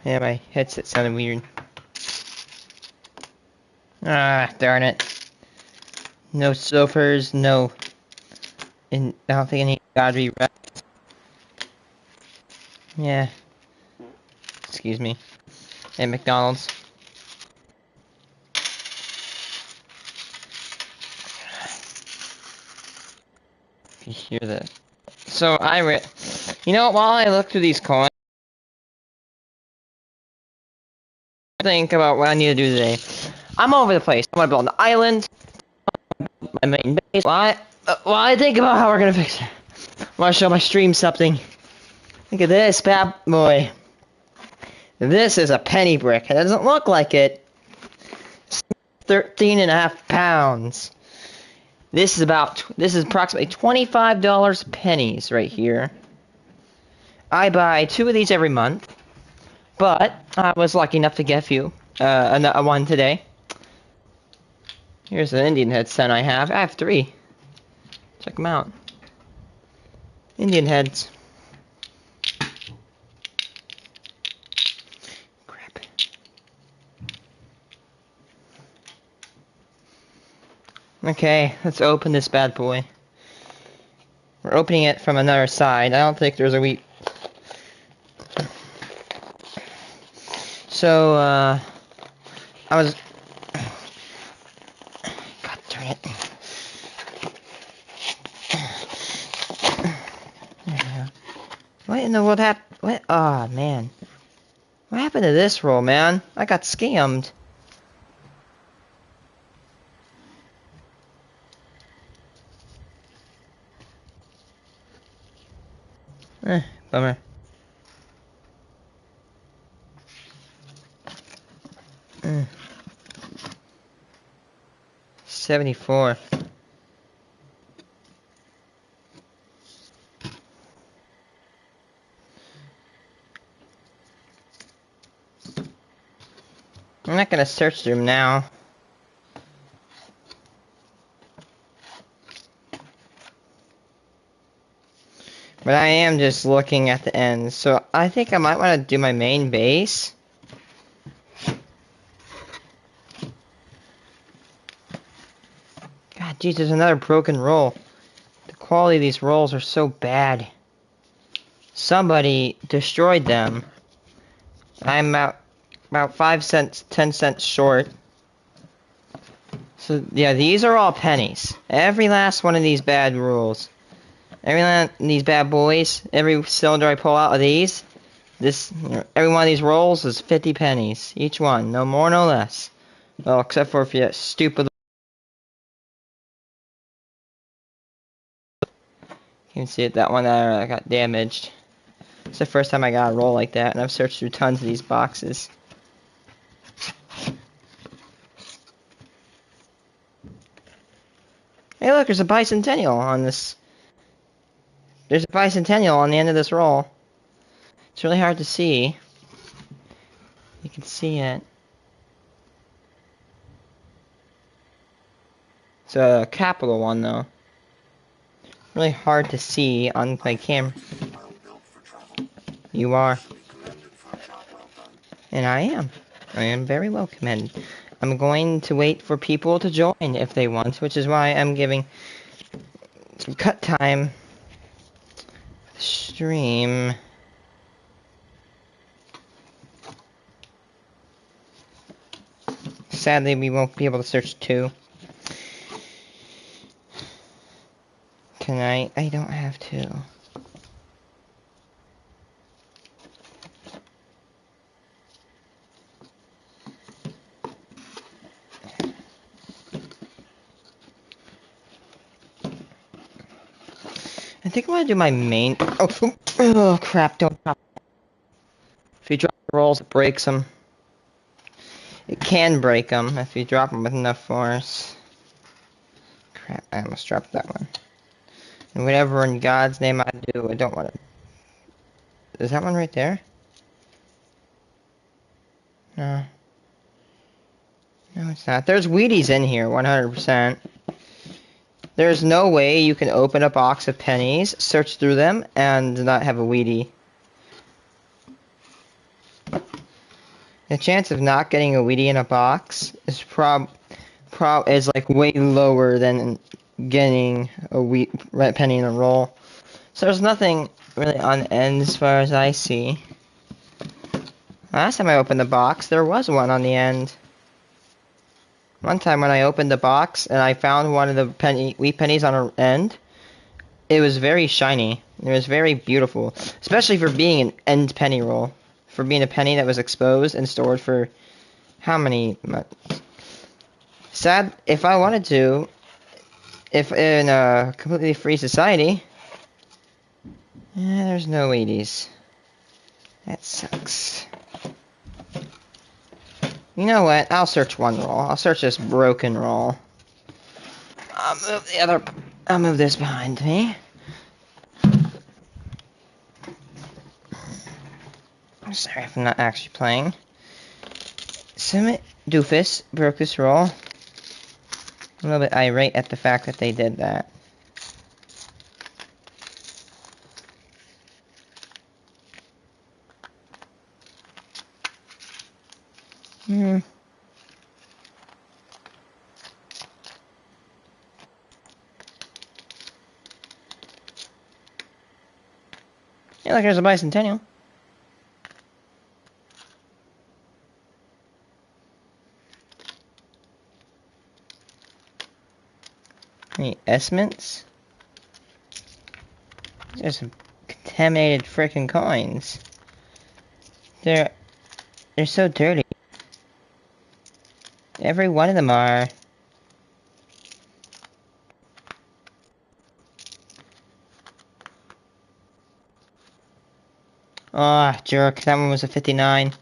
Yeah, my headset sounded weird. Ah, darn it. No sofas, no... I don't think any gotta be wrapped. Yeah. Excuse me. At McDonald's. If you hear that. So, you know, while I look through these coins, think about what I need to do today. I'm all over the place. I want to build an island, my main base. While I think about how we're gonna fix it, I want to show my stream something. Look at this bad boy. This is a penny brick. It doesn't look like it. It's 13.5 pounds. This is approximately $25 pennies right here. I buy 2 of these every month, but I was lucky enough to get a few. One today. Here's an Indian head scent I have. I have 3. Check them out. Indian heads. Crap. Okay, let's open this bad boy. We're opening it from another side. I don't think there's a wheat. So, I was... God darn it. What in the world happened? What? Oh, man. What happened to this roll, man? I got scammed. Bummer. Mm. 74. I'm not gonna search through them now. But I am just looking at the end, so I think I might want to do my main base. God, geez, there's another broken roll. The quality of these rolls are so bad. Somebody destroyed them. I'm about 5 cents, 10 cents short. So, yeah, these are all pennies. Every last one of these bad rolls. These bad boys, every cylinder I pull out of these, every one of these rolls is 50 pennies. Each one, no more, no less. Well, except for if you're stupid. You can see it, that one that got damaged. It's the first time I got a roll like that, and I've searched through tons of these boxes. Hey look, there's a bicentennial on this. There's a bicentennial on the end of this roll. It's really hard to see. You can see it. It's a capital one though. Really hard to see on my camera. You are. And I am. I am very well commended. I'm going to wait for people to join if they want, which is why I'm giving some cut time. Stream. Sadly, we won't be able to search 2 tonight. I don't have 2. I think I'm gonna do my main. Oh crap! Don't drop. If you drop the rolls, it breaks them. It can break them if you drop them with enough force. Crap! I almost dropped that one. And whatever in God's name I do, I don't want to. Is that one right there? No. No, it's not. There's Wheaties in here, 100%. There's no way you can open a box of pennies, search through them, and not have a Wheatie. The chance of not getting a Wheatie in a box is is like way lower than getting a red penny in a roll. So there's nothing really on end as far as I see. Last time I opened the box, there was one on the end. One time when I opened the box and I found one of the wheat pennies on an end, it was very shiny. It was very beautiful, especially for being an end penny roll. For being a penny that was exposed and stored for how many months? Sad, if I wanted to, if in a completely free society, there's no Wheaties. That sucks. You know what? I'll search one roll. I'll search this broken roll. I'll move this behind me. I'm sorry if I'm not actually playing. Some doofus broke this roll. A little bit irate at the fact that they did that. Yeah, look, there's a bicentennial. Any S-mints? There's some contaminated freaking coins. They're so dirty. Every one of them are. Ah, oh, jerk. That one was a 59.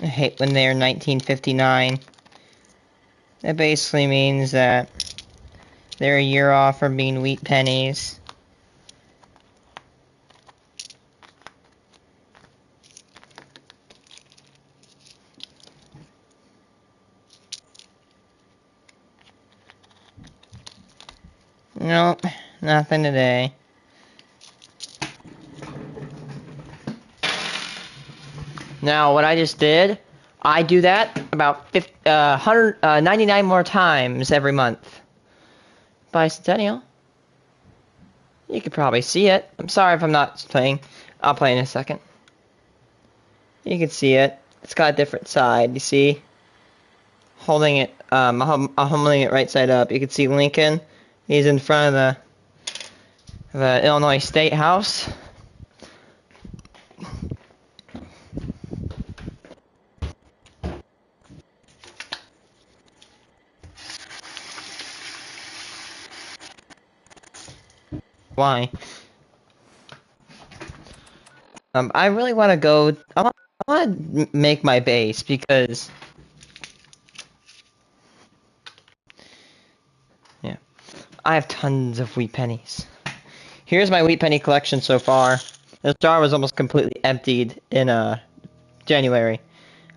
I hate when they're 1959. That basically means that they're a year off from being wheat pennies. Nope, nothing today. Now, what I just did, I do that about 199 more times every month. Bicentennial. You could probably see it. I'm sorry if I'm not playing. I'll play in a second. You can see it. It's got a different side, you see? Holding it, I'm holding it right side up. You can see Lincoln. He's in front of the Illinois State House. Why? I really want to go. I want to make my base because. Yeah, I have tons of wheat pennies. Here's my wheat penny collection so far. The jar was almost completely emptied in January.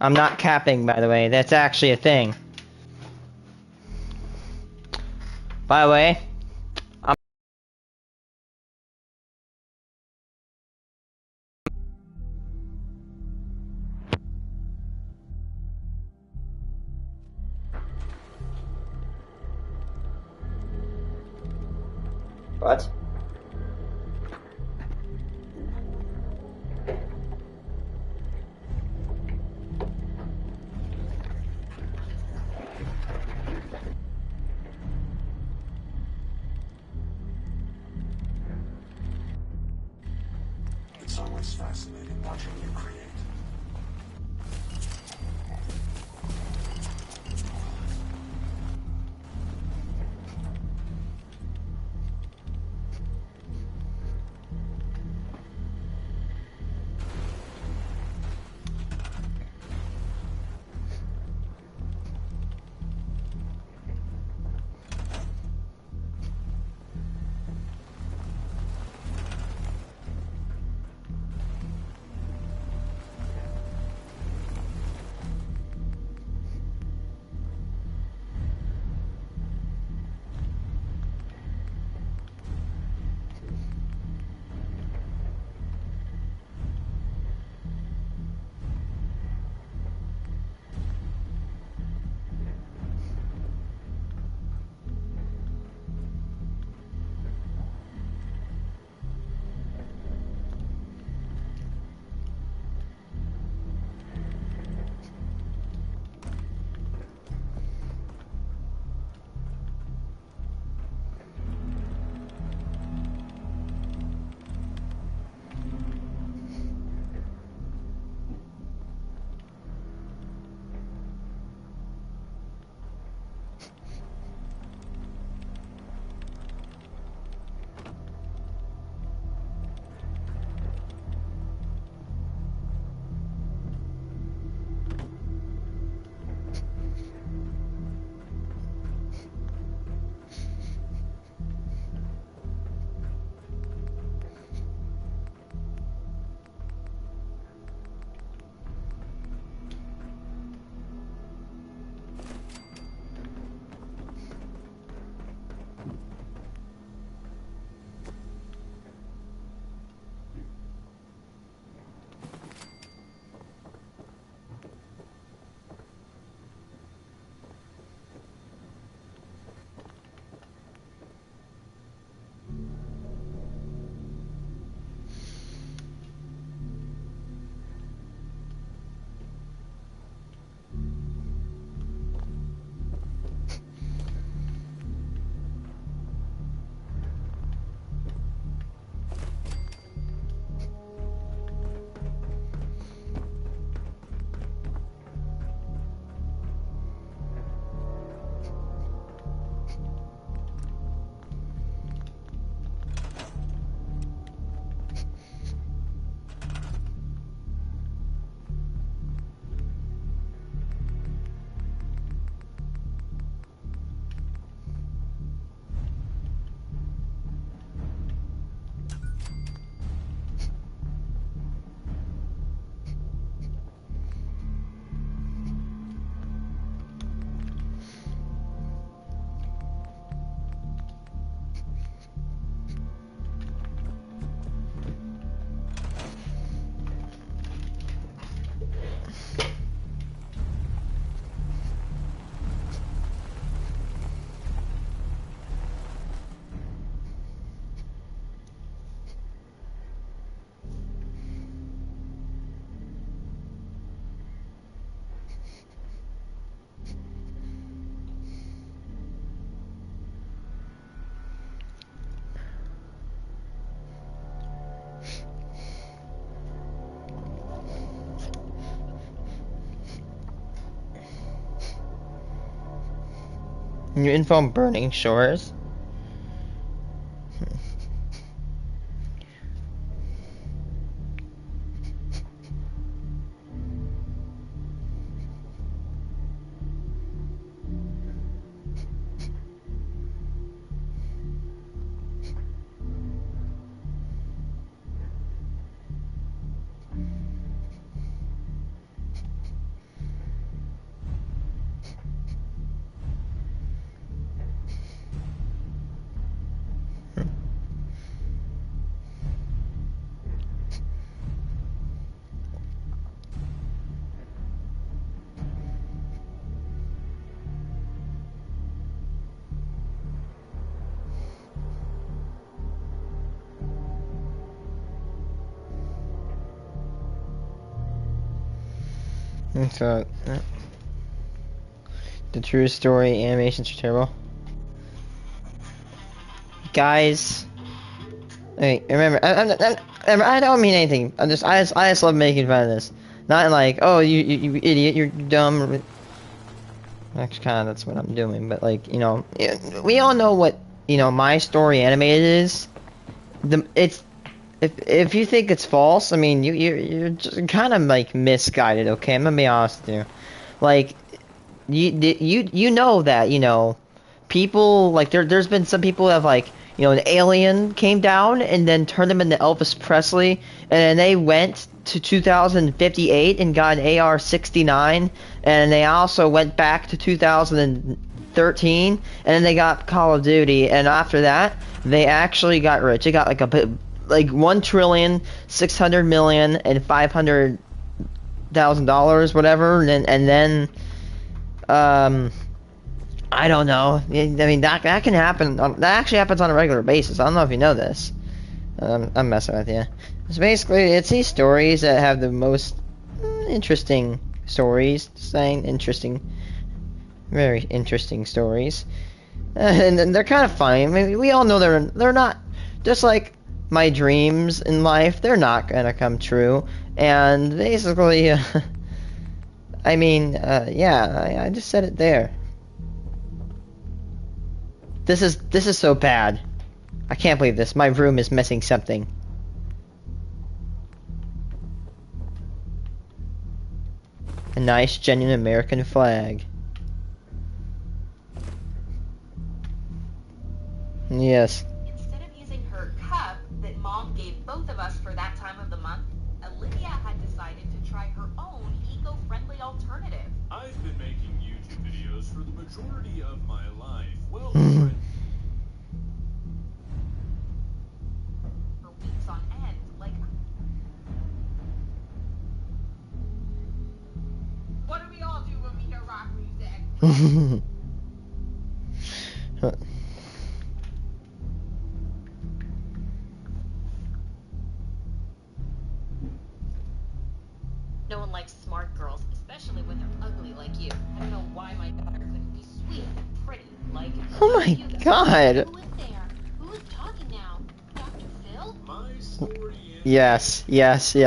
I'm not capping, by the way. That's actually a thing. By the way, what? It's always fascinating watching you create. New info on burning shores. So, the true story animations are terrible. Guys, hey, remember, I don't mean anything. I just love making fun of this. Not like, oh, you idiot, you're dumb. Actually, kind of that's what I'm doing. But like, you know, we all know what, you know, My Story Animated is. It's if you think it's false, I mean, you're just kind of like misguided. Okay, I'm gonna be honest with you. Like, you know that, you know, people like there's been some people that have like, you know, an alien came down and then turned them into Elvis Presley, and then they went to 2058 and got an AR-69, and they also went back to 2013 and then they got Call of Duty, and after that they actually got rich. They got like a bit like 1,600,000,000 and $500,000 whatever, and then I don't know. I mean, that can happen. That actually happens on a regular basis. I don't know if you know this. I'm messing with you. So basically, it's these stories that have the most interesting stories. Saying interesting, very interesting stories, and they're kind of funny. I mean, we all know they're not just like my dreams in life. They're not gonna come true. And basically, I mean, yeah, I just said it there. This is so bad. I can't believe this. My room is missing something. A nice, genuine American flag. Yes. Instead of using her cup that Mom gave both of us for that time of the month, Olivia had decided to try her own eco-friendly alternative. I've been making YouTube videos for the majority of my life. Well, For weeks on end, like... What do we all do when we hear rock music? No one likes smart girls, especially when they're ugly like you. I don't know why my daughter couldn't be sweet and pretty like... Oh my God. Who is there? Who is talking now? Dr. Phil? my story Yes. Yes. in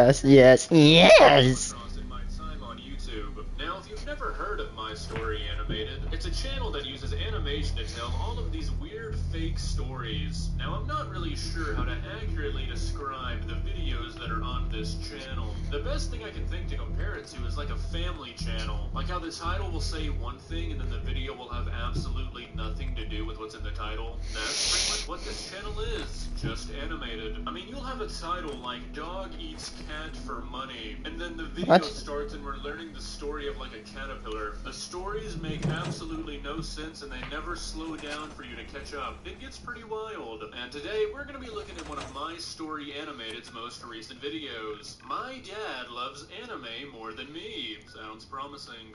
my time on YouTube. Now, if you've never heard of My Story Animated, it's a channel that uses animation to tell all of these weird fake stories. Now, I'm not really sure how to accurately describe the videos that are on this channel. The best thing I can think to compare it to is like a family channel. Like how the title will say one thing and then the video will have absolutely nothing to do with what's in the title. That's pretty much what this channel is. Just animated. I mean, you'll have a title like Dog Eats Cat for Money, and then the video What? starts and we're learning the story of like a caterpillar. The stories make absolutely no sense and they never slow down for you to catch up. It gets pretty wild. And today we're going to be looking at one of My Story Animated's most recent videos. My dad loves anime more than me. Sounds promising.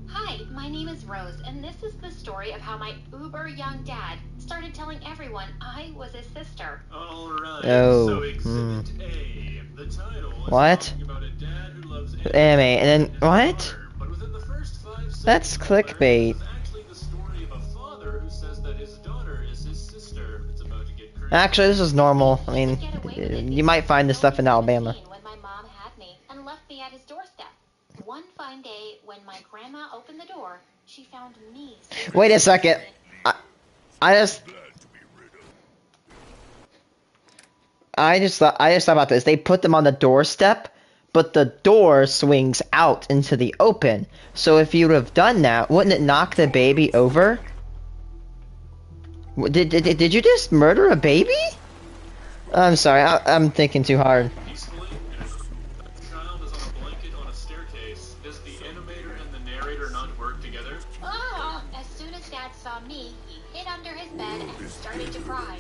Hi, my name is Rose, and this is the story of how my uber young dad started telling everyone I was his sister. Alright, Oh, so Exhibit A. The title is What? talking about a dad who loves Anime, and then his what? daughter, but within the first 5 seconds, That's we learn clickbait. this is actually the story of a father who says that his daughter is his sister. It's about to get crazy. Actually, this is normal. I mean, you might find this stuff in Alabama. When my mom had me and left me at his doorstep. One fine day, when my grandma opened the door, she she found me. Wait a second. I just I just thought about this. They put them on the doorstep, but the door swings out into the open. So if you would have done that, wouldn't it knock the baby over? Did you just murder a baby? I'm sorry, I'm thinking too hard. Peacefully, and the child is on a blanket on a staircase. Does the animator and the narrator not work together? Ah! As soon as Dad saw me, he hid under his bed and started to cry.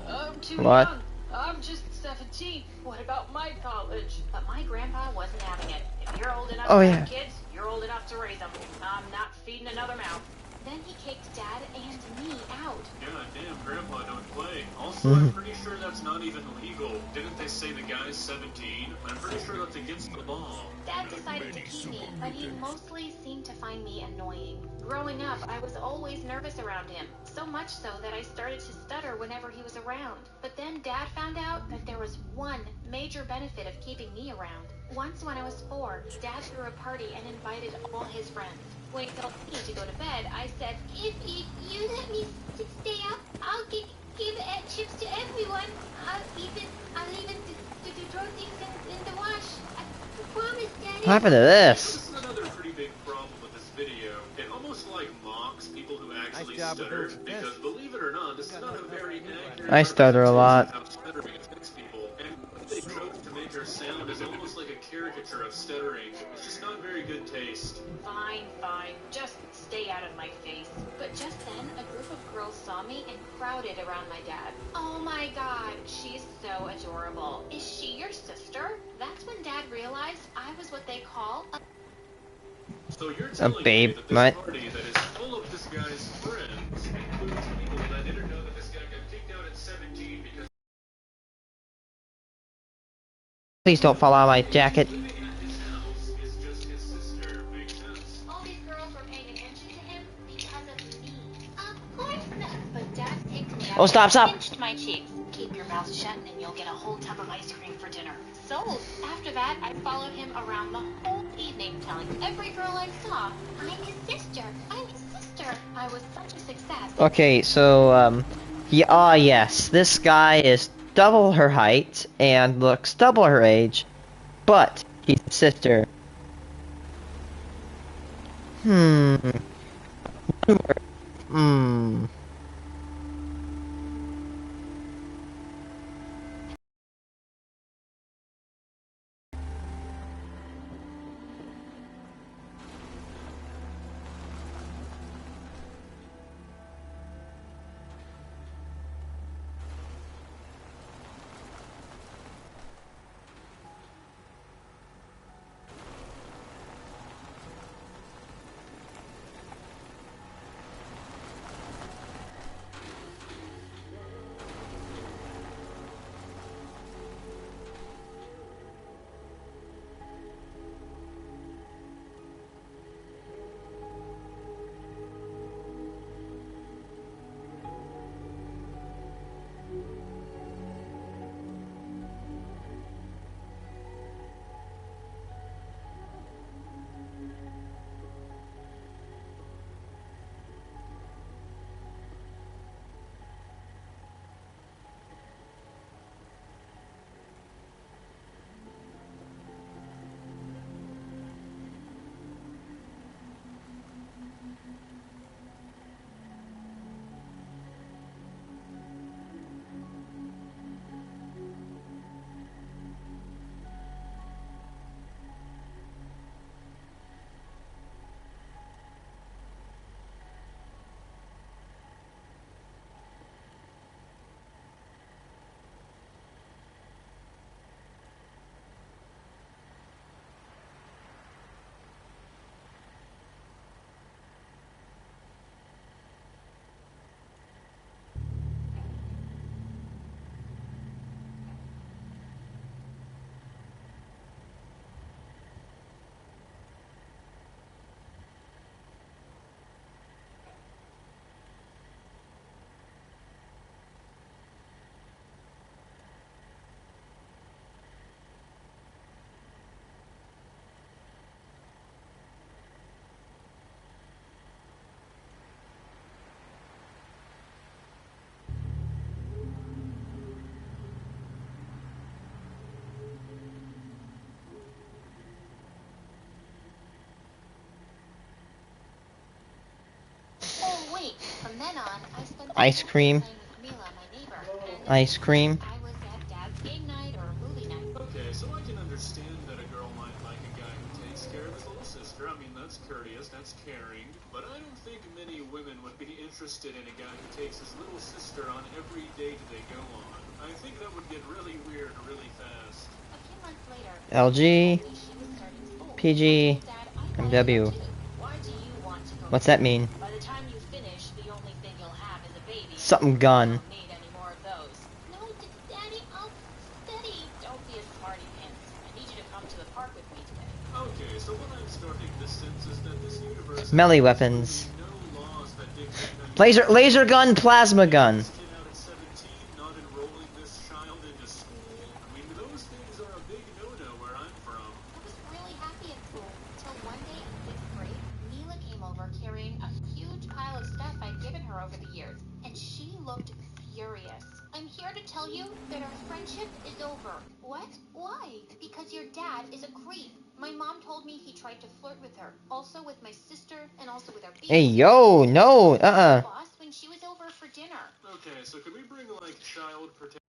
I'm too What? young. I'm just 17. What about my college? But my grandpa wasn't having it. If you're old enough Oh, to yeah. have kids, you're old enough to raise them. I'm not feeding another mouth. Then he kicked Dad and me out. Yeah, damn, Grandpa don't play. Also, I'm pretty sure that's not even legal. Didn't they say the guy's 17? I'm pretty sure that's against the law. Dad decided to keep me, but he mostly seemed to find me annoying. Growing up, I was always nervous around him, so much so that I started to stutter whenever he was around. But then Dad found out that there was one major benefit of keeping me around. Once when I was 4, Dad threw a party and invited all his friends. When he told me to go to bed, I said, if you let me stay up, I'll give chips to everyone. I'll even throw things in the wash. I promise, Daddy. What happened to this? This is another pretty big problem with this video. It almost like mocks people who actually stutter, because believe it or not, this is not a very accurate I stutter a lot. representation of how stuttering affects people. And what they chose to make her sound is almost like a caricature of stuttering. It's just not very good taste. Fine. Just stay out of my face. But just then, a group of girls saw me and crowded around my dad. Oh my god, she's so adorable. Is she your sister? That's when Dad realized I was what they call a... So you're telling babe, me that this what? party that is full of this guy's friends includes people that didn't know that this guy got kicked out at 17 because Please don't fall out of my jacket. living at his house is just his sister. Makes sense. All these girls were paying attention to him because of me. Of course not. But Dad picked me up Oh, stop. and pinched my cheeks. Keep your mouth shut and you'll get a whole tub of ice cream for dinner. Sold. After that, I followed him around the whole evening, telling every girl I saw, I'm his sister. I'm his sister. I was such a success. Okay, so, yeah, yes, this guy is double her height and looks double her age, but he's a sister. Hmm. then on, I spent the Ice whole day cream. playing with Mila, my neighbor. And Ice cream. I was at Dad's game night or movie night. Okay, so I can understand that a girl might like a guy who takes care of his little sister. I mean, that's courteous, that's caring. But I don't think many women would be interested in a guy who takes his little sister on every date they go on. I think that would get really weird really fast. A few months later, LG, she told me she was starting school. PG, I told Dad I wanted to MW. go too. Why do you want to go? What's that mean? By the time you finish, the only thing you'll have is a baby. Something gun. You don't need any more of those. No, Daddy, I'll study. Don't be a smarty pants. I need you to come to the park with me today. Okay, so what I'm starting to sense is that this universe Melee has weapons. no laws that dictate Laser gun, plasma gun. this kid out at 17 not enrolling this child into school. I mean, those things are a big no-no where I'm from. I was really happy at school until one day in 6th grade, Mila came over carrying a huge pile of stuff I'd given her over the years, and she looked furious. I'm here to tell you that our friendship is over. What? Why? Because your dad is a creep. My mom told me he tried to flirt with her, also with my sister, and also with our Hey, yo, no, boss when she was over for dinner. Okay, so could we bring, like, child protective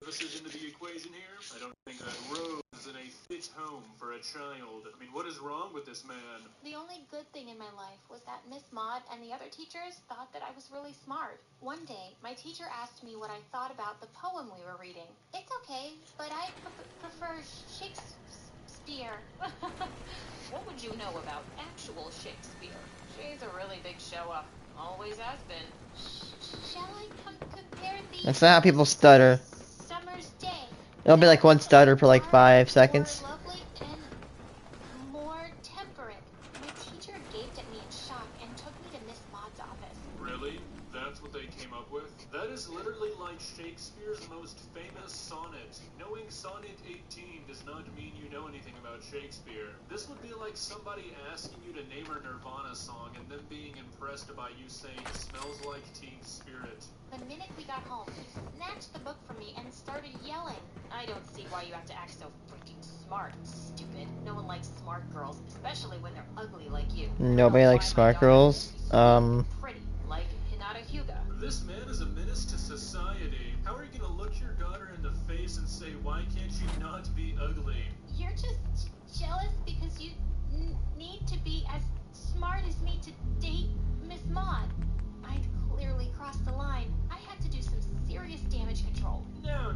services into the equation here? I don't think that Rose is in a fit home for a child. I mean, what is wrong with this man? The only good thing in my life was that Miss Maud and the other teachers thought that I was really smart. One day, my teacher asked me what I thought about the poem we were reading. It's okay, but I prefer Shakespeare. What would you know about actual Shakespeare? She's a really big show-up. Always has been. Shall I compare these? That's not how people stutter. Summer's day. It'll be like one stutter per like 5 seconds. More lovely and more temperate. My teacher gaped at me in shock and took me to Miss Maud's office. Really? That's what they came up with? That is literally like Shakespeare's most famous sonnet. Knowing Sonnet 18 does not mean you know anything about Shakespeare. This would be like somebody asking you to name a Nirvana song and then being impressed by you saying "Smells Like Teen Spirit." The minute we got home, he snatched the book from me and started yelling. I don't see why you have to act so freaking smart, stupid. No one likes smart girls, especially when they're ugly like you. Nobody likes smart girls. Pretty, like Hinata Hyuga. This man is a menace to society. How are you gonna look your daughter in the face and say, why can't you not be ugly? You're just jealous because you need to be as smart as me to date Miss Maud. I'd clearly crossed the line. I had to do some serious damage control. No,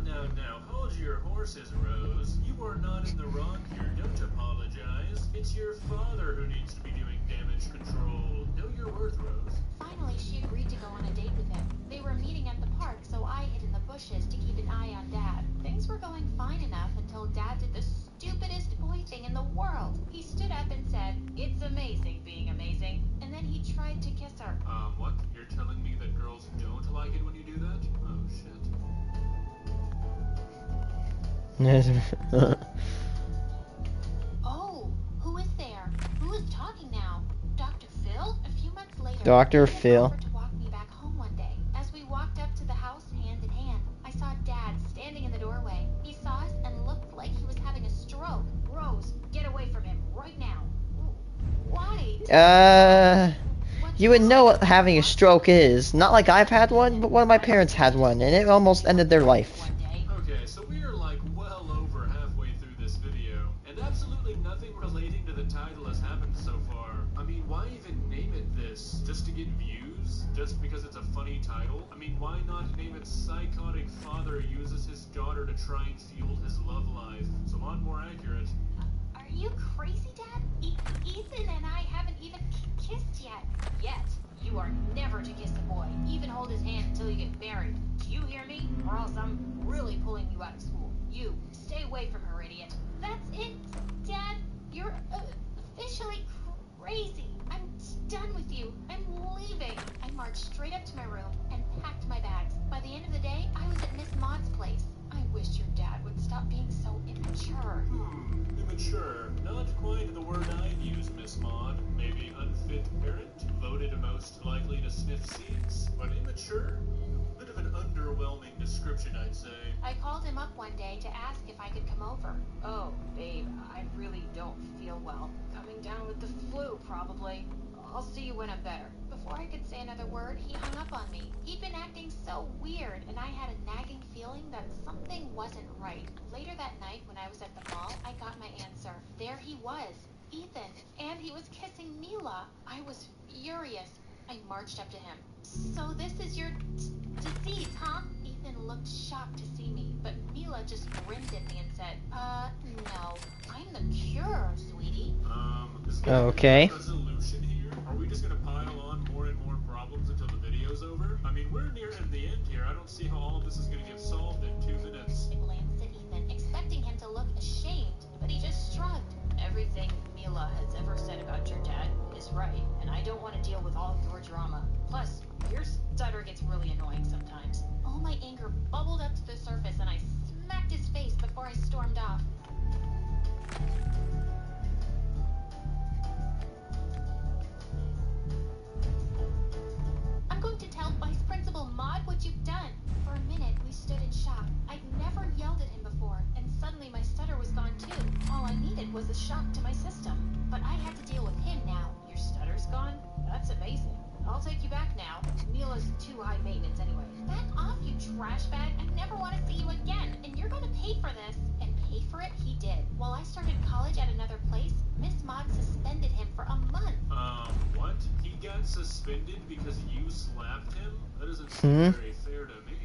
hold your horses, Rose. You are not in the wrong here, don't apologize. It's your father who needs to be doing damage control. Know your worth, Rose. Finally, she agreed to go on a date with him. They were meeting at the park, so I hid in the bushes to keep an eye on Dad. Things were going fine enough until Dad did the stupidest boy thing in the world. He stood up and said, "It's amazing being amazing," and then he tried to kiss her. What? You're telling me that girls don't like it when you do that? Oh, shit. Oh, who is there? Who is talking now? Dr. Phil? A few months later, Dr. he came Phil. over to walk me back home one day. As we walked up to the house hand in hand, I saw Dad standing in the doorway. He saw us and looked like he was having a stroke. Rose, get away from him right now. Why? You would know what having a stroke is. Not like I've had one, but one of my parents had one, and it almost ended their life. One day. Okay, so we are like well over halfway through this video, and absolutely nothing relating to the title has happened so far. I mean, why even name it this? Just to get views? Just because it's a funny title? I mean, why not name it Psychotic Father Uses His Daughter to Try and Fuel His Love Life? It's a lot more accurate. Are you crazy, Dad? Ethan and I haven't even kissed yet. Yet. You are never to kiss a boy, even hold his hand until you get married. Do you hear me? Or else I'm really pulling you out of school. You, stay away from her, idiot. That's it, Dad. You're officially crazy. I'm done with you. I'm leaving. I marched straight up to my room and packed my bags. By the end of the day, I was at Miss Maud's place. I wish your dad would stop being so immature. Immature. Not quite the word I'd use, Miss Maud. Maybe unfit parent, voted most likely to sniff seeds. But immature? Bit of an underwhelming description, I'd say. I called him up one one day to ask if I could come over. Oh, babe, I really don't feel well. Coming down with the flu, probably. I'll see you when I'm better. Before I could say another word, he hung up on me. He'd been acting so weird, and I had a nagging feeling that something wasn't right. Later that night, when I was at the mall, I got my answer. There he was, Ethan, and he was kissing Mila. I was furious. I marched up to him. So this is your disease, huh? Ethan looked shocked to see me, but Mila just grinned at me and said, no. I'm the cure, sweetie. Is there Okay. a resolution here? Are we just gonna pile on more and more problems until the video's over? I mean, we're near the end here. I don't see how all of this is gonna get solved in 2 minutes. I glanced at Ethan, expecting him to look ashamed, but he just shrugged. Everything Mila has ever said about your dad is right, and I don't want to deal with all your drama. Plus, your stutter gets really annoying sometimes. All my anger bubbled up to the surface, and I smacked his face before I stormed off. I'm going to tell Vice Principal Maud what you've done. For a minute, we stood in shock. I'd never yelled at him before, and suddenly my stutter was gone too. All I needed was a shock to my system. But I had to deal with him now. Your stutter's gone? That's amazing. I'll take you back now. Mila's too high maintenance anyway. Back off, you trash bag. I never want to see you again, and you're going to pay for this. And pay for it he did. While I started college at another place, Miss Maud suspended him for a month. What? He got suspended because you slapped him? That doesn't seem very fair to me.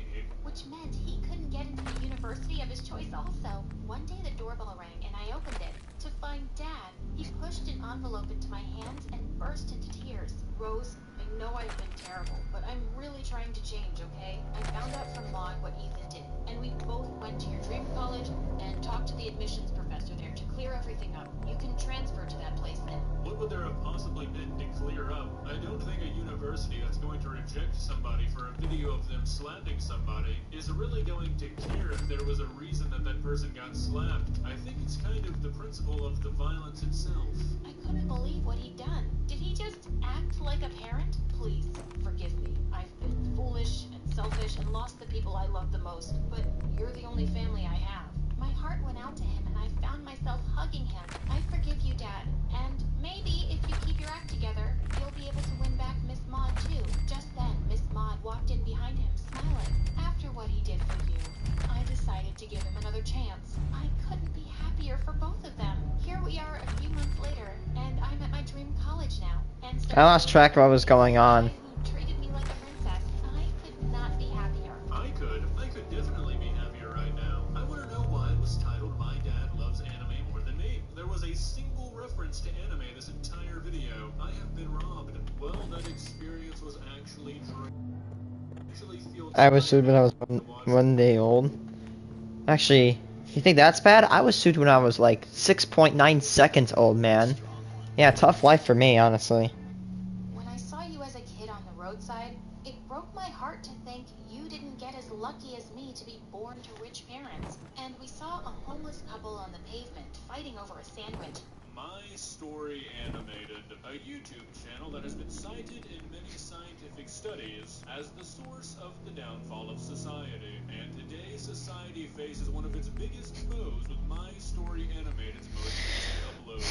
Which meant he couldn't get into the university of his choice also. One day the doorbell rang and I opened it to find Dad. He pushed an envelope into my hands and burst into tears. Rose, I know I've been terrible, but I'm really trying to change, okay? I found out from Maud what Ethan did, and we both went to your dream college and talked to the admissions professor there to clear everything up. You can transfer to that place then. What would there have possibly been to clear up? I don't think a university that's going to reject somebody for a video of them slapping somebody is really going to care if there was a reason that that person got slapped. I think it's kind of the principle of the violence itself. I couldn't believe what he'd done. Did he just act like a parent? Please, forgive me. I've been foolish and selfish and lost the people I love the most, but you're the only family I have. My heart went out to him and I found myself hugging him. I forgive you, Dad. And maybe if you keep your act together, you'll be able to win back Miss Maud too. Just then, Miss Maud walked in behind him, smiling. After what he did for you, I decided to give him another chance. I couldn't be happier for both of them. Here we are a few months later, and I'm at my dream college now. And so I lost track of what was going on. who treated me like a princess. I could not be happier. I could definitely be happier right now. I want to know why it was titled My Dad Loves Anime More Than Me. There was a single reference to anime this entire video. I have been robbed. Well, that experience was actually true. I was sued when I was one day old. Actually, you think that's bad? I was sued when I was like 6.9 seconds old, man. Yeah, tough life for me, honestly. When I saw you as a kid on the roadside, it broke my heart to think you didn't get as lucky as me to be born to rich parents. And we saw a homeless couple on the pavement fighting over a sandwich. My Story Animated, a YouTube channel that has been cited in many scientific studies as the source of the downfall of society. And today, society faces one of its biggest foes with My Story Animated's most recent upload.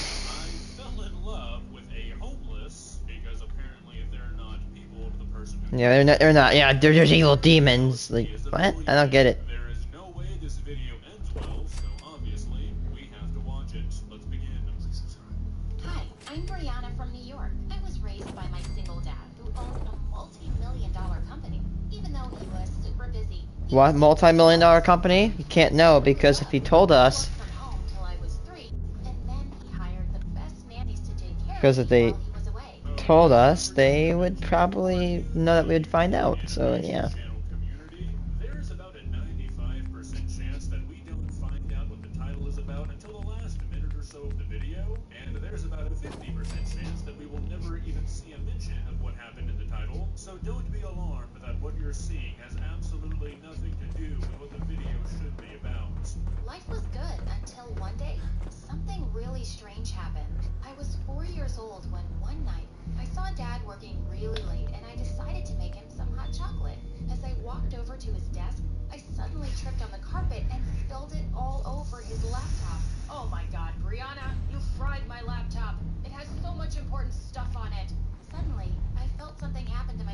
I fell in love with a homeless, because apparently they're not people to the person who... Yeah, they're not, yeah, they're just evil demons. Like, what? I don't get it. There is no way this video ends well, so obviously, we have to watch it. Let's begin. Hi, I'm Brianna from New York. I was raised by my single dad, who owned a multi-million-dollar company. Even though he was super busy. What multi-million-dollar company? You can't know because if he told us, From home till I was 3, and then he hired the best nannies to take care because of if me they while he was away. told us, they would probably know that we would find out. So yeah. Channel community, there's about a 95% chance that we don't find out what the title is about until the last minute or so of the video, and there's about a 50% chance that we will never even see a mention of what happened in the title. So don't be alarmed that what you're seeing has absolutely nothing to do with what the video should be about. Life was good until one day, something really strange happened. I was 4 years old when one night I saw Dad working really late and I decided to make him some hot chocolate. As I walked over to his desk, I suddenly tripped on the carpet and spilled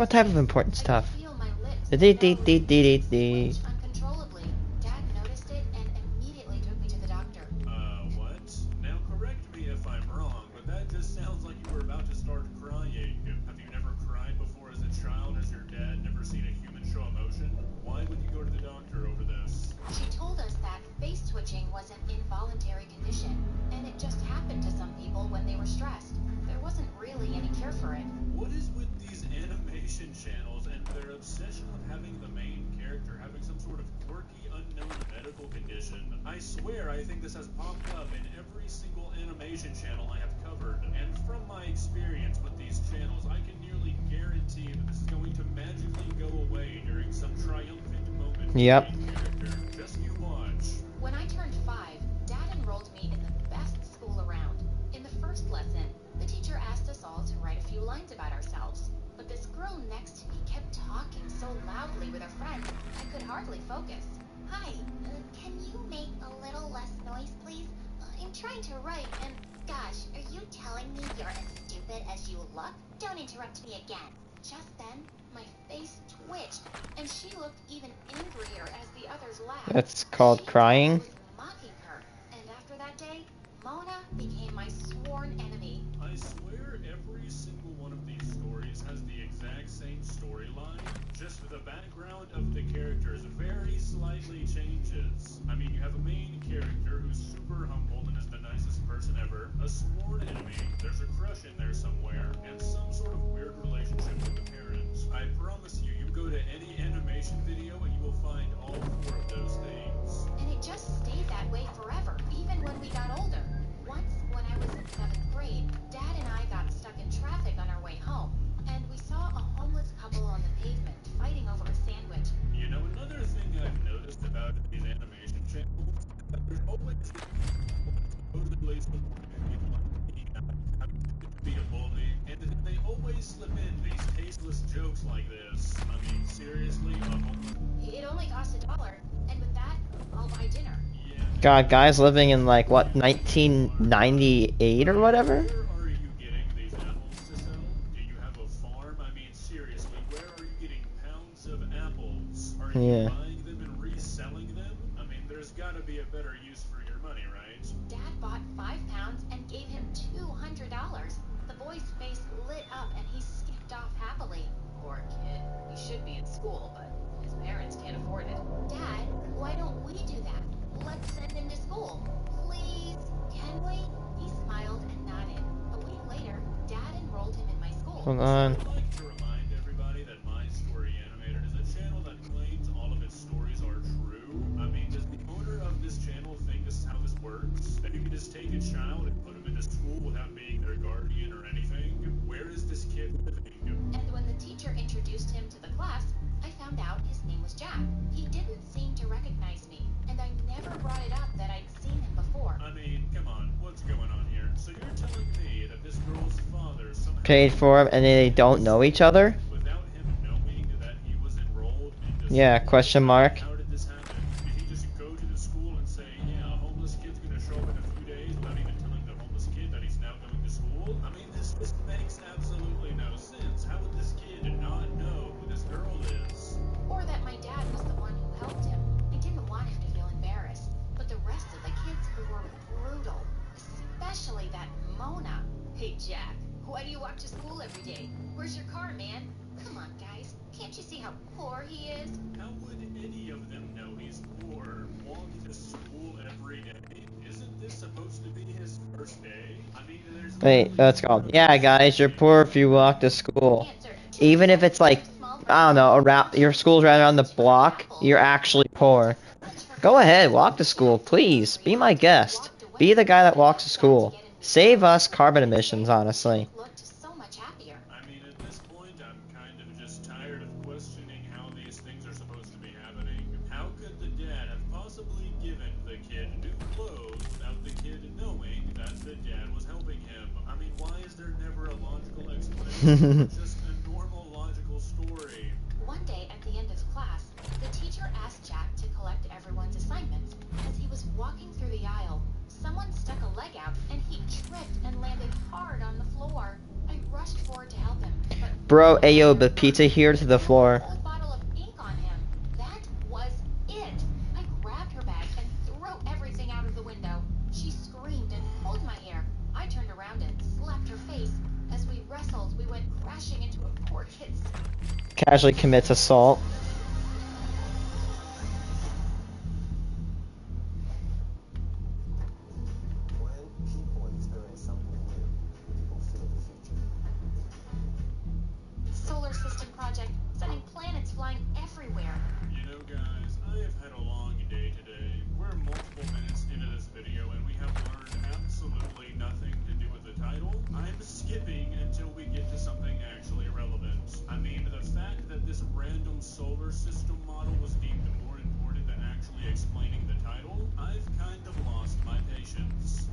What type of important stuff? I could feel my lips Dee and dee nose dee dee dee dee. twitch uncontrollably. Dad noticed it and immediately took me to the doctor. What? Now correct me if I'm wrong, but that just sounds like you were about to start crying. Have you never cried before as a child? Has your dad never seen a human show emotion? Why would you go to the doctor over this? She told us that face twitching was an involuntary condition, and it just happened to some people when they were stressed. There wasn't really any cure for it. What is with these animation channels and their obsession with having the main character having some sort of quirky, unknown medical condition? I swear I think this has popped up in every single animation channel I have covered, and from my experience with these channels, I can nearly guarantee that this is going to magically go away during some triumphant moment. Yep. For the main character. Just you watch. When I turned 5, Dad enrolled me in the best school around. In the first lesson, the teacher asked us all to write a few lines about ourselves. But this girl next to me kept talking so loudly with her friend, I could hardly focus. Hi, can you make a little less noise, please? I'm trying to write, and gosh, are you telling me you're as stupid as you look? Don't interrupt me again. Just then, my face twitched, and she looked even angrier as the others laughed. That's called She crying. was mocking her, and after that day, Mona became my sworn enemy. I swear every single one of these stories has the exact same storyline, just the background of the characters very slightly changes. I mean, you have a main character who's super humble and is the nicest person ever, a sworn enemy, there's a crush in there somewhere, and some sort of weird relationship with the parents. I promise you, you go to any animation video and you will find all 4 of those things. And it just stayed that way forever, even when we got older. Once, when I was in 7th grade, Dad and I got stuck in traffic on our way home, and we saw a homeless couple on the pavement fighting over a sandwich. You know, another thing I've noticed about these animation channels is that there's always supposedly be a bully, and they always slip in these tasteless jokes like this. I mean, seriously, It only cost $1, and with that, I'll buy dinner. yeah. God, guys living in like what 1998 or whatever. Where are you getting these apples to sell? Do you have a farm? I mean, seriously, where are you getting pounds of apples? Are you Yeah. buying them and reselling them? I mean, there's got to be a better use for your money, right? Dad bought 5 pounds and gave him $200. The boy's face lit up and he skipped off happily. Poor kid. He should be in school, but his parents can't afford it. Dad, why don't we do that? Let's send him to school. Please? Can we? He smiled and nodded. A week later, Dad enrolled him in my school. Hold on. I'd like to remind everybody that My Story Animated is a channel that claims all of its stories are true. I mean, does the owner of this channel think this is how this works? That you can just take a child and put him into school without being their guardian or anything? Where is this kid living? And when the teacher introduced him to the class, I found out his name was Jack. He didn't seem to recognize me, and I never brought it up that I'd seen him before. I mean, come on, what's going on here? So you're telling me that this girl's father somehow Paid for him and they don't know each other? without him knowing that he was enrolled in this Yeah, school? question mark. How did this happen? Did he just go to the school and say, yeah, a homeless kid's gonna show up in a few days without even telling the homeless kid that he's now going to school? I mean, this makes absolutely no sense. How would this kid not know who this girl is? Or that my dad was the one who helped him. I didn't want him to feel embarrassed. But the rest of the kids were brutal. Especially that Mona. Hey, Jack, why do you walk to school every day? Where's your car, man? Come on, guys. Can't you see how poor he is? How would any of them know he's poor? Walk to school every day? Isn't this supposed to be his first day? I mean, there's Wait, that's called. Yeah, guys, you're poor if you walk to school. Even if it's like, I don't know, around your school's right around the block, you're actually poor. Go ahead, walk to school, please. Be my guest. Be the guy that walks to school. Save us carbon emissions, honestly. Looked so much happier. I mean, at this point, I'm kind of just tired of questioning how these things are supposed to be happening. How could the dad have possibly given the kid new clothes without the kid knowing that the dad was helping him? I mean, why is there never a logical explanation? Just a normal logical story. One day at the end of class, the teacher asked Jack to collect everyone's assignments. As he was walking through the aisle, someone stuck a leg out and he tripped and landed hard on the floor. I rushed forward to help him, but bro Ayo the pizza here to the floor. Old bottle of ink on him. That was it. I grabbed her bag and threw everything out of the window. She screamed and pulled my hair. I turned around and slapped her face. As we wrestled, we went crashing into a poor kid's. Casually commits assault. Solar system project, sending planets flying everywhere. You know, guys, I have had a long day today. We're multiple minutes into this video and we have learned absolutely nothing to do with the title. I'm skipping until we get to something actually relevant. I mean, the fact that this random solar system model was deemed more important than actually explaining the title, I've kind of lost my patience.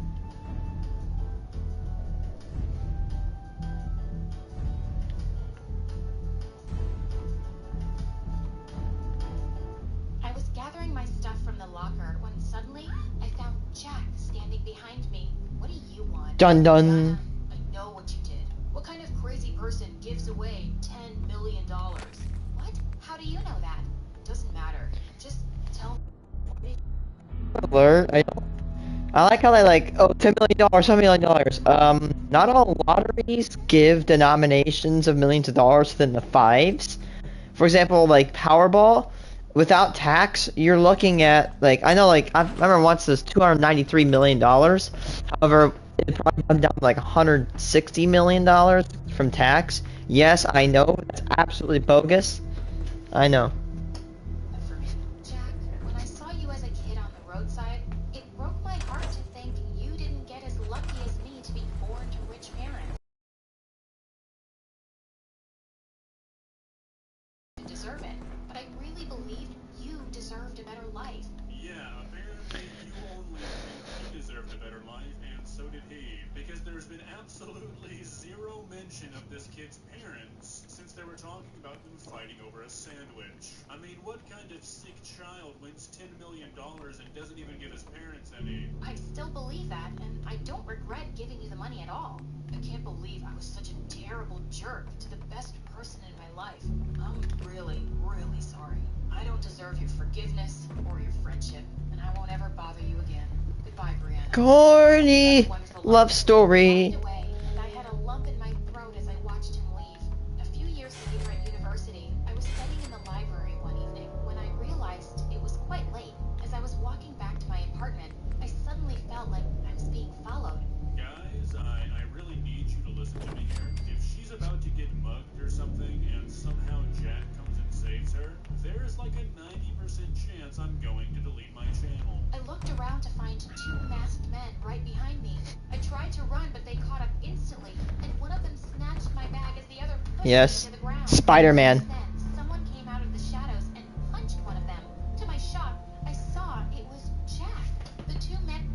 I was gathering my stuff from the locker when suddenly I found Jack standing behind me. What do you want? Dun dun. Brianna, I know what you did. What kind of crazy person gives away $10 million? What? How do you know that? Doesn't matter. Just tell me. Alert. I like how they like, oh, $10 million, $10 million. Not all lotteries give denominations of millions of dollars within the fives. For example, like Powerball, without tax, you're looking at, like, I know, like, I remember once it was $293 million. However, it probably come down to like $160 million from tax. Yes, I know, that's absolutely bogus. I know. For me, Jack, when I saw you as a kid on the roadside, it broke my heart to think you didn't get as lucky as me to be born to rich parents. You deserve it, but I really believed you deserved a better life. Yeah, apparently you only think you deserved a better life, and so did he. Because there's been absolutely zero mention of this kid's parents since they were talking about them fighting over a sandwich. I mean, what kind of sick child wins $10 million and doesn't even give his parents any? I still believe that, and I don't regret giving you the money at all. I can't believe I was such a terrible jerk to the best person in my life. I'm really, really sorry. I don't deserve your forgiveness or your friendship, and I won't ever bother you again. Goodbye, Brianna. Corny love story. Walked away, and I had a lump in my throat as I watched him leave. A few years later at university, I was studying in the library one evening when I realized it was quite late. As I was walking back to my apartment, I suddenly felt like I was being followed. Guys, I really need you to listen to me here. If she's about to get mugged or something, and somehow Jack comes and saves her, there's like a 90% chance I'm going to delete my channel. I looked around to find two masked men right behind me. I tried to run, but they caught up instantly, and one of them snatched my bag as the other pushed Yes. me to the ground. Spider-Man. Then someone came out of the shadows and punched one of them. To my shock, I saw it was Jack. The two men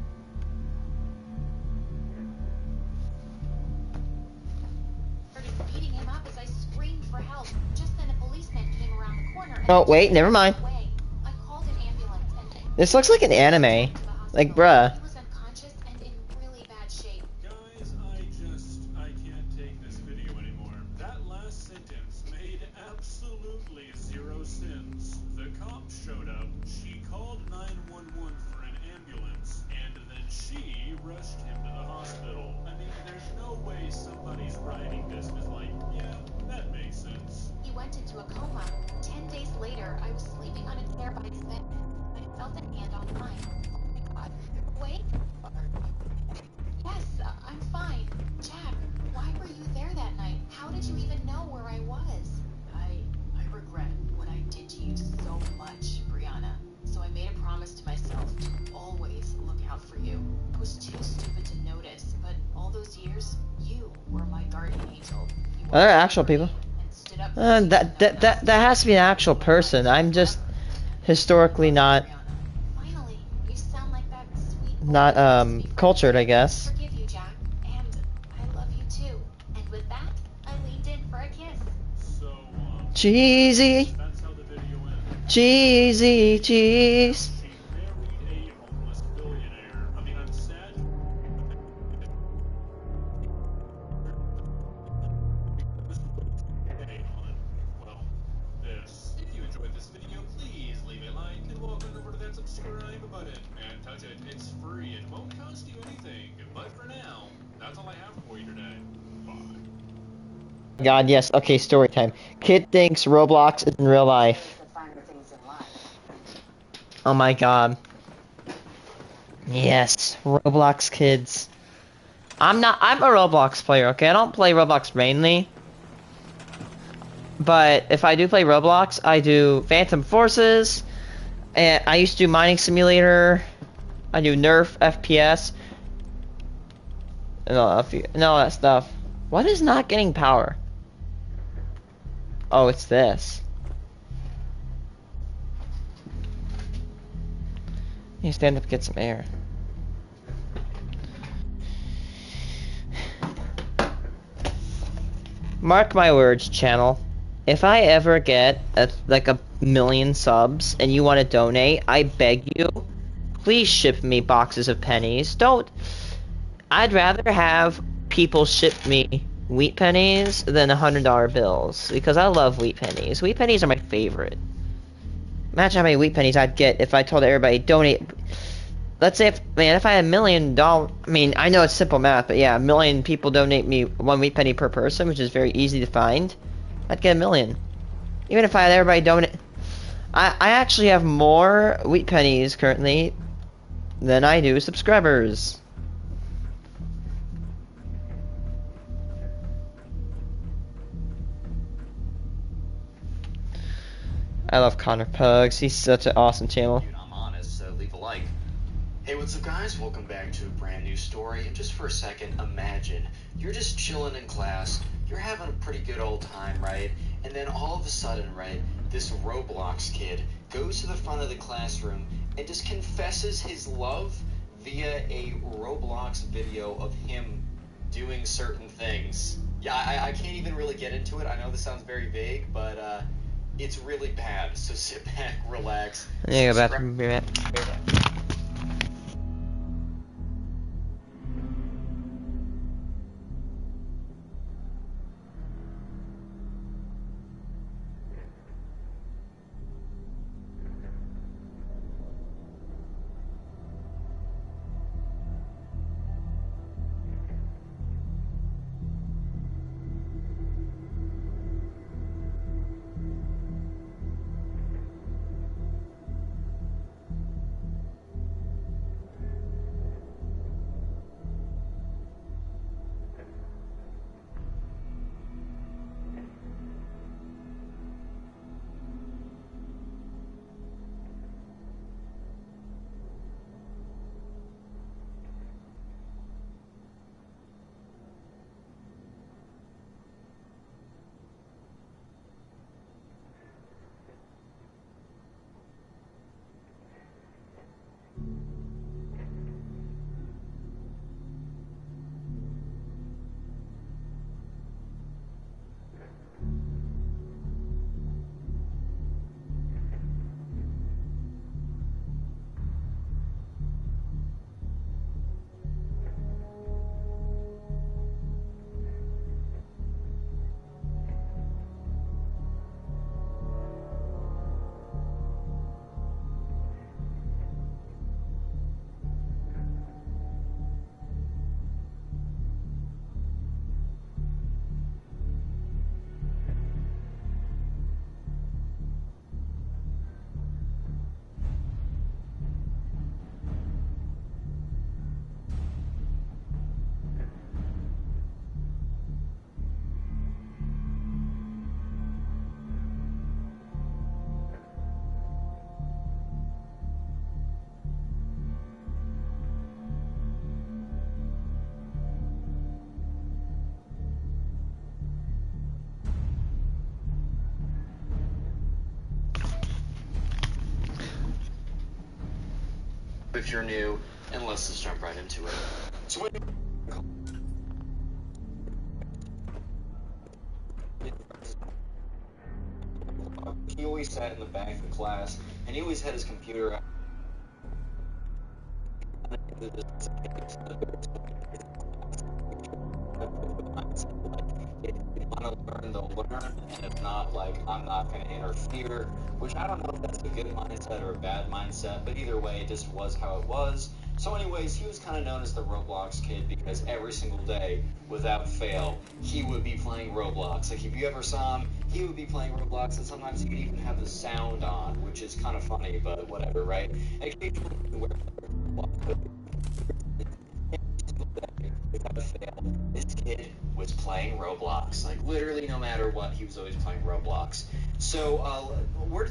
started beating him up as I screamed for help. Just then a policeman came around the corner and Oh, wait, never mind. away. I called an ambulance and This looks like an anime. Like, bruh. he was unconscious and in really bad shape. Guys, I can't take this video anymore. That last sentence made absolutely zero sense. The cop showed up, she called 911 for an ambulance, and then she rushed him to the hospital. I mean, there's no way somebody's writing this is like, yeah, that makes sense. He went into a coma. 10 days later, I was sleeping on a chair by his bed. I felt a hand on mine. Oh my god. Wait. Yes, I'm fine. Jack, why were you there that night? How did you even know where I was? I regret what I did to you so much, Brianna. So I made a promise to myself to always look out for you. I was too stupid to notice, but all those years, you were my guardian angel. You Are there watched actual over me people? and stood up for me That has to be an actual person. I'm just historically not Finally, you sound like that sweet boy not who used to be cultured, I friends. guess. Forgive you, Jack, and I love you too. And with that, I leaned in for a kiss. So, Cheesy, that's how the video ends. cheesy, cheese. She married a homeless billionaire. I mean, I'm sad. subscribe button and touch it. It's free. It won't cost you anything. But for now, that's all I have for you today. Bye. God, yes. Okay, story time. Kid thinks Roblox is in real life. Oh my god. Yes, Roblox kids. I'm a Roblox player, okay? I don't play Roblox mainly. But if I do play Roblox, I do Phantom Forces, and I used to do Mining Simulator, I do Nerf FPS, and all that stuff. What is not getting power? Oh, it's this. You stand up and get some air. Mark my words, channel. If I ever get like a million subs and you want to donate, I beg you, please ship me boxes of pennies. Don't. I'd rather have people ship me wheat pennies than $100 bills because I love wheat pennies. Wheat pennies are my favorite. Imagine how many wheat pennies I'd get if I told everybody donate. Let's say if I had $1 million, I mean, I know it's simple math, but yeah, 1,000,000 people donate me 1 wheat penny per person, which is very easy to find. I'd get 1,000,000. Even if I had everybody donate, I actually have more wheat pennies currently than I do subscribers. I love Connor Pugs. He's such an awesome channel. Dude, I'm honest, so leave a like. Hey, what's up, guys? Welcome back to a brand new story. And just for a second, imagine you're just chilling in class, you're having a pretty good old time, right? And then all of a sudden, right, this Roblox kid goes to the front of the classroom and just confesses his love via a Roblox video of him doing certain things. Yeah, I can't even really get into it. I know this sounds very vague, but it's really bad. So sit back, relax. Yeah, go back. If you're new, and let's just jump right into it. So when he always sat in the back of the class, and he always had his computer out. want to learn, they'll learn, and if not, like, I'm not going to interfere, which I don't know if that's a good mindset or a bad mindset, but either way, it just was how it was. So anyways, he was kind of known as the Roblox kid because every single day, without fail, he would be playing Roblox. Like, if you ever saw him, he would be playing Roblox, and sometimes he could even have the sound on, which is kind of funny, but whatever, right? And occasionally he would wear Roblox, without fail, this kid was playing Roblox. Like, literally no matter what, he was always playing Roblox. So, we're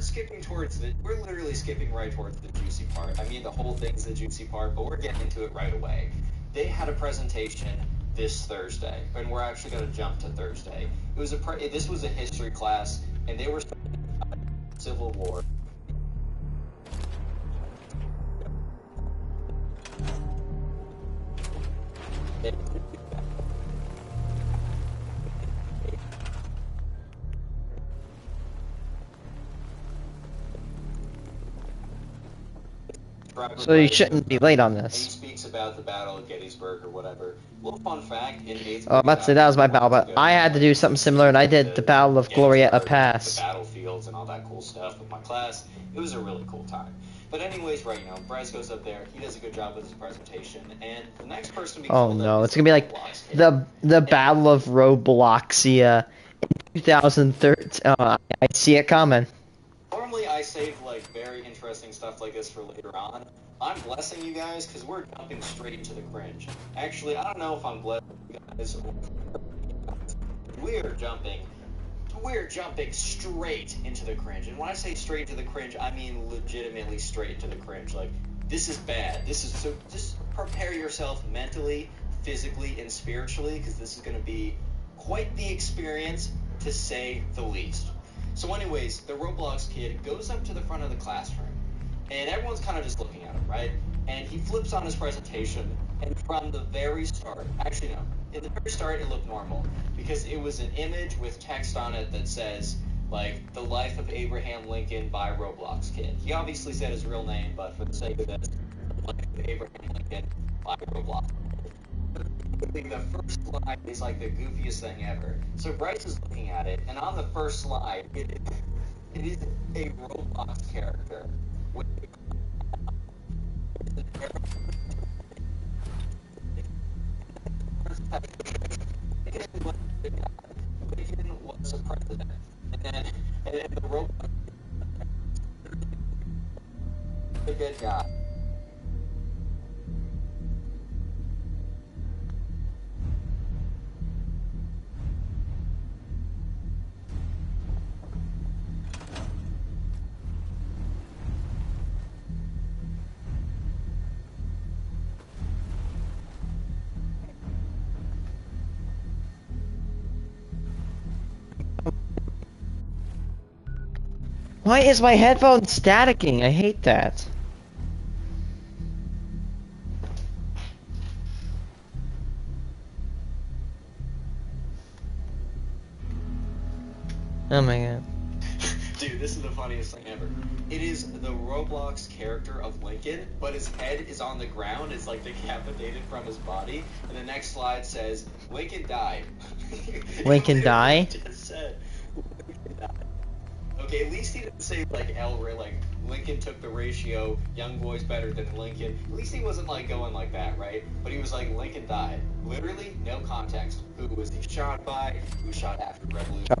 literally skipping right towards the juicy part. I mean, the whole thing's the juicy part, but we're getting into it right away. They had a presentation this Thursday, and we're actually going to jump to Thursday. This was a history class, and they were studying Civil War. So you shouldn't be late on He this. speaks about the Battle of Gettysburg or whatever. Little fun fact, in 8th Oh, let's say that was my battle, but I had to do something similar, and I did the Battle of Glorieta Pass. The battlefields and all that cool stuff with my class. It was a really cool time. But anyways, right, Bryce goes up there, he does a good job with his presentation, and the next person to be Oh called no, up it's is gonna be like Roblox kid. the Battle of Robloxia in 2013. I see it coming. Normally I save like very interesting stuff like this for later on. I'm blessing you guys because we're jumping straight into the cringe. Actually, I don't know if I'm blessing you guys. We're jumping straight into the cringe. And when I say straight into the cringe, I mean legitimately straight into the cringe. Like, this is bad. So just prepare yourself mentally, physically, and spiritually, because this is going to be quite the experience, to say the least. So anyways, the Roblox kid goes up to the front of the classroom, and everyone's kind of just looking at him, right? And he flips on his presentation, and from the very start, actually no, in the very start it looked normal, because it was an image with text on it that says, like, The Life of Abraham Lincoln by Roblox Kid. He obviously said his real name, but for the sake of this, The Life of Abraham Lincoln by Roblox Kid. The first slide is like the goofiest thing ever. So Bryce is looking at it, and on the first slide, it is a Roblox character. Lincoln was a president, and the Roblox a good guy. Why is my headphone staticking? I hate that. Oh my god. Dude, this is the funniest thing ever. It is the Roblox character of Lincoln, but his head is on the ground. It's like decapitated from his body. And the next slide says, Lincoln died. Lincoln die? Just said, Lincoln died. Okay, at least he didn't say like Lincoln took the ratio, young boy's better than Lincoln. At least he wasn't like going like that, right? But he was like, Lincoln died. Literally, no context. Who was he shot by? Who was shot after the Revolution?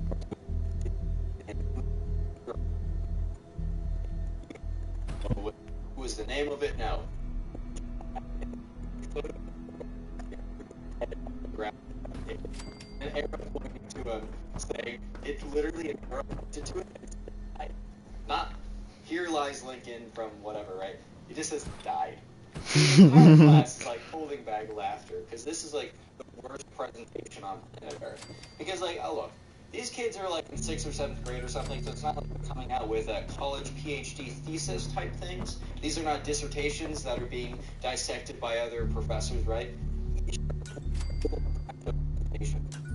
What was the name of it? No. An arrow pointing to him, saying, it's literally an arrow pointed to him. Not, here lies Lincoln from whatever, right? It just says died. The entire class is like holding back laughter, because this is like the worst presentation on planet Earth. Because like, oh look, these kids are like in 6th or 7th grade or something, so it's not like they're coming out with college PhD thesis type things. These are not dissertations that are being dissected by other professors, right?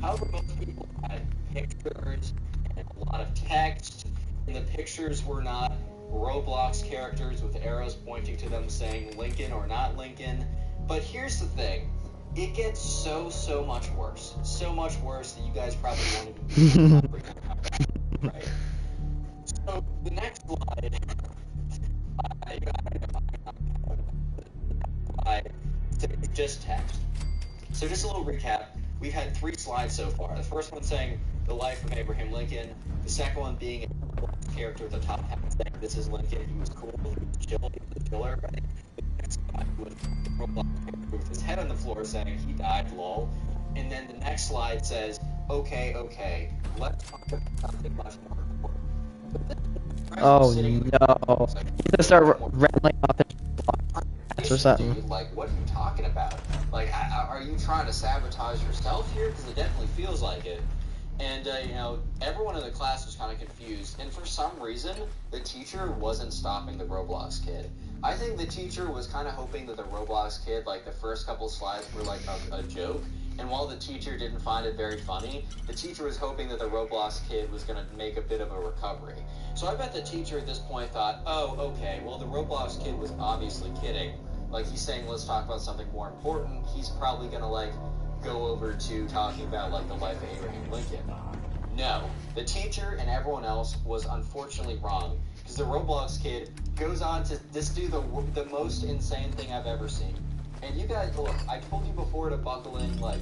However, most people had pictures and a lot of text, and the pictures were not Roblox characters with arrows pointing to them saying Lincoln or not Lincoln. But here's the thing. it gets so much worse. So much worse that you guys probably won't even right? So the next slide, so it's just text. So just a little recap. We've had 3 slides so far. The first one saying the life of Abraham Lincoln. The second one being a character at the top half saying this is Lincoln. He was cool. He was chill. He was a chiller, right? The next slide was the Roblox character with his head on the floor saying he died, lol. And then the next slide says, okay, let's talk about something much more important. Oh no. He's gonna start rattling off his or something. Dude, like, what are you talking about? Like, are you trying to sabotage yourself here? Because it definitely feels like it. And, you know, everyone in the class was kind of confused. And for some reason, the teacher wasn't stopping the Roblox kid. I think the teacher was kind of hoping that the Roblox kid, like, the first couple slides were, like, a joke. And while the teacher didn't find it very funny, the teacher was hoping that the Roblox kid was going to make a bit of a recovery. So I bet the teacher at this point thought, oh, okay, well, the Roblox kid was obviously kidding. Like, he's saying, let's talk about something more important. He's probably going to, like, go over to talking about, like, the life of Abraham Lincoln. No. The teacher and everyone else was unfortunately wrong, because the Roblox kid goes on to just do the most insane thing I've ever seen. And you guys, look, I told you before to buckle in, like,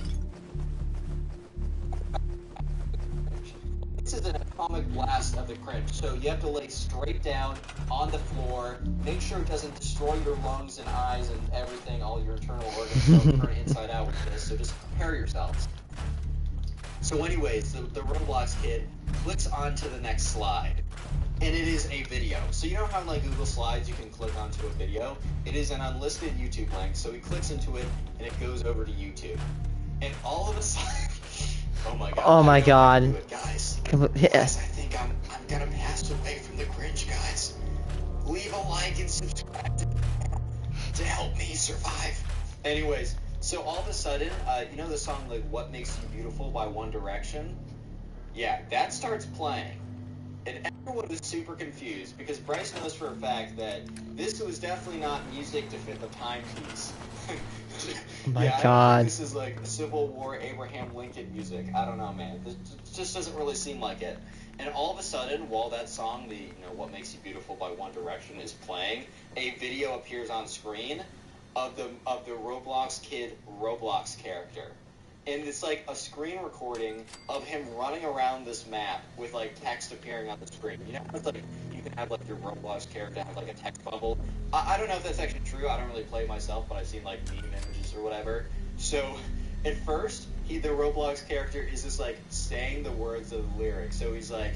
this is an atomic blast of the cringe, so you have to lay straight down on the floor, make sure it doesn't destroy your lungs and eyes and everything, all your internal organs don't turn inside out with this, so just prepare yourselves. So anyways, the Roblox kid clicks onto the next slide, and it is a video. So you know how in like Google Slides you can click onto a video? It is an unlisted YouTube link, so he clicks into it, and it goes over to YouTube. And all of a sudden, oh my god. Oh my god. Do it, guys. Yeah. Guys, I think I'm gonna pass away from the cringe, guys. Leave a like and subscribe to help me survive. Anyways, so all of a sudden, you know the song like "What Makes You Beautiful" by One Direction? Yeah, that starts playing. And everyone was super confused because Bryce knows for a fact that this was definitely not music to fit the timepiece. Oh my I god. think this is like Civil War Abraham Lincoln music. I don't know, man. This just doesn't really seem like it. And all of a sudden, while that song, "What Makes You Beautiful" by One Direction is playing, a video appears on screen of the Roblox kid Roblox character. And it's like a screen recording of him running around this map with like text appearing on the screen. You know, it's like you can have like your Roblox character have like a text bubble. I don't know if that's actually true. I don't really play myself, but I've seen like meme images or whatever. So at first, the Roblox character is just like saying the words of the lyrics. So he's like,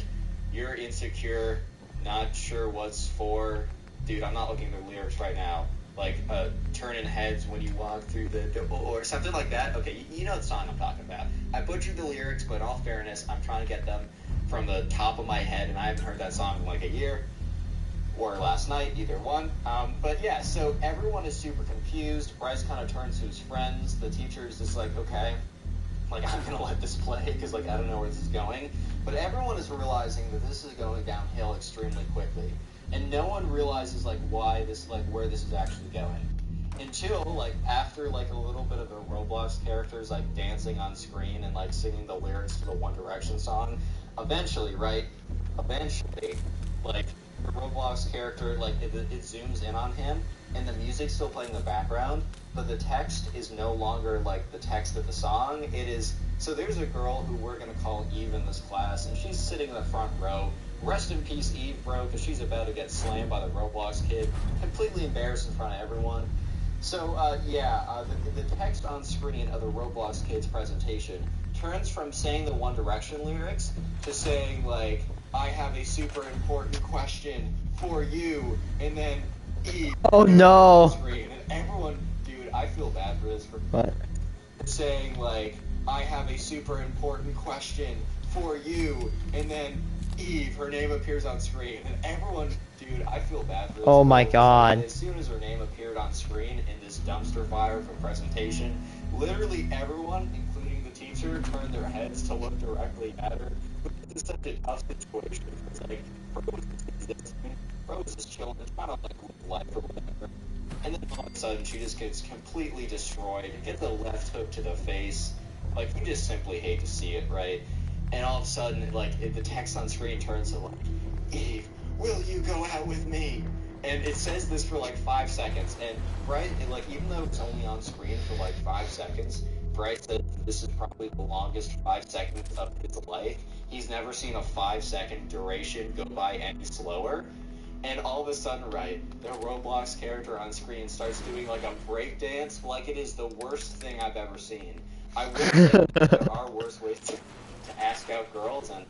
"You're insecure, not sure what's for." Dude, I'm not looking at the lyrics right now. Like, turning heads when you walk through the door, or something like that. Okay, you know the song I'm talking about. I butchered the lyrics, but in all fairness, I'm trying to get them from the top of my head, and I haven't heard that song in like a year, or last night, either one. But yeah, so everyone is super confused. Bryce kind of turns to his friends. The teacher is just like, okay, like, I'm gonna let this play, because like, I don't know where this is going. But everyone is realizing that this is going downhill extremely quickly. And no one realizes like why this, like where this is actually going, until like after like a little bit of the Roblox characters like dancing on screen and like singing the lyrics to the One Direction song. Eventually, like the Roblox character, like it zooms in on him, and the music's still playing in the background, but the text is no longer like the text of the song. It is, so there's a girl who we're gonna call Eve in this class, and she's sitting in the front row. Rest in peace, Eve, bro, because she's about to get slammed by the Roblox kid, completely embarrassed in front of everyone. So, the text on screen of the Roblox kid's presentation turns from saying the One Direction lyrics to saying, like, "I have a super important question for you," and then Eve. Oh no. On screen. And everyone, dude, I feel bad for this. What? Saying, like, "I have a super important question for you," and then Eve, her name appears on screen, and everyone, dude, I feel bad for this. Oh my god. As soon as her name appeared on screen in this dumpster fire of a presentation, literally everyone, including the teacher, turned their heads to look directly at her. This is such a tough situation. It's like, bro is just existing, bro is just chilling, trying to like live life or whatever. And then all of a sudden she just gets completely destroyed, gets the left hook to the face. Like, you just simply hate to see it, right? And all of a sudden, like, the text on screen turns to like, Eve, will you go out with me? And it says this for like 5 seconds, and Bryce, and like, even though it's only on screen for like 5 seconds, Bryce said this is probably the longest 5 seconds of his life. He's never seen a 5-second duration go by any slower. And all of a sudden, right, the Roblox character on screen starts doing like a break dance, like it is the worst thing I've ever seen. I will say there are worse ways to ask out girls, and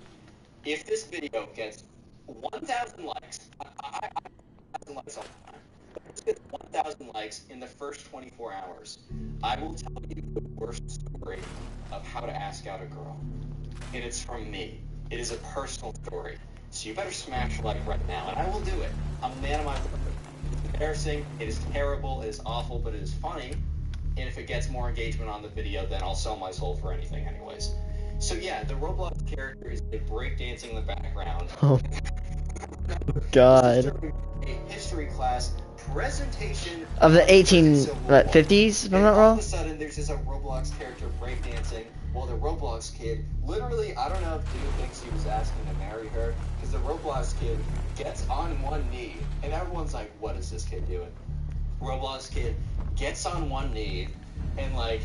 if this video gets 1,000 likes, I 1,000 likes all the time. But if it gets 1,000 likes in the first 24 hours, I will tell you the worst story of how to ask out a girl. And it's from me. It is a personal story. So you better smash like right now, and I will do it. I'm a man of my word. It's embarrassing, it is terrible, it is awful, but it is funny. And if it gets more engagement on the video, then I'll sell my soul for anything anyways. So yeah, the Roblox character is like breakdancing in the background. Oh, God. This is during a history class presentation Of the 1850s, 50s, if I'm not all wrong? of a sudden, there's this Roblox character breakdancing while the Roblox kid, literally, I don't know if dude thinks he was asking to marry her, because the Roblox kid gets on one knee, and everyone's like, what is this kid doing? Roblox kid gets on one knee, and like,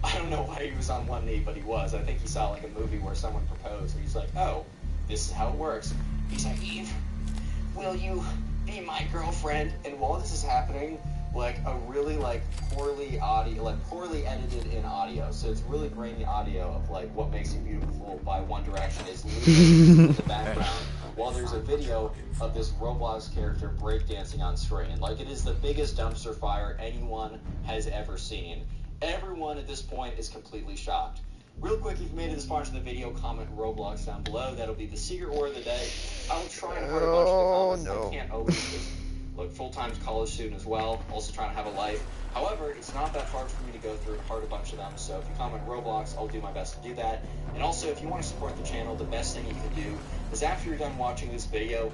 I don't know why he was on one knee, but he was. I think he saw like a movie where someone proposed, and he's like, oh, this is how it works. He's like, Eve, will you be my girlfriend? And while this is happening, like a really like poorly edited in audio, so it's really grainy audio of like What Makes You Beautiful by One Direction is looping in the background while there's a video of this Roblox character breakdancing on screen. Like, it is the biggest dumpster fire anyone has ever seen. Everyone at this point is completely shocked. Real quick, if you made it this far into the video, comment Roblox down below. That'll be the secret word of the day. I will try and heart a bunch of the comments. no. I can't always just look, full-time college student as well, also trying to have a life. However, it's not that hard for me to go through and heart a bunch of them, so if you comment Roblox, I'll do my best to do that. And also, if you want to support the channel, the best thing you can do is after you're done watching this video,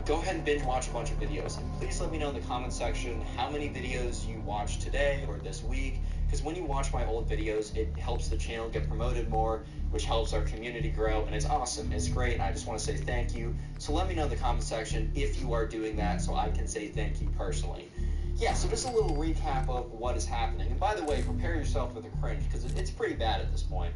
go ahead and binge watch a bunch of videos. Please let me know in the comment section how many videos you watched today or this week, because when you watch my old videos, it helps the channel get promoted more, which helps our community grow, and it's awesome. It's great, and I just want to say thank you. So let me know in the comment section if you are doing that so I can say thank you personally. Yeah, so just a little recap of what is happening. And by the way, prepare yourself for the cringe, because it's pretty bad at this point.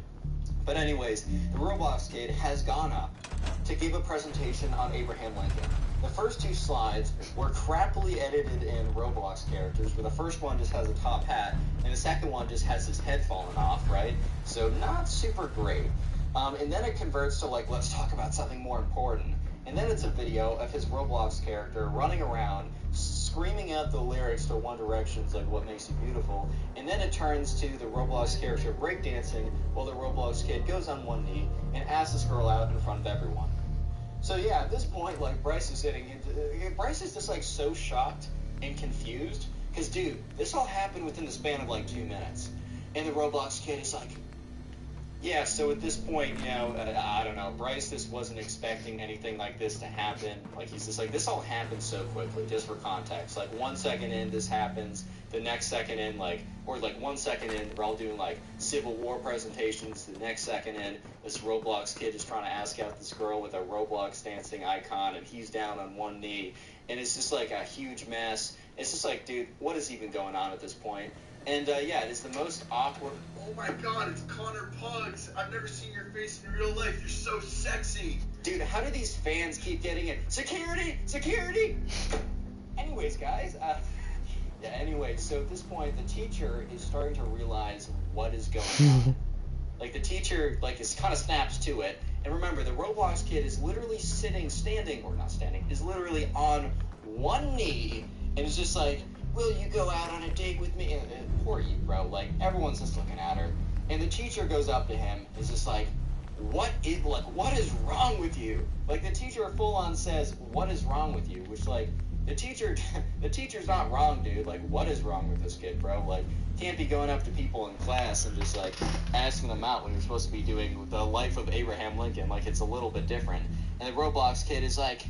But anyways, the Roblox kid has gone up to give a presentation on Abraham Lincoln. The first two slides were crappily edited in Roblox characters, where the first one just has a top hat, and the second one just has his head falling off, right? So not super great. And then it converts to like, let's talk about something more important. And then it's a video of his Roblox character running around, screaming out the lyrics to One Direction's like What Makes You Beautiful. And then it turns to the Roblox character breakdancing while the Roblox kid goes on one knee and asks this girl out in front of everyone. So yeah, at this point, like, Bryce is just like so shocked and confused, because dude, this all happened within the span of like 2 minutes. And the Roblox kid is like, yeah, so at this point, you know, I don't know, Bryce just wasn't expecting anything like this to happen. Like, he's just like, this all happened so quickly, just for context. Like, 1 second in, this happens. The next second in, like, or like 1 second in, we're all doing like Civil War presentations. The next second in, this Roblox kid is trying to ask out this girl with a Roblox dancing icon, and he's down on one knee. And it's just like a huge mess. It's just like, dude, what is even going on at this point? And yeah, it is the most awkward. Oh my god, it's Connor Pugs. I've never seen your face in real life. You're so sexy. Dude, how do these fans keep getting it? Security! Security! Anyways, guys, yeah, anyway, so at this point, the teacher is starting to realize what is going on. Like, the teacher, like, is kind of snaps to it. And remember, the Roblox kid is literally is literally on one knee, and is just like, will you go out on a date with me? And poor you, bro. Like, everyone's just looking at her. And the teacher goes up to him, is just like, what is wrong with you? Like, the teacher full on says, what is wrong with you? Which, like, the teacher's not wrong, dude. Like, what is wrong with this kid, bro? Like, can't be going up to people in class and just, like, asking them out when you're supposed to be doing the life of Abraham Lincoln. Like, it's a little bit different. And the Roblox kid is like,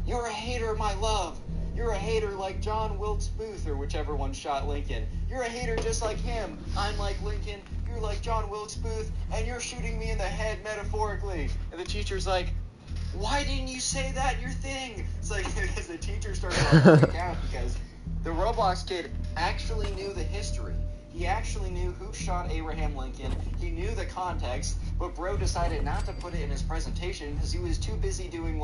you're a hater of my love. You're a hater like John Wilkes Booth or whichever one shot Lincoln. You're a hater just like him. I'm like Lincoln. You're like John Wilkes Booth, and you're shooting me in the head metaphorically. And the teacher's like, why didn't you say that in your thing? It's like, because the teacher started to freak out because the Roblox kid actually knew the history. He actually knew who shot Abraham Lincoln. He knew the context, but bro decided not to put it in his presentation because he was too busy doing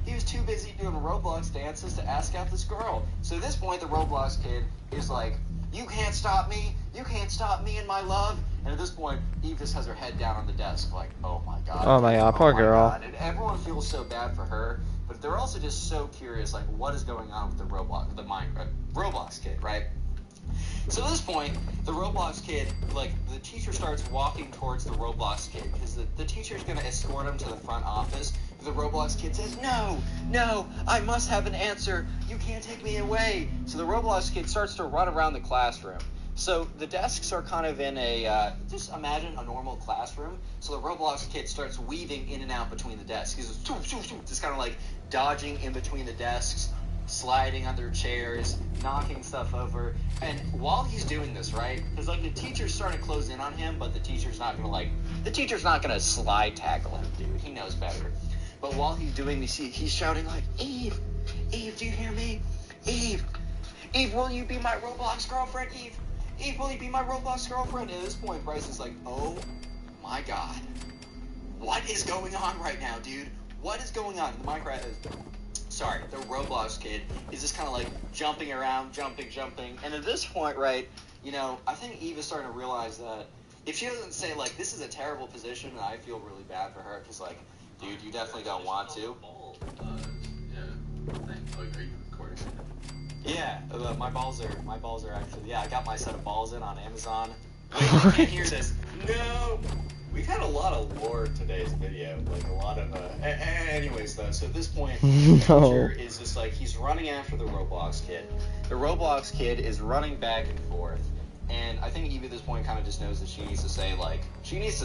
he was too busy doing Roblox dances to ask out this girl. So at this point, the Roblox kid is like, you can't stop me. You can't stop me and my love. And at this point, Eve just has her head down on the desk like, oh my god. Oh my god, poor girl. God. And everyone feels so bad for her, but they're also just so curious, like, what is going on with the Roblox kid, right? So at this point, the Roblox kid, like, the teacher starts walking towards the Roblox kid because the teacher's going to escort him to the front office. The Roblox kid says, no, I must have an answer. You can't take me away. So the Roblox kid starts to run around the classroom. So the desks are kind of in a, just imagine a normal classroom. So the Roblox kid starts weaving in and out between the desks. He's just kind of like dodging in between the desks, sliding under chairs, knocking stuff over. And while he's doing this, right, because like the teacher's starting to close in on him, but the teacher's not gonna slide tackle him, dude. He knows better. But while he's doing this, he's shouting like, Eve, do you hear me? Eve, will you be my Roblox girlfriend? Eve, will you be my Roblox girlfriend? And at this point, Bryce is like, oh my god, what is going on right now, dude? What is going on? The Roblox kid is just kind of like jumping around, jumping. And at this point, right, I think Eve is starting to realize that if she doesn't say, like, this is a terrible position, and I feel really bad for her, because, like, dude, you definitely don't want to. Are you recording? Yeah, my balls are actually, I got my set of balls in on Amazon. Wait, I can't hear this. No! We've had a lot of lore in today's video, like a lot of, anyways though, so at this point, the teacher is just like, he's running after the Roblox kid. The Roblox kid is running back and forth, and I think Eve at this point kind of just knows that she needs to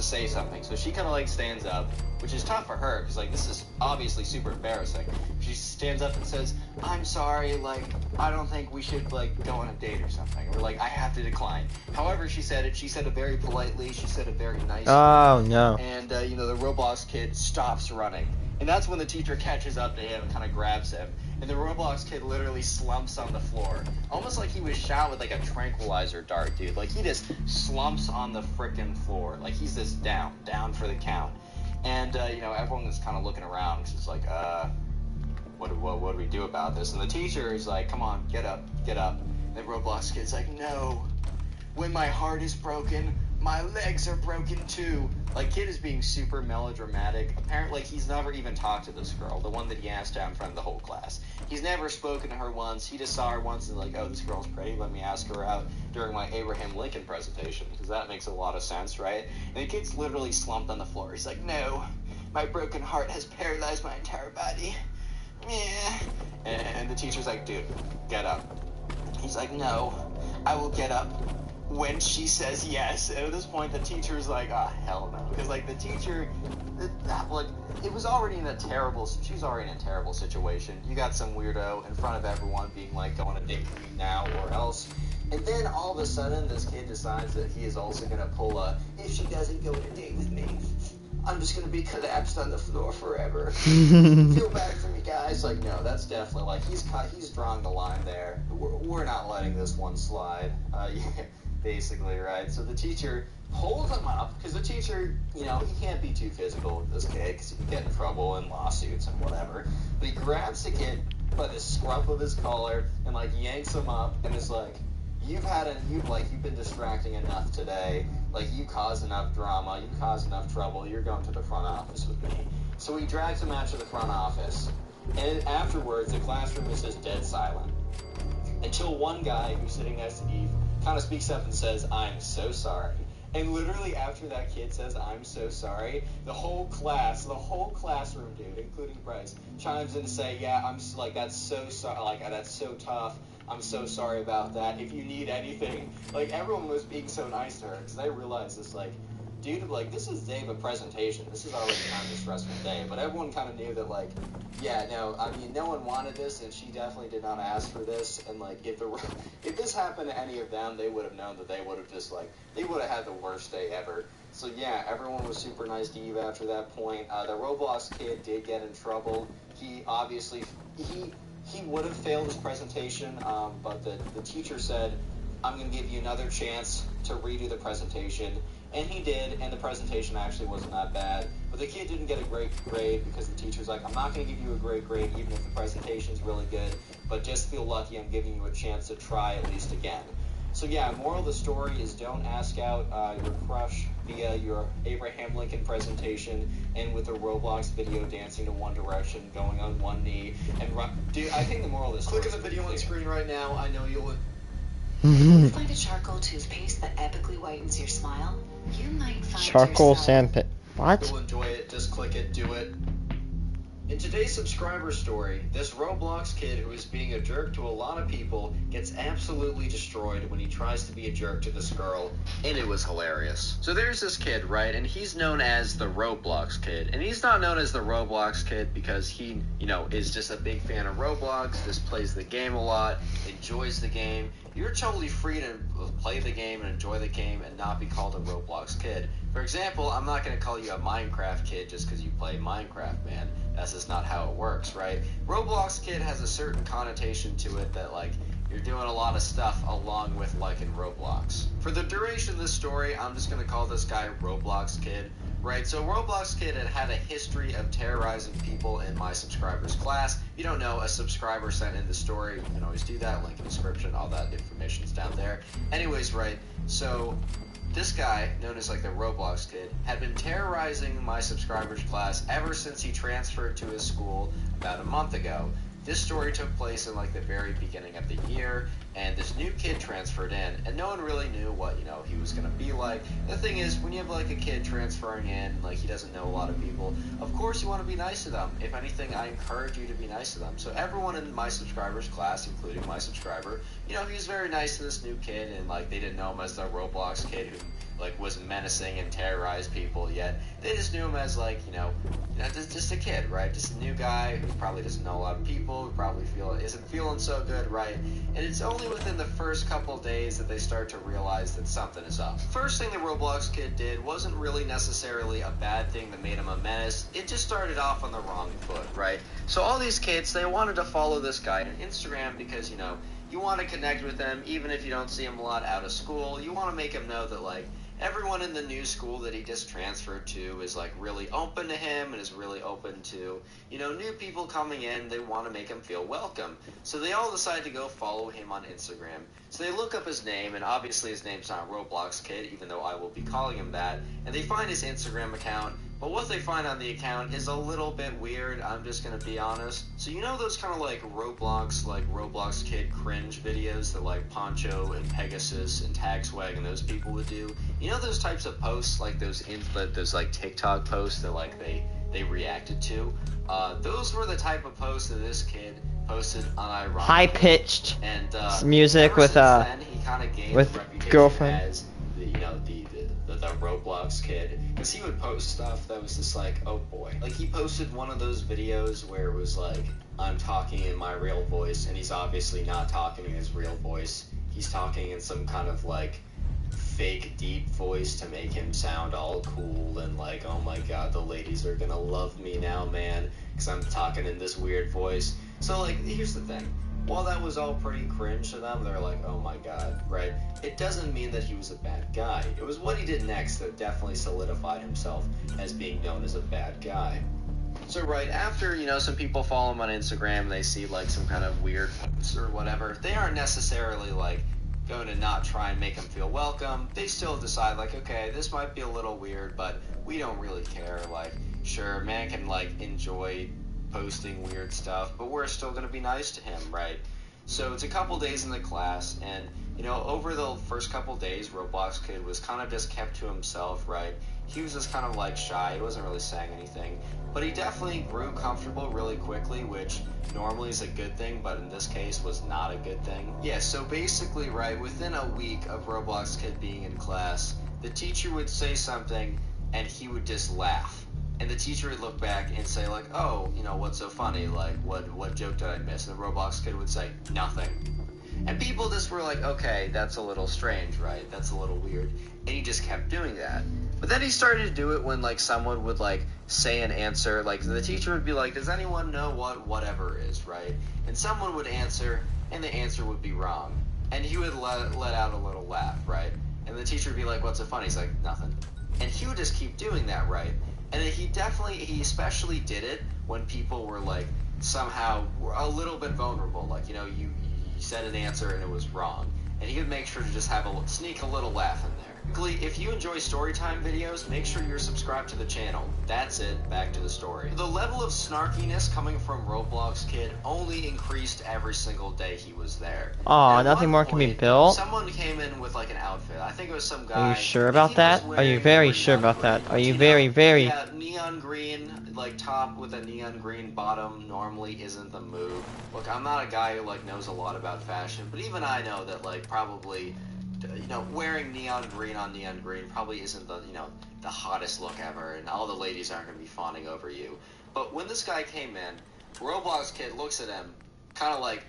say something, so she kind of like stands up, which is tough for her, because like this is obviously super embarrassing. She stands up and says, I'm sorry, like, I don't think we should like go on a date or something, or like, I have to decline. However, she said it very politely, she said it very nicely. Oh no. And the Roblox kid stops running, and that's when the teacher catches up to him and kind of grabs him. And the Roblox kid literally slumps on the floor. Almost like he was shot with like a tranquilizer dart, dude. Like he just slumps on the frickin' floor. Like he's just down for the count. And, everyone was kind of looking around because it's like, what do we do about this? And the teacher is like, come on, get up. And the Roblox kid's like, no. When my heart is broken, my legs are broken too. Like, kid is being super melodramatic. Apparently, he's never even talked to this girl, the one that he asked out in front of the whole class. He's never spoken to her once. He just saw her once and like, oh, this girl's pretty. Let me ask her out during my Abraham Lincoln presentation, because that makes a lot of sense, right? And the kid's literally slumped on the floor. He's like, no, my broken heart has paralyzed my entire body. Yeah. And the teacher's like, dude, get up. He's like, no, I will get up when she says yes. And at this point, the teacher's like, hell no. Because, like, the teacher, she was already in a terrible situation. You got some weirdo in front of everyone being like, go on a date with me now or else. And then all of a sudden, this kid decides that he is also going to pull if she doesn't go on a date with me, I'm just going to be collapsed on the floor forever. Feel bad for me, guys. Like, no, that's definitely, like, he's drawing the line there. We're not letting this one slide. Yeah, basically, right? So the teacher pulls him up, because the teacher, he can't be too physical with this kid, because he can get in trouble and lawsuits and whatever. But he grabs the kid by the scruff of his collar and, like, yanks him up and is like, you've been distracting enough today. Like, you caused enough drama, you caused enough trouble, you're going to the front office with me. So he drags him out to the front office, and afterwards, the classroom is just dead silent. Until one guy who's sitting next to Eve kind of speaks up and says, I'm so sorry. And literally after that kid says, I'm so sorry, the whole classroom, dude, including Bryce, chimes in to say, yeah, that's so sorry, like, that's so tough. I'm so sorry about that. If you need anything, like, everyone was being so nice to her, because they realized this, like, dude, like, this is day of a presentation. This is already kind of a stressful day. But everyone kind of knew that, like, yeah, no, I mean, no one wanted this, and she definitely did not ask for this. And, like, if this happened to any of them, they would have known that they would have just, like, they would have had the worst day ever. So, yeah, everyone was super nice to Eve after that point. The Roblox kid did get in trouble. He obviously, he would have failed his presentation, but the teacher said, I'm going to give you another chance to redo the presentation. And he did, and the presentation actually wasn't that bad. But the kid didn't get a great grade because the teacher's like, I'm not going to give you a great grade even if the presentation's really good, but just feel lucky I'm giving you a chance to try at least again. So yeah, moral of the story is don't ask out your crush via your Abraham Lincoln presentation and with a Roblox video dancing to One Direction, going on one knee, and run. Dude, I think the moral of this story. Click on the video on screen right now. I know you'll... Find a charcoal toothpaste that epically whitens your smile. You might find Charcoal yourself... sandpaper. What? You'll enjoy it. Just click it. Do it. In today's subscriber story, this Roblox kid who is being a jerk to a lot of people gets absolutely destroyed when he tries to be a jerk to this girl, and it was hilarious. So there's this kid, right, and he's known as the Roblox kid, and he's not known as the Roblox kid because he, you know, is just a big fan of Roblox, just plays the game a lot, enjoys the game. You're totally free to play the game and enjoy the game and not be called a Roblox kid. For example, I'm not going to call you a Minecraft kid just because you play Minecraft, man. That's just not how it works, right? Roblox kid has a certain connotation to it that, like, you're doing a lot of stuff along with liking Roblox. For the duration of this story, I'm just going to call this guy Roblox kid, right? So Roblox kid had a history of terrorizing people in my subscribers class. If you don't know, a subscriber sent in the story. You can always do that. Link in the description. All that information's down there. Anyways, right? So this guy, known as like the Roblox kid, had been terrorizing my subscribers class ever since he transferred to his school about a month ago. This story took place in like the very beginning of the year, and this new kid transferred in, and no one really knew what, you know, he was going to be like. The thing is, when you have like a kid transferring in, like he doesn't know a lot of people, of course you want to be nice to them. If anything, I encourage you to be nice to them. So everyone in my subscribers class, including my subscriber, you know, he was very nice to this new kid, and like they didn't know him as the Roblox kid who like was menacing and terrorized people yet. They just knew him as like, you know, just a kid, right? Just a new guy who probably doesn't know a lot of people, who probably isn't feeling so good, right? And it's only within the first couple days that they start to realize that something is up. First thing the Roblox kid did wasn't really necessarily a bad thing that made him a menace. It just started off on the wrong foot, right? So all these kids, they wanted to follow this guy on Instagram because, you know, you want to connect with him even if you don't see him a lot out of school. You want to make him know that, like, everyone in the new school that he just transferred to is like really open to him and is really open to, you know, new people coming in. They want to make him feel welcome. So they all decide to go follow him on Instagram. So they look up his name, and obviously his name's not Roblox Kid, even though I will be calling him that. And they find his Instagram account. But what they find on the account is a little bit weird, I'm just going to be honest. So you know those kind of like Roblox Kid cringe videos that like Poncho and Pegasus and Tagswag and those people would do? You know those types of posts, like those like TikTok posts that like they reacted to? Those were the type of posts that this kid posted unironically. High-pitched and music with then he kind of gained with a reputation girlfriend. as the Roblox kid, because he would post stuff that was just like, oh boy. Like he posted one of those videos where it was like, I'm talking in my real voice, and he's obviously not talking in his real voice. He's talking in some kind of like fake deep voice to make him sound all cool and like, oh my god, the ladies are gonna love me now, man, because I'm talking in this weird voice. So like, here's the thing. While that was all pretty cringe to them, they're like, oh my god, right? It doesn't mean that he was a bad guy. It was what he did next that definitely solidified himself as being known as a bad guy. So right after, you know, some people follow him on Instagram, they see like some kind of weird posts or whatever, they aren't necessarily like going to not try and make him feel welcome. They still decide like, okay, this might be a little weird, but we don't really care. Like, sure, man can like enjoy posting weird stuff, but we're still going to be nice to him, right? So it's a couple days in the class, and you know, over the first couple days, Roblox Kid was kind of just kept to himself, right? He was just kind of like shy, he wasn't really saying anything, but he definitely grew comfortable really quickly, which normally is a good thing, but in this case was not a good thing. Yeah, so basically, right, within a week of Roblox Kid being in class, the teacher would say something and he would just laugh. And the teacher would look back and say like, oh, you know, what's so funny? Like, what joke did I miss? And the Roblox kid would say, nothing. And people just were like, okay, that's a little strange, right? That's a little weird. And he just kept doing that. But then he started to do it when, like, someone would, like, say an answer. Like, the teacher would be like, does anyone know what whatever is, right? And someone would answer, and the answer would be wrong. And he would let out a little laugh, right? And the teacher would be like, what's so funny? He's like, nothing. And he would just keep doing that, right? And then he especially did it when people were, like, somehow a little bit vulnerable. Like, you know, you said an answer and it was wrong. And he would make sure to just sneak a little laugh in there. If you enjoy storytime videos, make sure you're subscribed to the channel. That's it, back to the story. The level of snarkiness coming from Roblox Kid only increased every single day he was there. Aw, nothing more can be built? Someone came in with like an outfit. I think it was some guy. Are you sure about that? Are you very sure about that? Are you very, very... Yeah, neon green, like top with a neon green bottom normally isn't the move. Look, I'm not a guy who like knows a lot about fashion, but even I know that like probably, you know, wearing neon green on neon green probably isn't the, you know, the hottest look ever, and all the ladies aren't going to be fawning over you. But when this guy came in, Roblox Kid looks at him, kind of like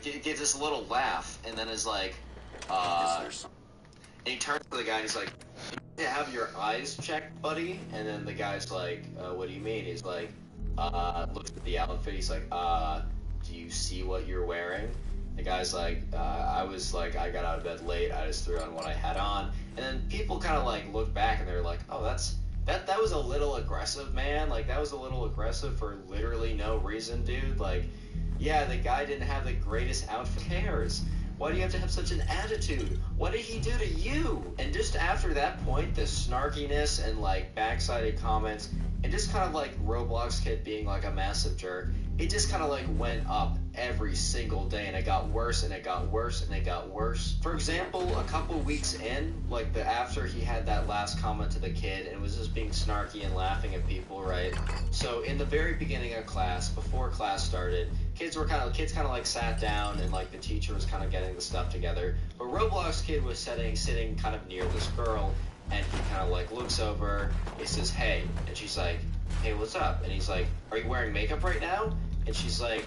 gets this little laugh, and then is like, and he turns to the guy and he's like, you have your eyes checked, buddy? And then the guy's like, what do you mean? He's like, looks at the outfit, he's like, do you see what you're wearing? The guy's like, I got out of bed late, I just threw on what I had on. And then people kind of like look back and they're like, oh, that was a little aggressive, man. Like, that was a little aggressive for literally no reason, dude. Like, yeah, the guy didn't have the greatest outfit. Who cares? Why do you have to have such an attitude? What did he do to you? And just after that point, the snarkiness and like backsided comments and just kind of like Roblox Kid being like a massive jerk, it just kind of like went up every single day, and it got worse and it got worse and it got worse. For example, a couple weeks in, like after he had that last comment to the kid and was just being snarky and laughing at people, right? So in the very beginning of class, before class started, kids kind of like sat down and like the teacher was kind of getting the stuff together. But Roblox Kid was sitting kind of near this girl, and he kind of like looks over, he says, hey, and she's like, hey, what's up? And he's like, are you wearing makeup right now? And she's like,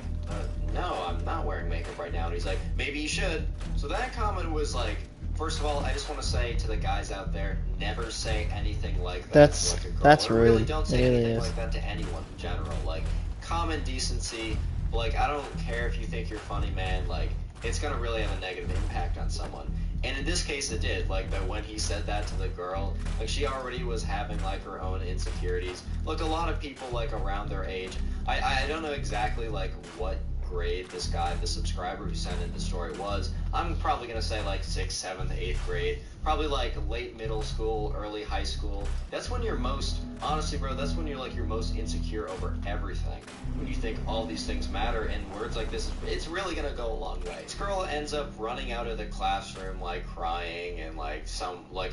no, I'm not wearing makeup right now. And he's like, maybe you should. So that comment was like, first of all, I just want to say to the guys out there, never say anything like that to like a girl. That's or rude. Really don't say it really anything is. like that to anyone in general. Like, common decency. Like, I don't care if you think you're funny, man. Like, it's gonna really have a negative impact on someone. And in this case, it did. Like, that when he said that to the girl, like, she already was having, like, her own insecurities. Look, a lot of people, like, around their age, I don't know exactly, like, what grade this guy, the subscriber who sent in the story was. I'm probably gonna say, like, 6th, 7th, 8th grade. Probably, like, late middle school, early high school. That's when you're most, honestly, bro, that's when you're, like, you're most insecure over everything. When you think all these things matter, and words like this, it's really gonna go a long way. This girl ends up running out of the classroom, like, crying, and, like,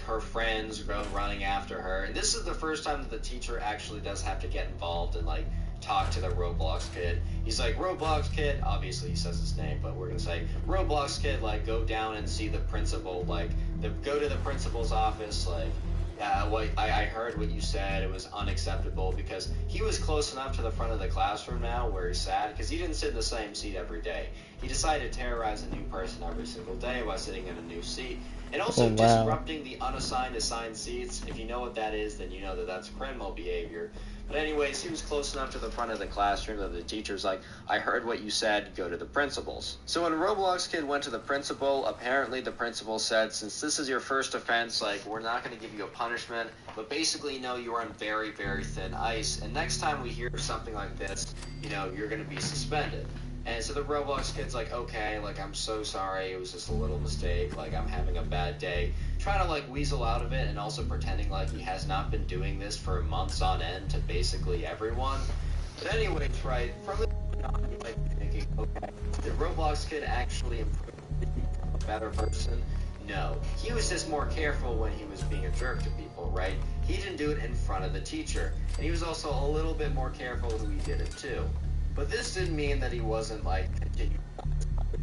her friends go running after her. And this is the first time that the teacher actually does have to get involved and, like, talk to the Roblox Kid. He's like, Roblox Kid, obviously he says his name, but we're gonna say, Roblox Kid, like, go down and see the principal, like, go to the principal's office, like, I heard what you said, it was unacceptable, because he was close enough to the front of the classroom now where he sat, because he didn't sit in the same seat every day. He decided to terrorize a new person every single day while sitting in a new seat. And also disrupting the assigned seats. If you know what that is, then you know that that's criminal behavior. But anyways, he was close enough to the front of the classroom that the teacher's like, I heard what you said, go to the principal's. So when Roblox Kid went to the principal, apparently the principal said, since this is your first offense, like, we're not going to give you a punishment, but basically, no, you are on very, very thin ice, and next time we hear something like this, you know, you're going to be suspended. And so the Roblox Kid's like, okay, like, I'm so sorry, it was just a little mistake, like, I'm having a bad day. Trying to, like, weasel out of it, and also pretending like he has not been doing this for months on end to basically everyone. But anyways, right, from this point on, you might be thinking, okay, did Roblox Kid actually improve and become a better person? No. He was just more careful when he was being a jerk to people, right? He didn't do it in front of the teacher. And he was also a little bit more careful who he did it to. But this didn't mean that he wasn't, like, continuing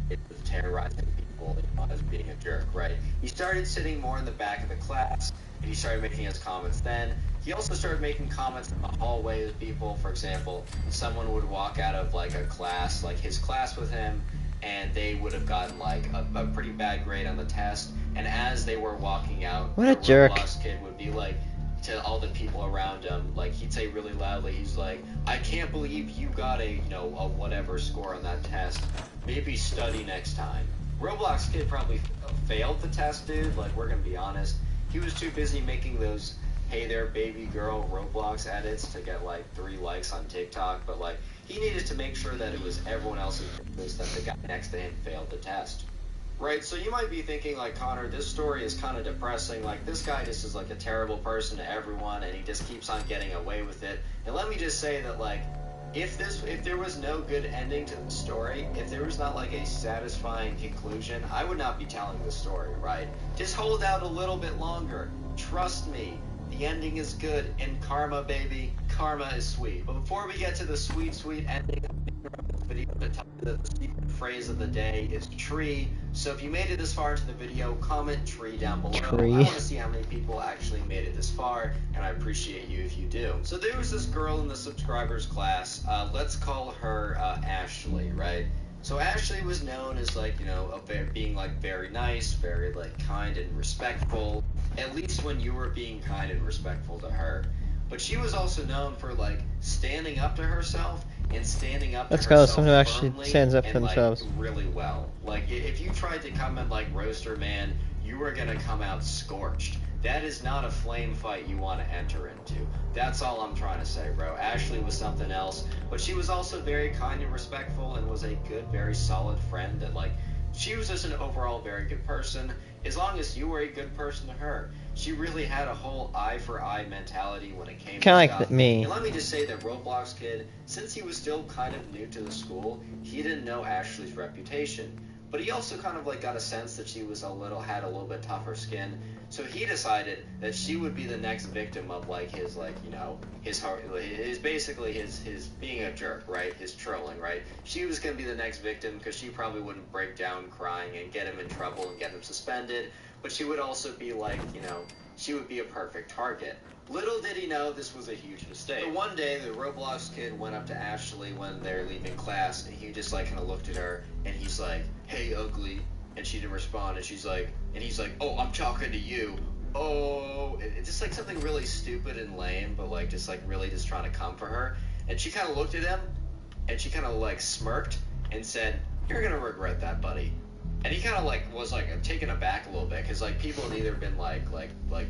with terrorizing people as being a jerk, right? He started sitting more in the back of the class, and he started making his comments then. He also started making comments in the hallway with people. For example, someone would walk out of like a class, like his class with him, and they would have gotten like a pretty bad grade on the test. And as they were walking out, What a the jerk. Roblox kid would be like, to all the people around him, like he'd say really loudly, he's like, I can't believe you got a, you know, a whatever score on that test. Maybe study next time. Roblox kid probably failed the test, dude. Like, we're gonna be honest. He was too busy making those hey there baby girl Roblox edits to get like 3 likes on TikTok, but like he needed to make sure that it was everyone else's business that the guy next to him failed the test. Right, so you might be thinking like, Connor, this story is kind of depressing. Like, this guy just is like a terrible person to everyone, and he just keeps on getting away with it. And let me just say that like, if there was no good ending to the story, if there was not like a satisfying conclusion, I would not be telling the story, right? Just hold out a little bit longer. Trust me, the ending is good. And karma, baby, karma is sweet. But before we get to the sweet, sweet ending of this video, the secret phrase of the day is tree. So if you made it this far into the video, comment tree down below. Tree. I want to see how many people actually made it this far, and I appreciate you if you do. So there was this girl in the subscribers class. Let's call her Ashley, right? So Ashley was known as like, you know, being like very nice, very like kind and respectful, at least when you were being kind and respectful to her. But she was also known for like standing up to herself and standing up Let's to go, herself someone who actually firmly stands up for and, themselves. Like, really well. Like if you tried to come and like roast her, man, you were gonna come out scorched. That is not a flame fight you want to enter into. That's all I'm trying to say, bro. Ashley was something else, but she was also very kind and respectful and was a good, very solid friend. And like, she was just an overall very good person, as long as you were a good person to her. She really had a whole eye for eye mentality when it came to Kinda stuff. like me. And let me just say that Roblox kid, since he was still kind of new to the school, he didn't know Ashley's reputation. But he also kind of like got a sense that she was had a little bit tougher skin. So he decided that she would be the next victim of like his like, you know, his basically his being a jerk, right? His trolling, right? She was gonna be the next victim because she probably wouldn't break down crying and get him in trouble and get him suspended. But she would also be like, you know, she would be a perfect target. Little did he know this was a huge mistake. But one day, the Roblox kid went up to Ashley when they're leaving class, and he just like kind of looked at her, and he's like, "Hey, ugly," and she didn't respond, and he's like, "Oh, I'm talking to you." Oh, it's just like something really stupid and lame, but like just like really just trying to come for her. And she kind of looked at him, and she kind of like smirked and said, "You're gonna regret that, buddy." And he kind of like was like taken aback a little bit because like people had either been like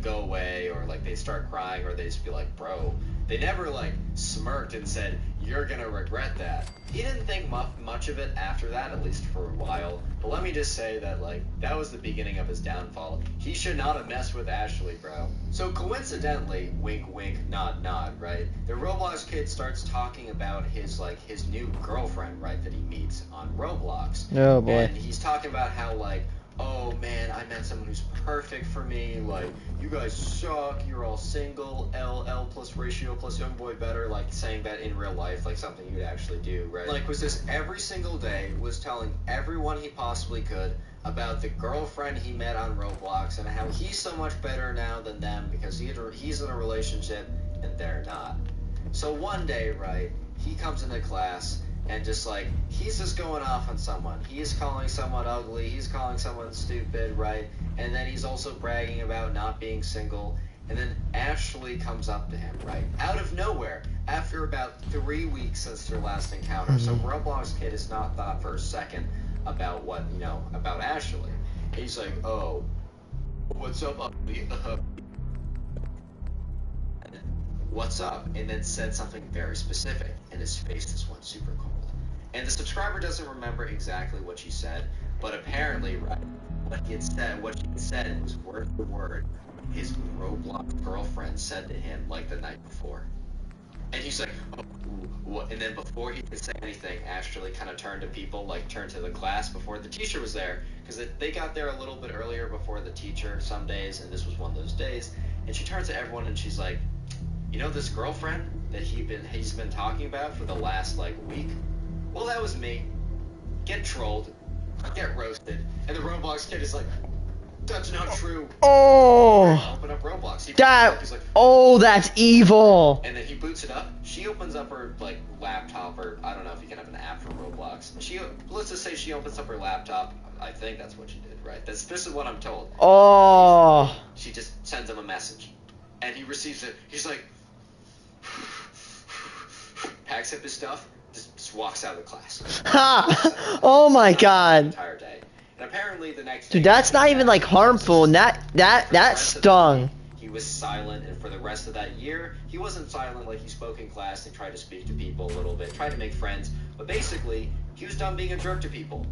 go away, or like they start crying, or they just be like, bro. They never like smirked and said, "You're gonna regret that." He didn't think much of it after that, at least for a while. But let me just say that like that was the beginning of his downfall. He should not have messed with Ashley, bro. So coincidentally, wink wink, nod nod, right? The Roblox kid starts talking about his new girlfriend, right, that he meets on Roblox. Oh boy. And he's talking about how like, oh man, I met someone who's perfect for me. Like, you guys suck. You're all single. L plus ratio plus young boy better. Like saying that in real life, like something you'd actually do, right? Like, was this every single day, was telling everyone he possibly could about the girlfriend he met on Roblox and how he's so much better now than them because he's in a relationship and they're not. So one day, right, he comes into class and just like, he's just going off on someone. He's calling someone ugly. He's calling someone stupid, right? And then he's also bragging about not being single. And then Ashley comes up to him, right? Out of nowhere, after about 3 weeks since their last encounter. Mm-hmm. So Roblox kid has not thought for a second about what, you know, about Ashley. He's like, oh, what's up, ugly? What's up? And then said something very specific, and his face just went super cold. And the subscriber doesn't remember exactly what she said, but apparently, right, what she had said was word for word his Roblox girlfriend said to him like the night before. And he's like, oh, what? And then before he could say anything, Ashley kind of turned to the class before the teacher was there, because they got there a little bit earlier before the teacher some days, and this was one of those days. And she turns to everyone and she's like, you know this girlfriend that he's been talking about for the last like week? Well, that was me. Get trolled, get roasted. And the Roblox kid is like, That's not true. Oh, Open up Roblox. He's like, oh, that's evil. and then he boots it up. She opens up her like laptop, or I don't know if you can have an app for Roblox. Let's just say she opens up her laptop. I think that's what she did, right? This is what I'm told. Oh. She just sends him a message, and he receives it. He's like, packs up his stuff, just walks out of the class. Ha! Oh my god. The entire day. And apparently the next Dude, day, that's not even like harmful. And that stung. He was silent, and for the rest of that year, he wasn't silent. Like, he spoke in class and tried to speak to people a little bit, tried to make friends, but basically, he was done being a jerk to people.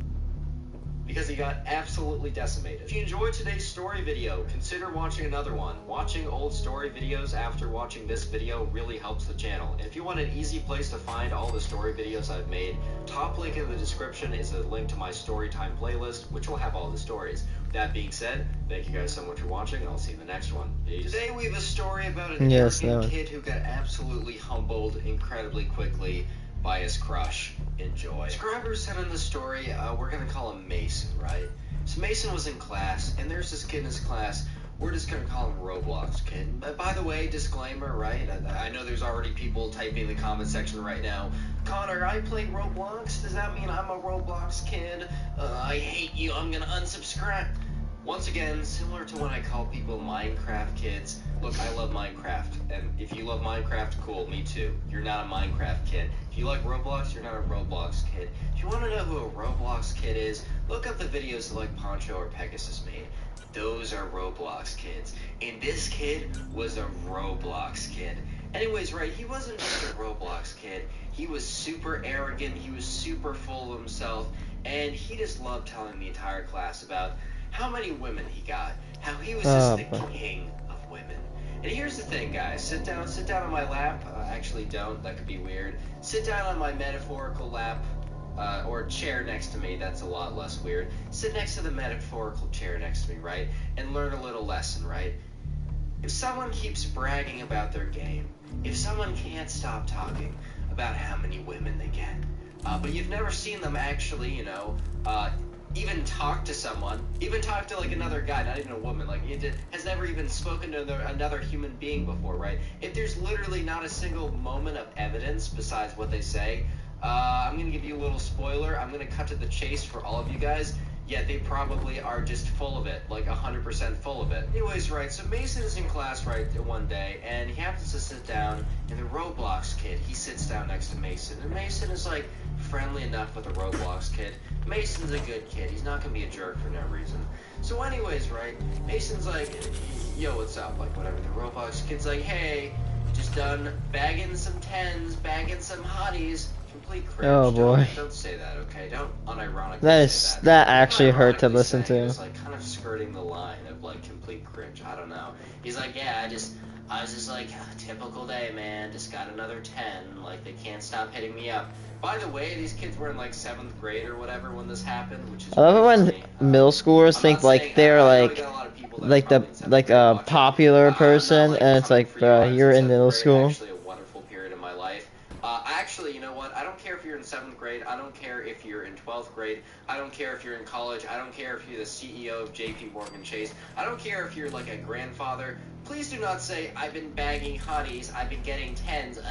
Because he got absolutely decimated. If you enjoyed today's story video, consider watching another one. Watching old story videos after watching this video really helps the channel. And if you want an easy place to find all the story videos I've made, top link in the description is a link to my Storytime playlist, which will have all the stories. That being said, thank you guys so much for watching, and I'll see you in the next one. Peace. Today we have a story about an arrogant kid who got absolutely humbled incredibly quickly by his crush. Enjoy. Subscribers said in the story, we're gonna call him Mason, right? So Mason was in class, and there's this kid in his class. We're just gonna call him Roblox Kid. By the way, disclaimer, right? I know there's already people typing in the comment section right now. Connor, I play Roblox. Does that mean I'm a Roblox kid? I hate you. I'm gonna unsubscribe. Once again, similar to when I call people Minecraft kids, look, I love Minecraft, and if you love Minecraft, cool, me too. You're not a Minecraft kid. If you like Roblox, you're not a Roblox kid. If you want to know who a Roblox kid is, look up the videos that like Poncho or Pegasus made. Those are Roblox kids. And this kid was a Roblox kid. Anyways, right, he wasn't just a Roblox kid. He was super arrogant, he was super full of himself, and he just loved telling the entire class about how many women he got, how he was just the king of women. And here's the thing, guys. Sit down on my lap. Actually, don't. That could be weird. Sit down on my metaphorical lap, or chair next to me. That's a lot less weird. Sit next to the metaphorical chair next to me, right? And learn a little lesson, right? If someone keeps bragging about their game, if someone can't stop talking about how many women they get, but you've never seen them actually, even talk to someone, even talk to like another guy, not even a woman, like has never even spoken to another human being before, right? If there's literally not a single moment of evidence besides what they say, I'm gonna give you a little spoiler. I'm gonna cut to the chase for all of you guys. Yeah, they probably are just full of it, like 100% full of it. Anyways, right, so Mason is in class, right, one day, and he happens to sit down, and the Roblox kid, he sits down next to Mason, and Mason is, like, friendly enough with the Roblox kid. Mason's a good kid. He's not gonna be a jerk for no reason. So anyways, right, Mason's like, yo, what's up, like, whatever. The Roblox kid's like, hey, just done bagging some 10s, bagging some hotties. Complete cringe. Oh boy. Don't say that, okay? Don't unironically say that actually hurt to listen to. It's like kind of skirting the line of like complete cringe. I don't know. He's like, yeah, I was just like, typical day, man. Just got another 10. Like, they can't stop hitting me up. By the way, these kids were in like 7th grade or whatever when this happened, which is. I love it when middle schoolers think like they're like popular person, and it's like, bro, you're in middle school. Actually, a wonderful period in my life. Actually, you know what? I don't care if you're in 7th grade. I don't care if you're in 12th grade. I don't care if you're in college. I don't care if you're the CEO of JP Morgan Chase. I don't care if you're like a grandfather. Please do not say, I've been bagging hotties. I've been getting 10s.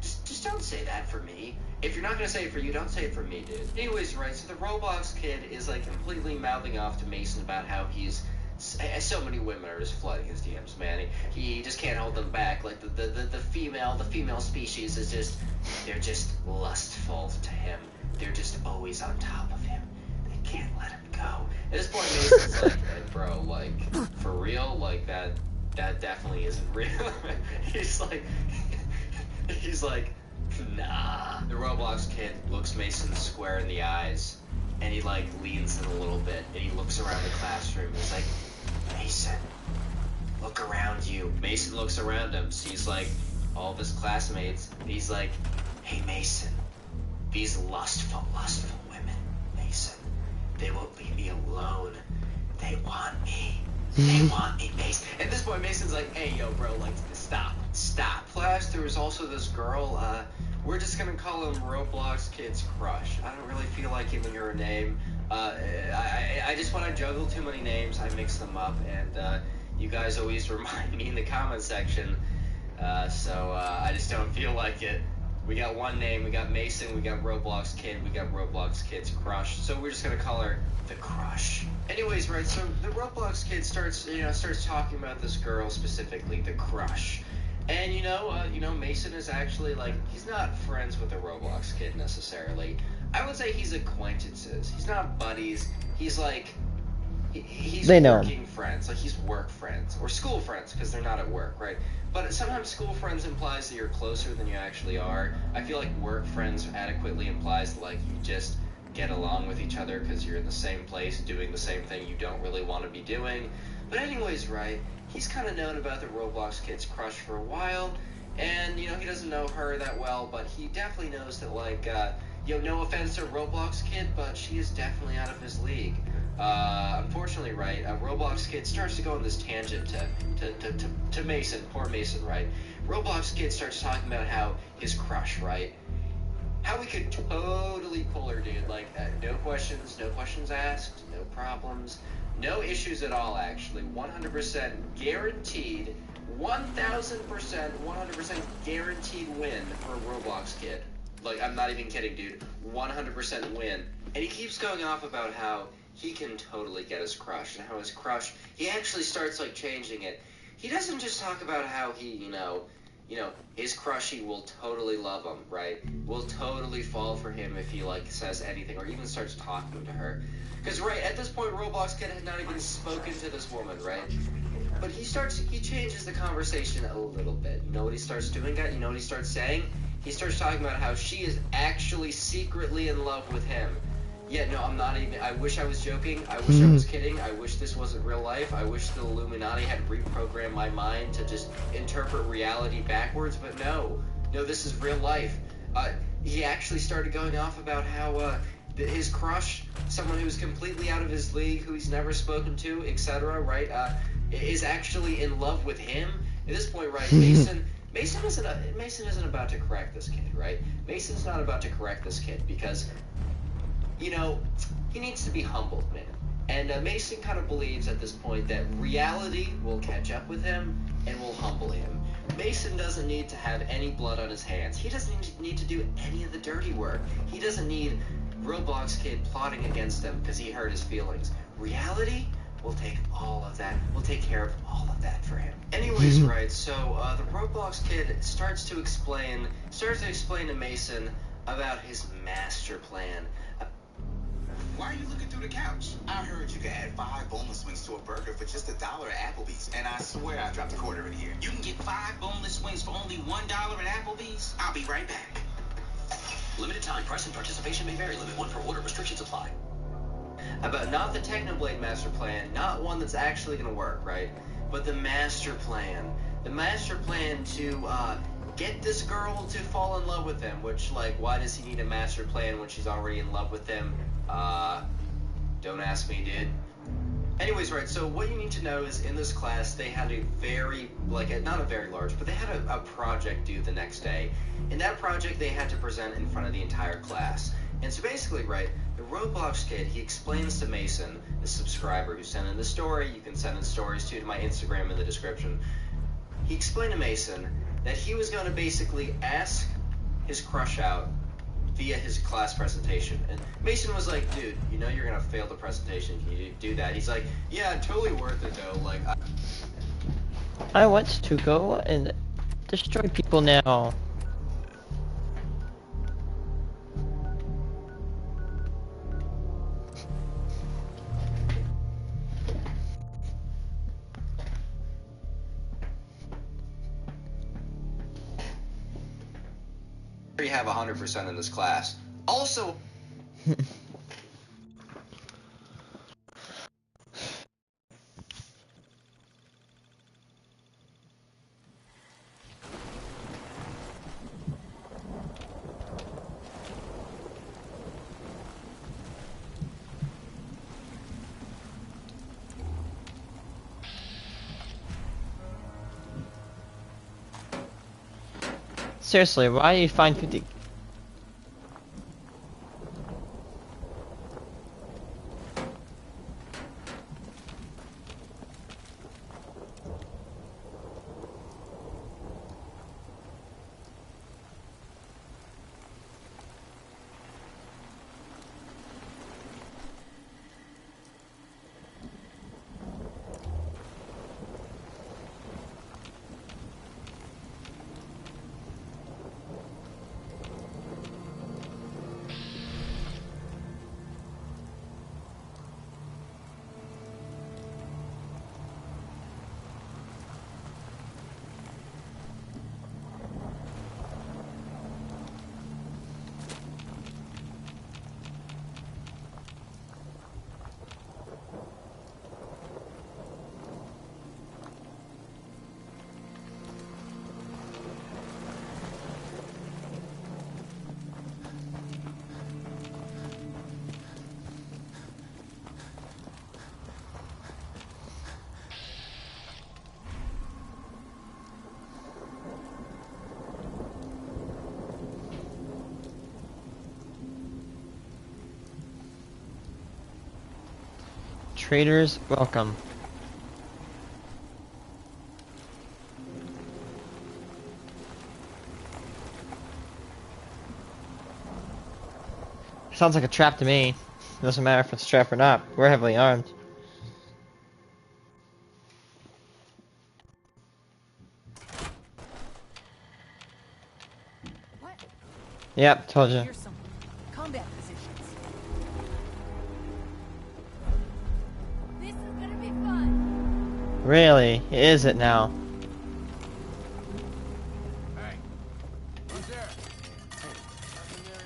Just don't say that for me. If you're not going to say it for you, don't say it for me, dude. Anyways, right, so the Roblox kid is like completely mouthing off to Mason about how he's so many women are just flooding his DMs, man. He just can't hold them back. Like the female species is just, they're just lustful to him. They're just always on top of him. They can't let him go. At this point, Mason's like, hey, bro, like, for real? Like, that definitely isn't real. he's like, nah. The Roblox kid looks Mason square in the eyes, and he like leans in a little bit, and he looks around the classroom. He's like, Mason, look around you. Mason looks around him, sees like all of his classmates. He's like, hey Mason, these lustful women, Mason, they won't leave me alone. They want me. They want me, Mason. At this point, Mason's like, hey, yo, bro, like, stop. Class, there was also this girl, we're just gonna call him Roblox Kid's crush. I don't really feel like giving her a name. I just when I juggle too many names, I mix them up, and you guys always remind me in the comment section. So I just don't feel like it. We got one name, we got Mason, we got Roblox Kid, we got Roblox Kid's crush. So we're just gonna call her the Crush. Anyways, right, so the Roblox Kid starts talking about this girl specifically, the Crush. And Mason is actually like, he's not friends with the Roblox Kid necessarily. I would say he's acquaintances. He's not buddies. He's like, he's They know. working friends. Like he's work friends or school friends because they're not at work, right? But sometimes school friends implies that you're closer than you actually are. I feel like work friends adequately implies that like you just get along with each other because you're in the same place doing the same thing you don't really want to be doing. But anyways, right, he's kind of known about the Roblox Kid's crush for a while, and he doesn't know her that well, but he definitely knows that like no offense to Roblox Kid, but she is definitely out of his league. Unfortunately, right, Roblox Kid starts to go on this tangent to Mason, poor Mason, right? Roblox Kid starts talking about how his crush, right? How we could totally pull her, dude. Like, no questions asked, no problems, no issues at all, actually. 100% guaranteed, 1,000%, 100% guaranteed win for Roblox Kid. Like, I'm not even kidding, dude. 100% win. And he keeps going off about how he can totally get his crush, and how his crush, he actually starts, like, changing it. He doesn't just talk about how he, his crushie will totally love him, right? Will totally fall for him if he, like, says anything, or even starts talking to her. Because, right, at this point, Roblox Kid had not even spoken to this woman, right? But he changes the conversation a little bit. You know what he starts doing, guys? You know what he starts saying? He starts talking about how she is actually secretly in love with him. Yeah, no, I'm not even. I wish I was joking. I wish I was kidding. I wish this wasn't real life. I wish the Illuminati had reprogrammed my mind to just interpret reality backwards. But no, this is real life. He actually started going off about how his crush, someone who's completely out of his league, who he's never spoken to, etc., right, is actually in love with him. At this point, right, Mason isn't about to correct this kid, right? Mason's not about to correct this kid because, he needs to be humbled, man. And Mason kind of believes at this point that reality will catch up with him and will humble him. Mason doesn't need to have any blood on his hands. He doesn't need to do any of the dirty work. He doesn't need Roblox Kid plotting against him because he hurt his feelings. Reality will take all of that. We'll take care of all of that for him. Anyways, right, so the Roblox Kid starts to explain to Mason about his master plan. Why are you looking through the couch? I heard you could add 5 boneless wings to a burger for just $1 at Applebee's, and I swear I dropped a quarter in here. You can get 5 boneless wings for only $1 at Applebee's? I'll be right back. Limited time. Price and participation may vary. Limit 1 per order. Restrictions apply. About not the Technoblade master plan, not one that's actually going to work, right? But the master plan. The master plan to get this girl to fall in love with him, which, like, why does he need a master plan when she's already in love with him? Don't ask me, dude. Anyways, right, so what you need to know is in this class, they had a very, not a very large, but they had a project due the next day. In that project, they had to present in front of the entire class. And so basically, right, the Roblox Kid, he explains to Mason, the subscriber who sent in the story, you can send in stories to my Instagram in the description. He explained to Mason that he was going to basically ask his crush out via his class presentation. And Mason was like, dude, you're going to fail the presentation. Can you do that? He's like, yeah, totally worth it, though. Like, I want to go and destroy people now. you have 100% in this class. Also, Seriously, why do you find 50? Traders, welcome. Sounds like a trap to me. Doesn't matter if it's a trap or not. We're heavily armed. What? Yep, told you. Here's some combat positions. This is gonna be fun. Really? Is it now? Hey, who's there? Nothing there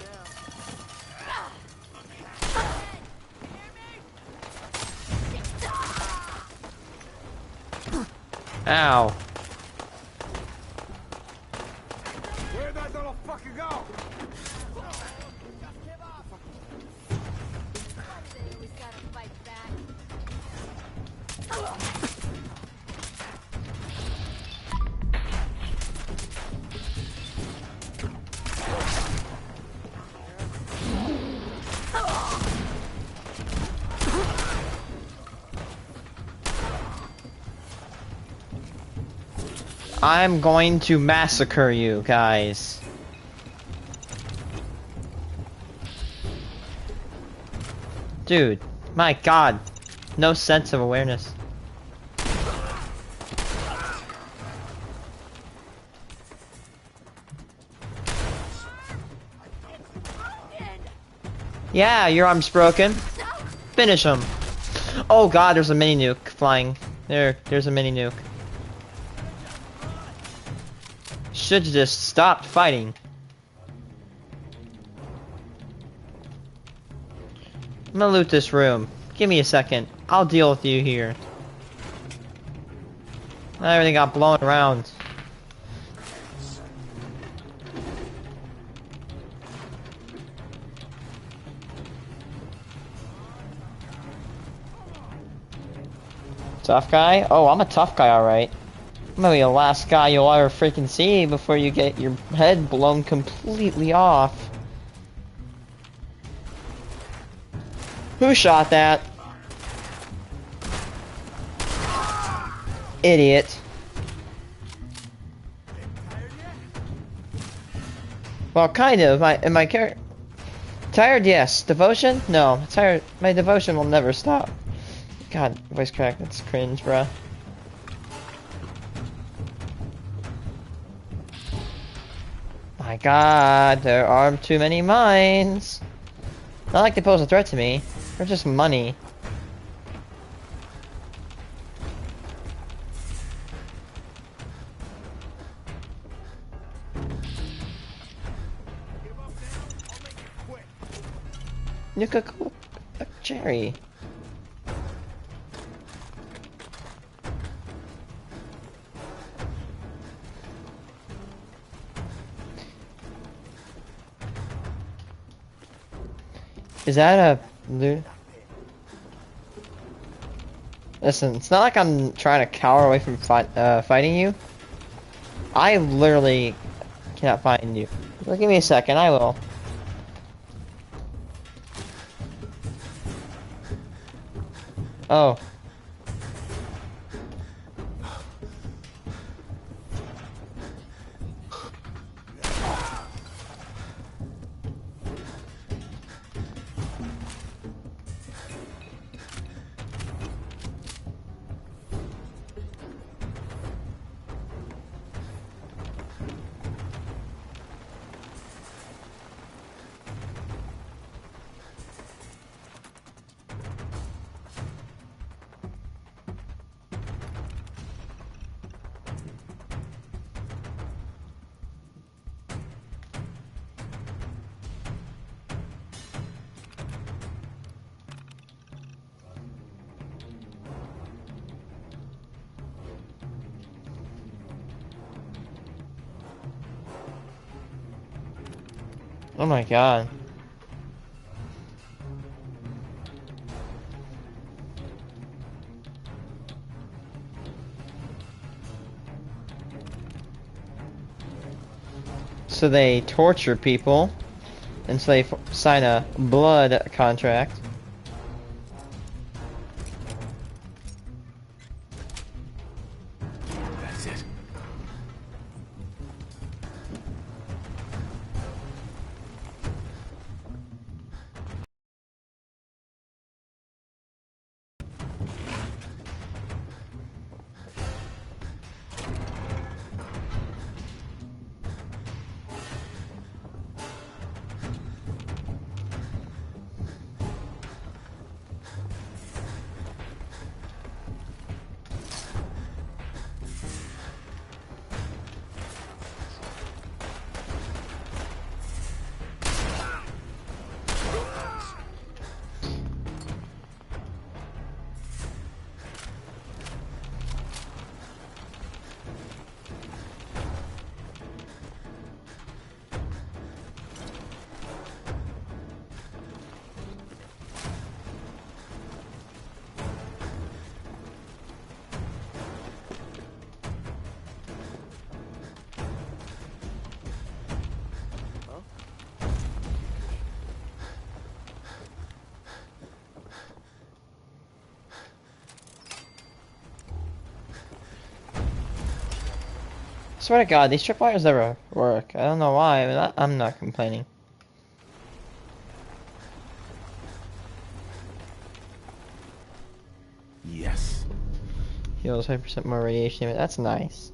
now. Ow. Where'd that little fucker go? They always gotta fight back. I'm going to massacre you guys. Dude, my god. No sense of awareness. Yeah, your arm's broken. Finish him. Oh god, there's a mini nuke flying. There's a mini nuke. Should've just stopped fighting. I'm gonna loot this room. Give me a second. I'll deal with you here. Everything got blown around. Tough guy? Oh, I'm a tough guy, alright. I'm gonna be the last guy you'll ever freaking see before you get your head blown completely off. Who shot that? Idiot. Well, kind of. Am I tired? Yes. Devotion? No. Tired. My devotion will never stop. God, voice crack. That's cringe, bruh. My god, there are too many mines. Not like they pose a threat to me. They're just money. Nuka Cherry. Is that a loot? Listen, it's not like I'm trying to cower away from fighting you. I literally cannot find you. Well, give me a second, I will. Oh. Oh my god. So they torture people, and so they sign a blood contract. That's it. Swear to God, these tripwires never work. I don't know why. I mean, I'm not complaining. Yes. Heals 5% more radiation damage. That's nice.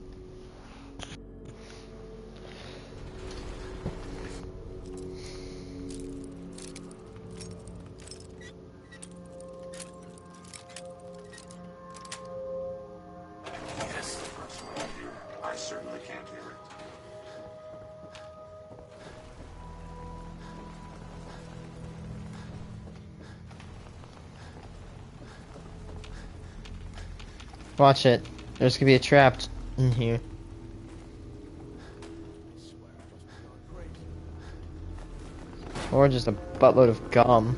Yes, the person right here. I certainly can't hear it. Watch it. There's gonna be a trap in here. Or just a buttload of gum.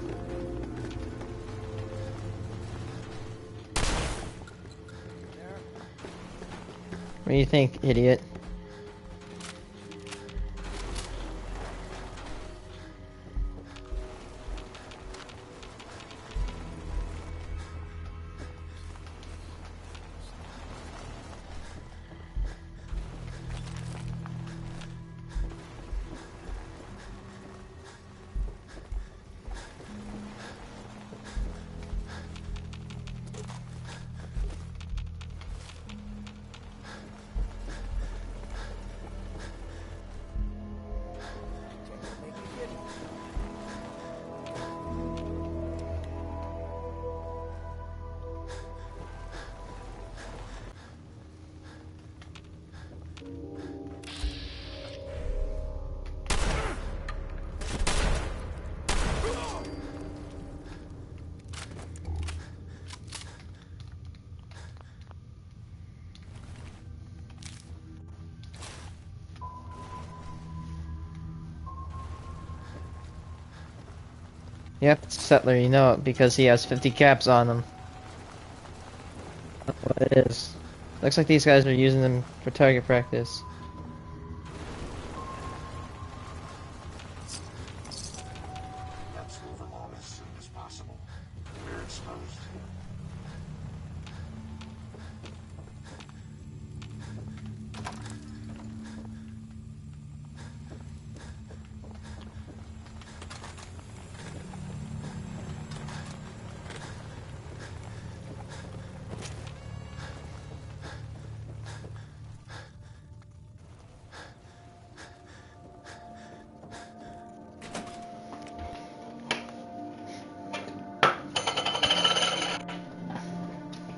What do you think, idiot? Yep, it's Settler, you know it, because he has 50 caps on him. That's what it is. Looks like these guys are using them for target practice. Let's move along as soon as possible. We're exposed.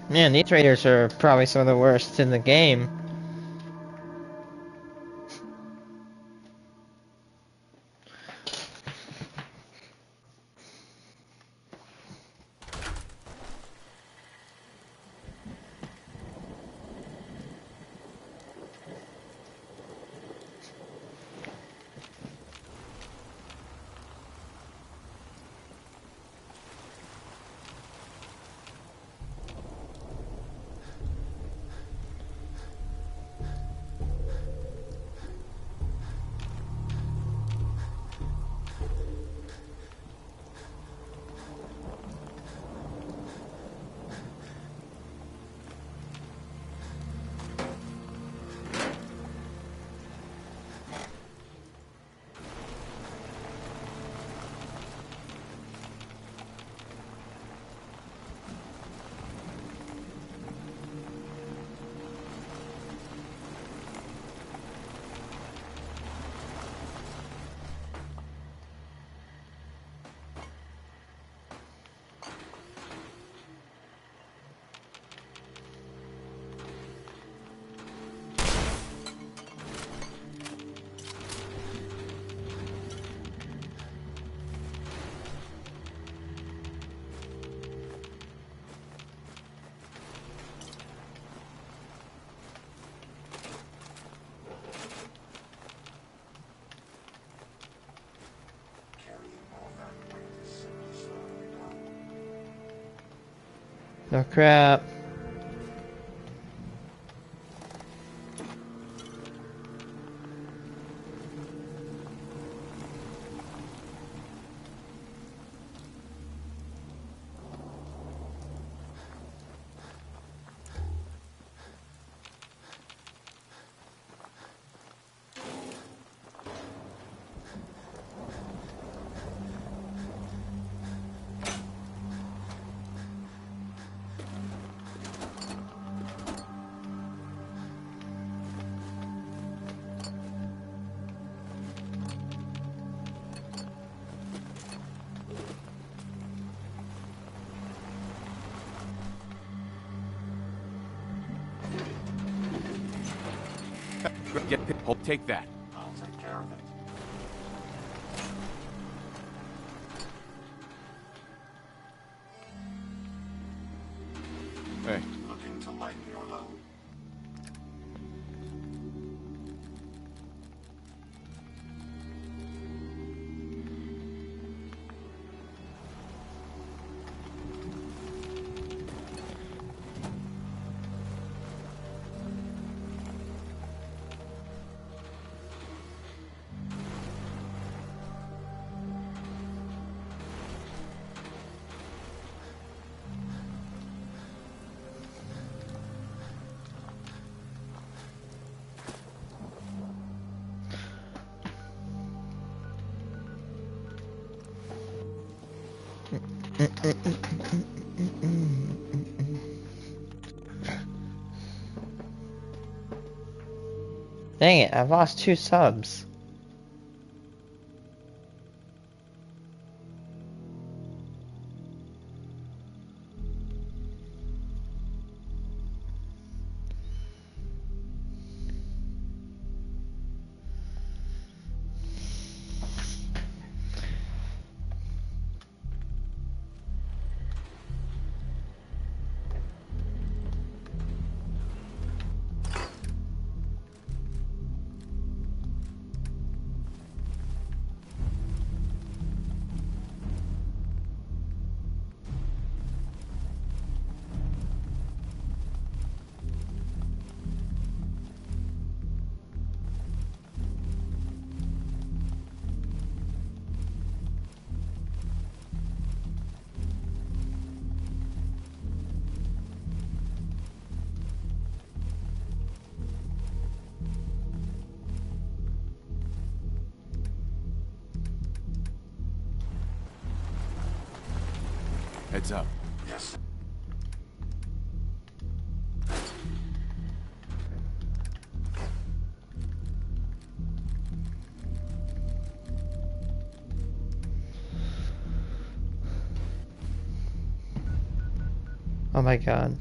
Man, these raiders are probably some of the worst in the game. Oh crap. Take that. I'll take care of it. Hey. Looking to lighten your load. Dang it, I've lost 2 subs. Heads up. Yes. Oh my god.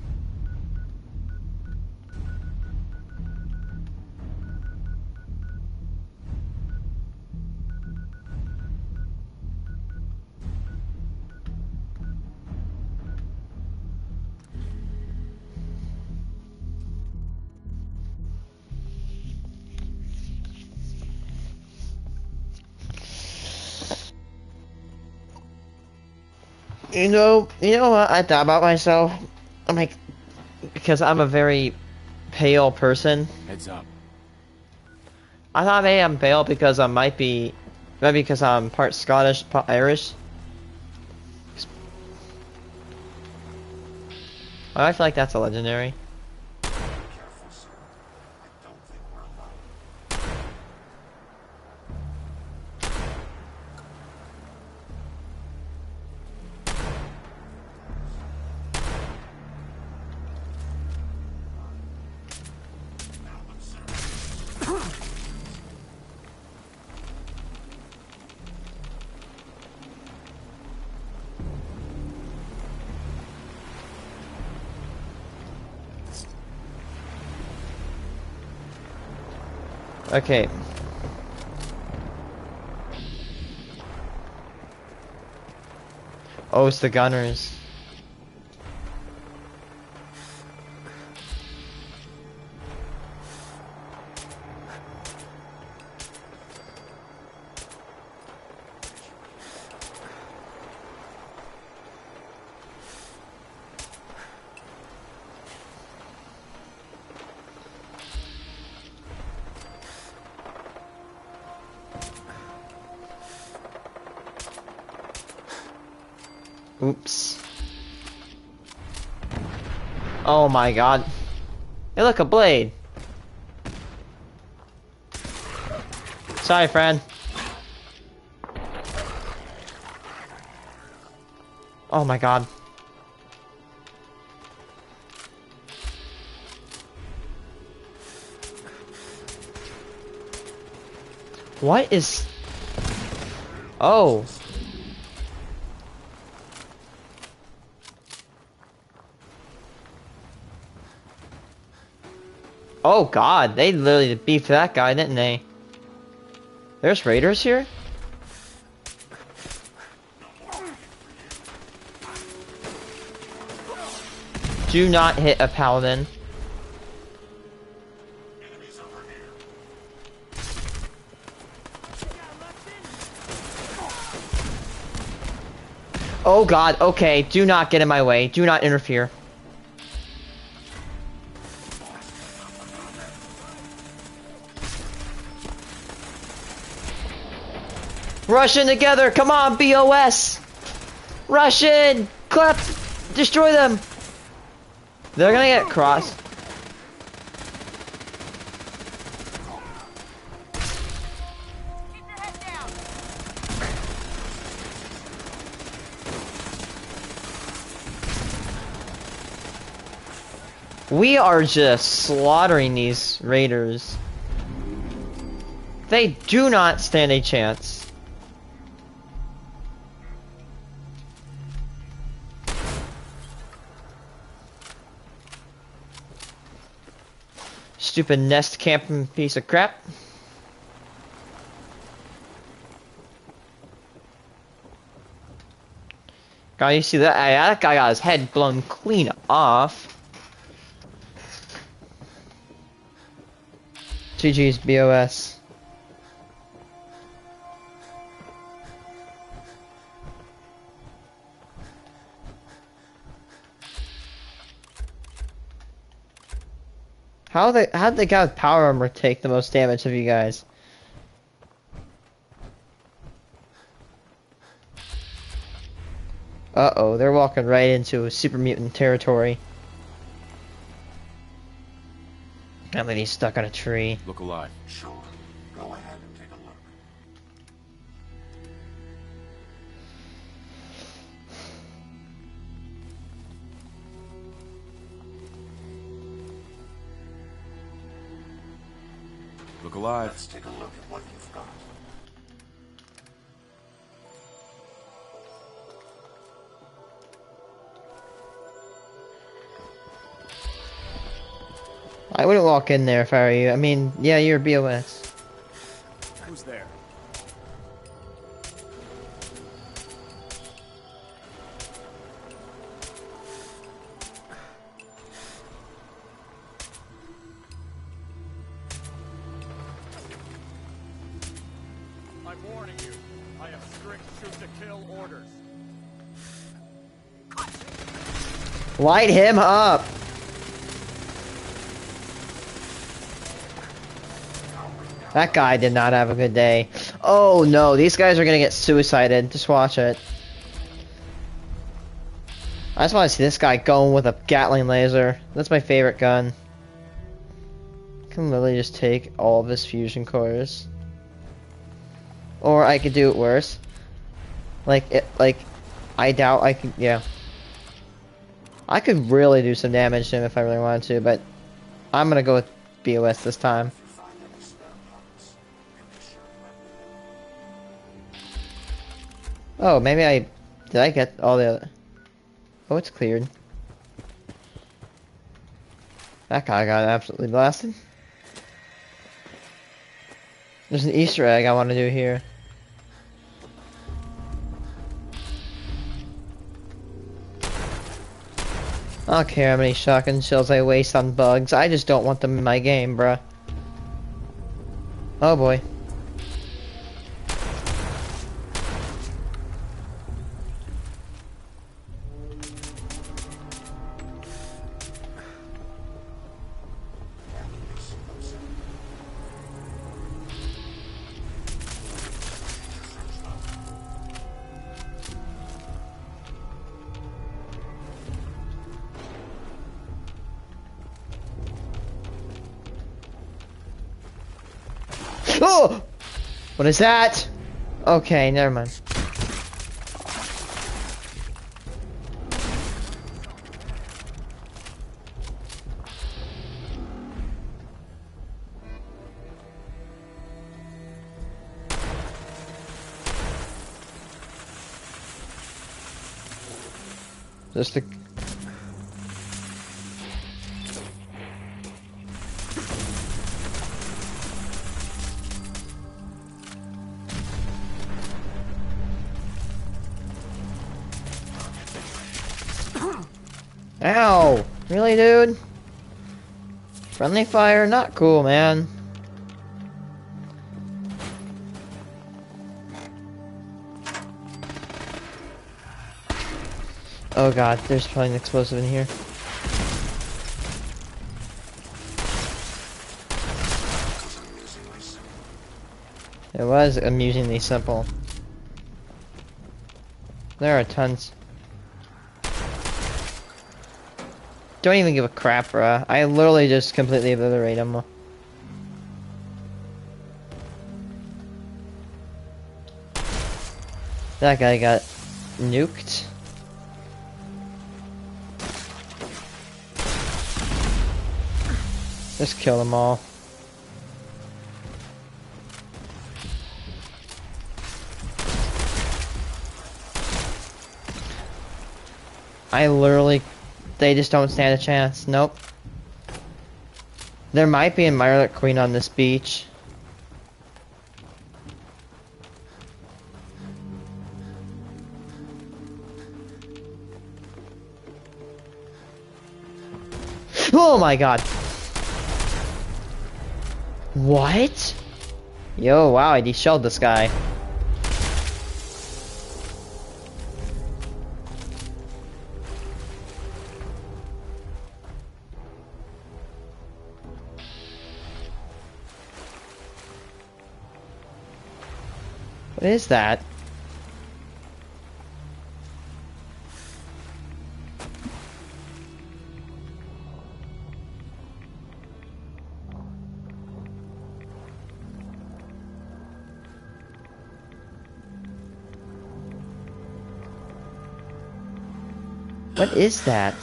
You know what I thought about myself? I'm like, because I'm a very pale person. Heads up. I thought maybe I'm pale because I maybe because I'm part Scottish, part Irish. I feel like that's a legendary. Careful, sir. I don't think we're alone. Now observe. Okay. Oh, it's the gunners. Oops. Oh my god. Hey, look, a blade. Sorry, friend. Oh my god. What is... Oh. Oh god, they literally beefed that guy, didn't they? There's raiders here? Do not hit a paladin. Oh god, okay, do not get in my way. Do not interfere. Rush in together, come on, BOS! Rush in! Clap! Destroy them! They're gonna get crossed. We are just slaughtering these raiders. They do not stand a chance. Stupid nest camping piece of crap. God, you see that? That guy got his head blown clean off. GG's BOS. How'd the guy with power armor take the most damage of you guys? Uh-oh, they're walking right into super mutant territory. That lady's stuck on a tree. Look alive. Sure. Go ahead and take a look. Look alive. Let's take a look at what you've got. I wouldn't walk in there if I were you. I mean, yeah, you're BOS. Who's there? I'm warning you. I have strict shoot-to-kill orders. Light him up! That guy did not have a good day. Oh no, these guys are gonna get suicided. Just watch it. I just want to see this guy going with a Gatling laser. That's my favorite gun. Can literally just take all of his fusion cores. Or I could do it worse. I doubt I could, yeah. I could really do some damage to him if I really wanted to, but I'm gonna go with BOS this time. Oh, maybe did I get all the other... Oh, it's cleared. That guy got absolutely blasted. There's an Easter egg I want to do here. I don't care how many shotgun shells I waste on bugs. I just don't want them in my game, bruh. Oh boy. Oh! What is that? Okay, never mind. Just a... Ow! Really, dude? Friendly fire? Not cool, man. Oh god, there's probably an explosive in here. It was amusingly simple. There are tons. Don't even give a crap, bruh. I literally just completely obliterate them. That guy got nuked. Just kill them all. I literally... They just don't stand a chance. Nope. There might be a Mirror Queen on this beach. Oh my god. What? Yo, wow, I de-shelled this guy. What is that? What is that?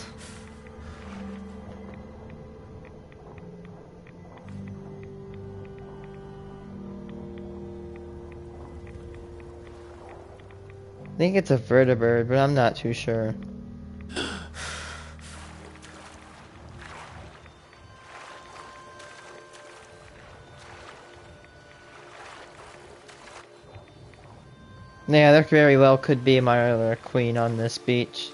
I think it's a vertebrate, but I'm not too sure. Yeah, there very well could be a Mirror Queen on this beach.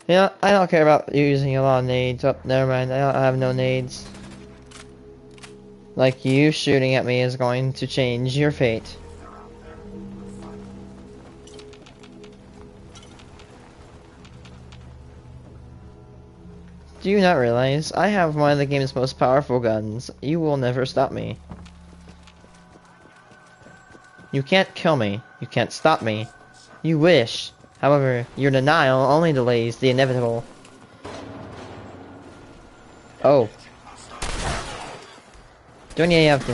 Yeah, I don't care about using a lot of nades. Oh, never mind, I don't have no nades. Like, you shooting at me is going to change your fate. Do you not realize I have one of the game's most powerful guns? You will never stop me. You can't kill me. You can't stop me. You wish. However, your denial only delays the inevitable. Oh. Don't you have to...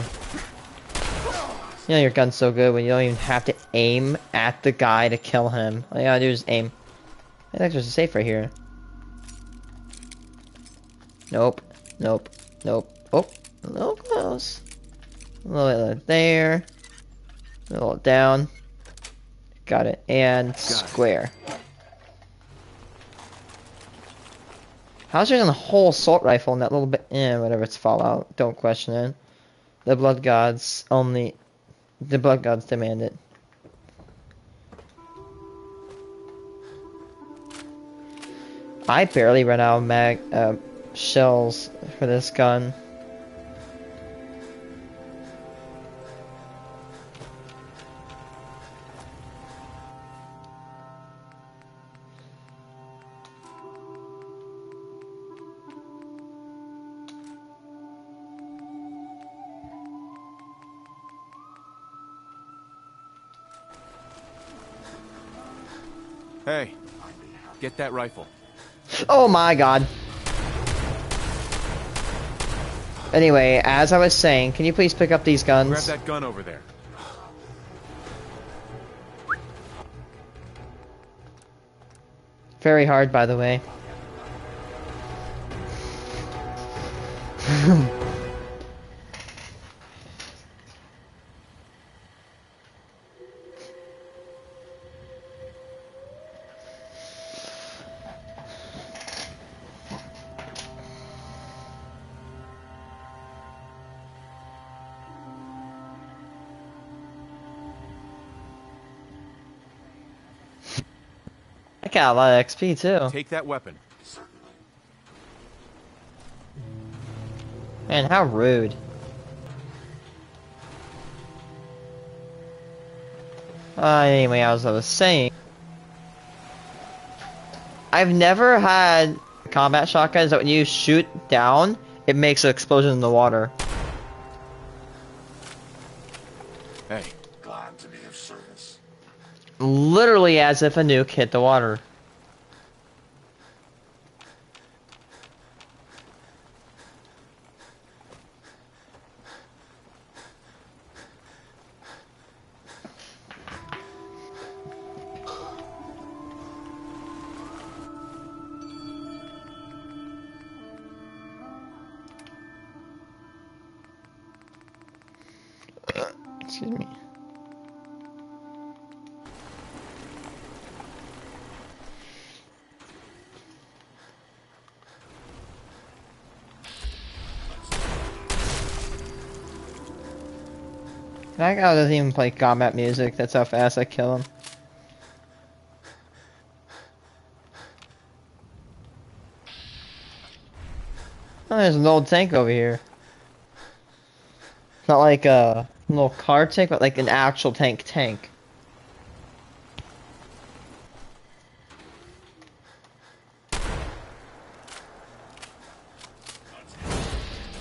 You know your gun's so good when you don't even have to aim at the guy to kill him. All you gotta do is aim. I think there's a safe right here. Nope. Nope. Nope. Oh. A little close. A little bit there. A little down. Got it. And square. How's there a whole assault rifle in that little bit? Whatever, it's Fallout. Don't question it. The blood gods only... The blood gods demand it. I barely ran out of shells for this gun. Hey, get that rifle. Oh my god. Anyway, as I was saying, can you please pick up these guns? Grab that gun over there. Very hard, by the way. I got a lot of XP too. Take that weapon. Man, how rude. Anyway, as I was saying, I've never had combat shotguns that when you shoot down, it makes an explosion in the water. Hey. Glad to be of service. Literally as if a nuke hit the water. Excuse me. That guy doesn't even play combat music. That's how fast I kill him. Oh, there's an old tank over here. Not like a little car tank, but like an actual tank.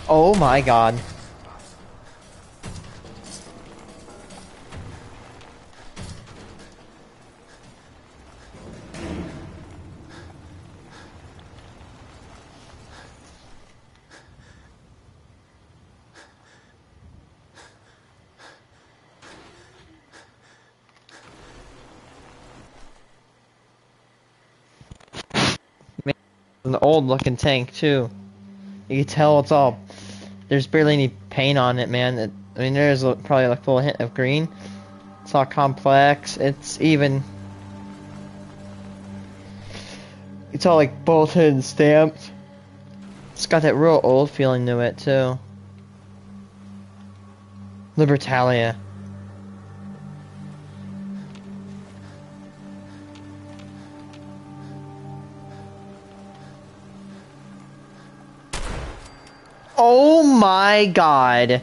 Oh my god. An old looking tank too. You can tell it's all, there's barely any paint on it, man. I mean, there's probably like a little hint of green. It's all complex. It's all like bolted and stamped. It's got that real old feeling to it too. Libertalia. Oh my god.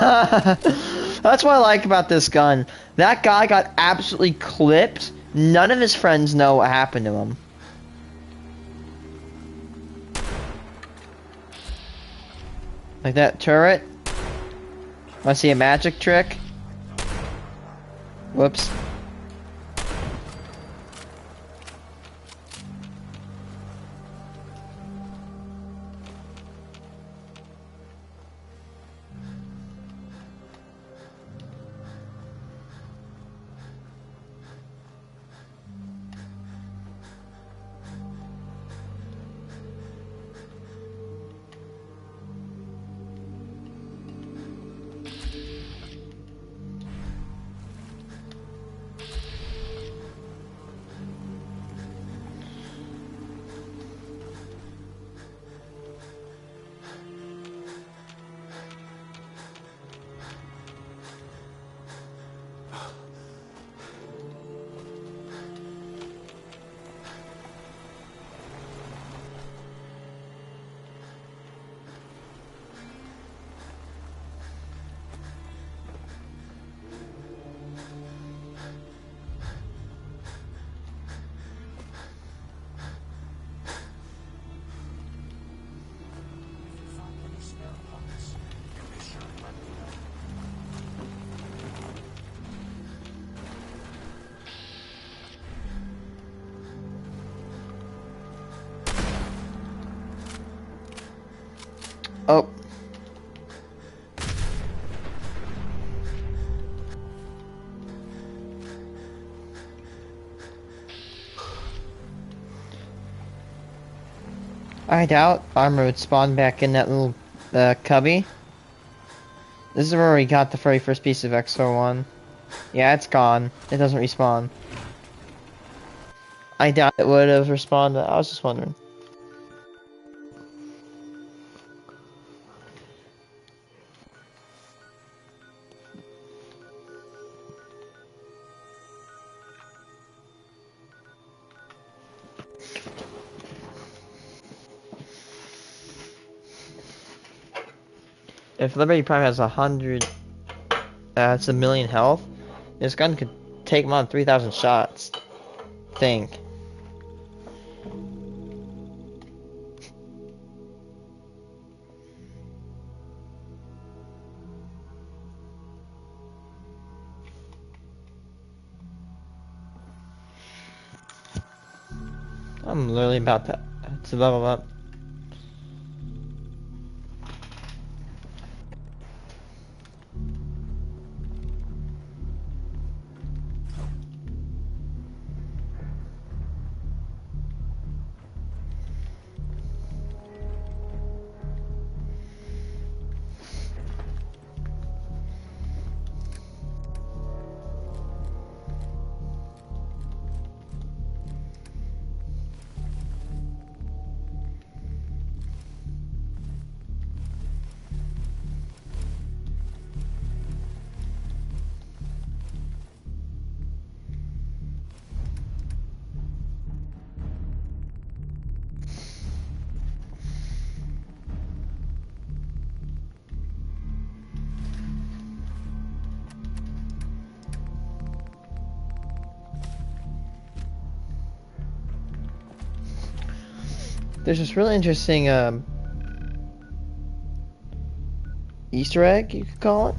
That's what I like about this gun. That guy got absolutely clipped. None of his friends know what happened to him. Like that turret. Wanna see a magic trick? Whoops. Oh. I doubt armor would spawn back in that little cubby. This is where we got the very first piece of XO1. Yeah, it's gone. It doesn't respawn. I doubt it would have respawned. I was just wondering. If Liberty Prime has 100, it's a million health. This gun could take him on 3,000 shots. Think. I'm literally about to level up. There's this really interesting Easter egg, you could call it.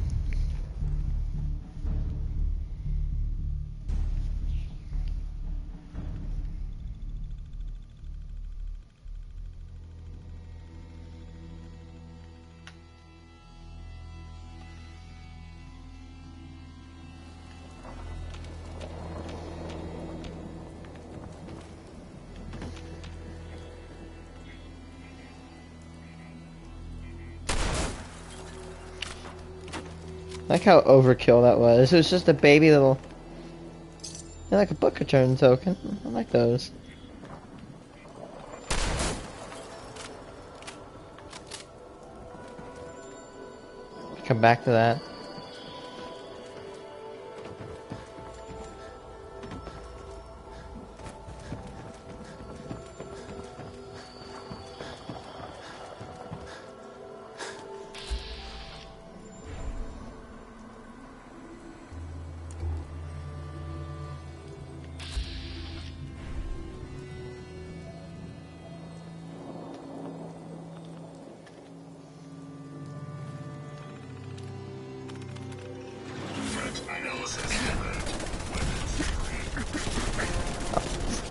I like how overkill that was. It was just a baby little... Yeah, like a book return token. I like those. Come back to that.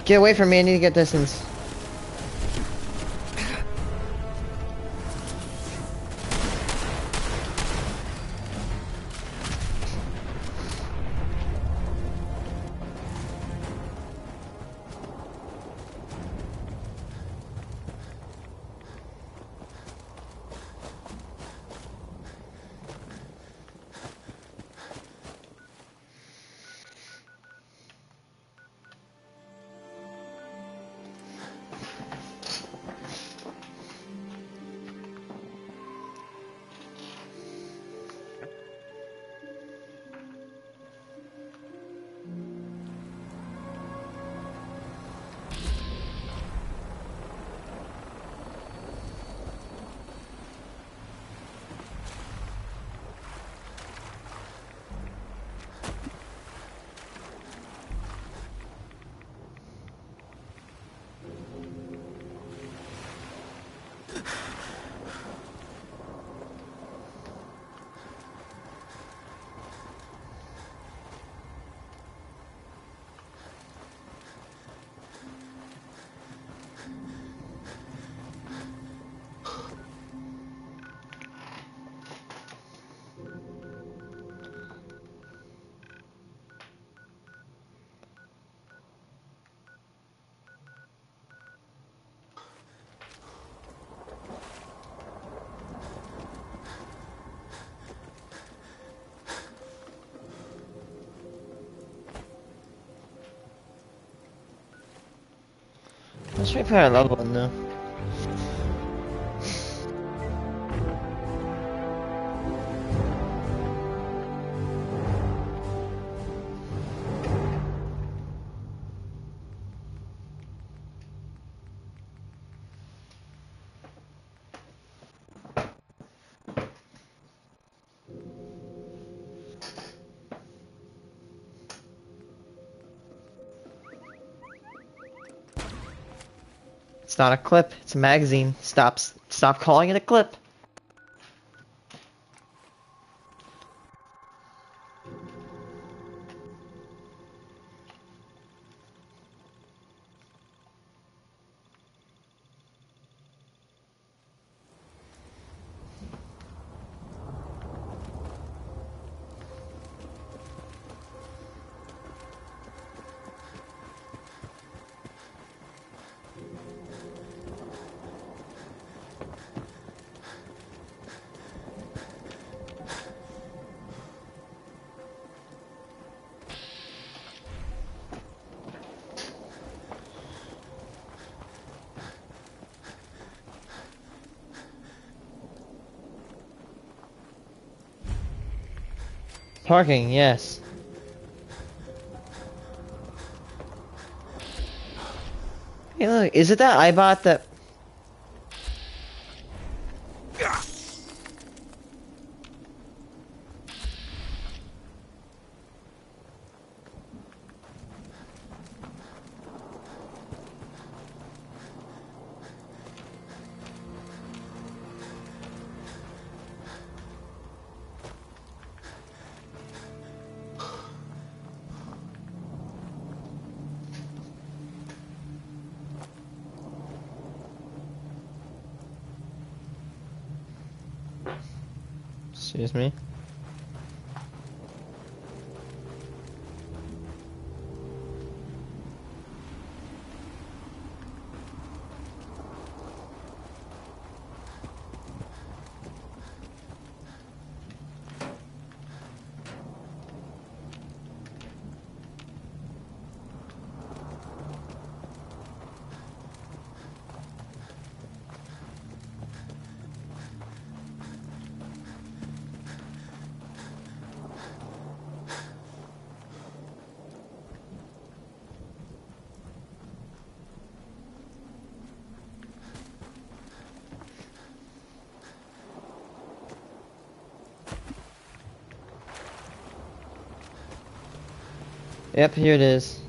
Get away from me, I need to get distance. Let's try fire level one though. It's not a clip, it's a magazine. Stop calling it a clip. Parking, yes. Hey look, is it that iBot that... Excuse me. Yep, here it is.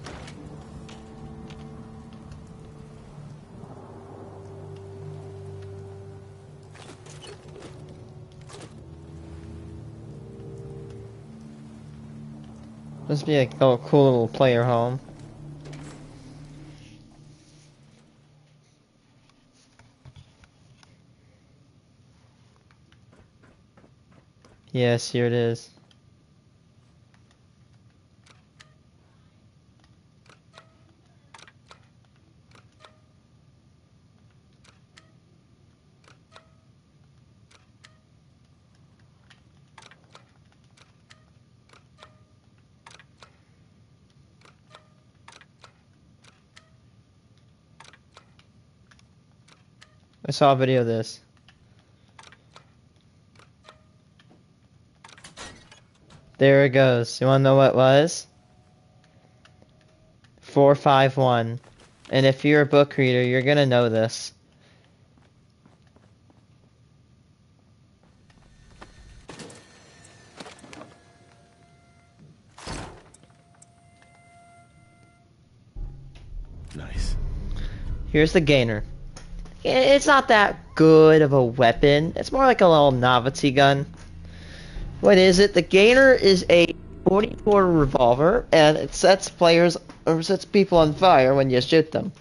Must be a cool little player home. Yes, here it is. I saw a video of this. There it goes. You wanna know what it was? 451. And if you're a book reader, you're gonna know this. Nice. Here's the gainer. It's not that good of a weapon. It's more like a little novelty gun. What is it? The gainer is a 44 revolver, and it sets people on fire when you shoot them.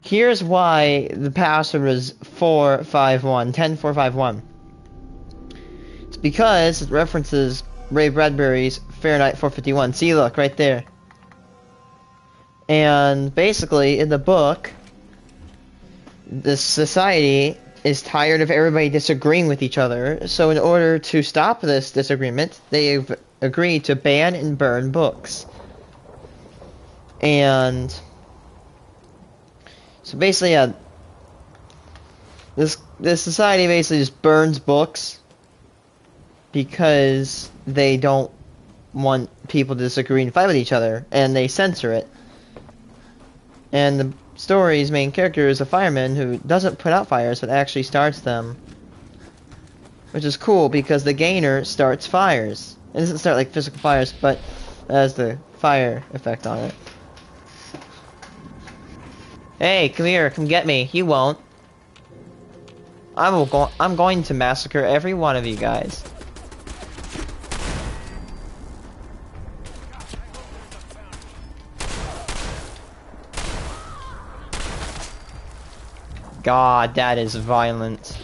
Here's why the password is 10451. It's because it references Ray Bradbury's Fahrenheit 451. See, look, right there. And basically, in the book, the society is tired of everybody disagreeing with each other, so in order to stop this disagreement, they've agreed to ban and burn books. And So basically, this society basically just burns books because they don't want people to disagree and fight with each other, and they censor it. And the story's main character is a fireman who doesn't put out fires, but actually starts them. Which is cool, because the gainer starts fires. It doesn't start like physical fires, but has the fire effect on it. Hey, come here, come get me. You won't. I'm going to massacre every one of you guys. God, that is violent.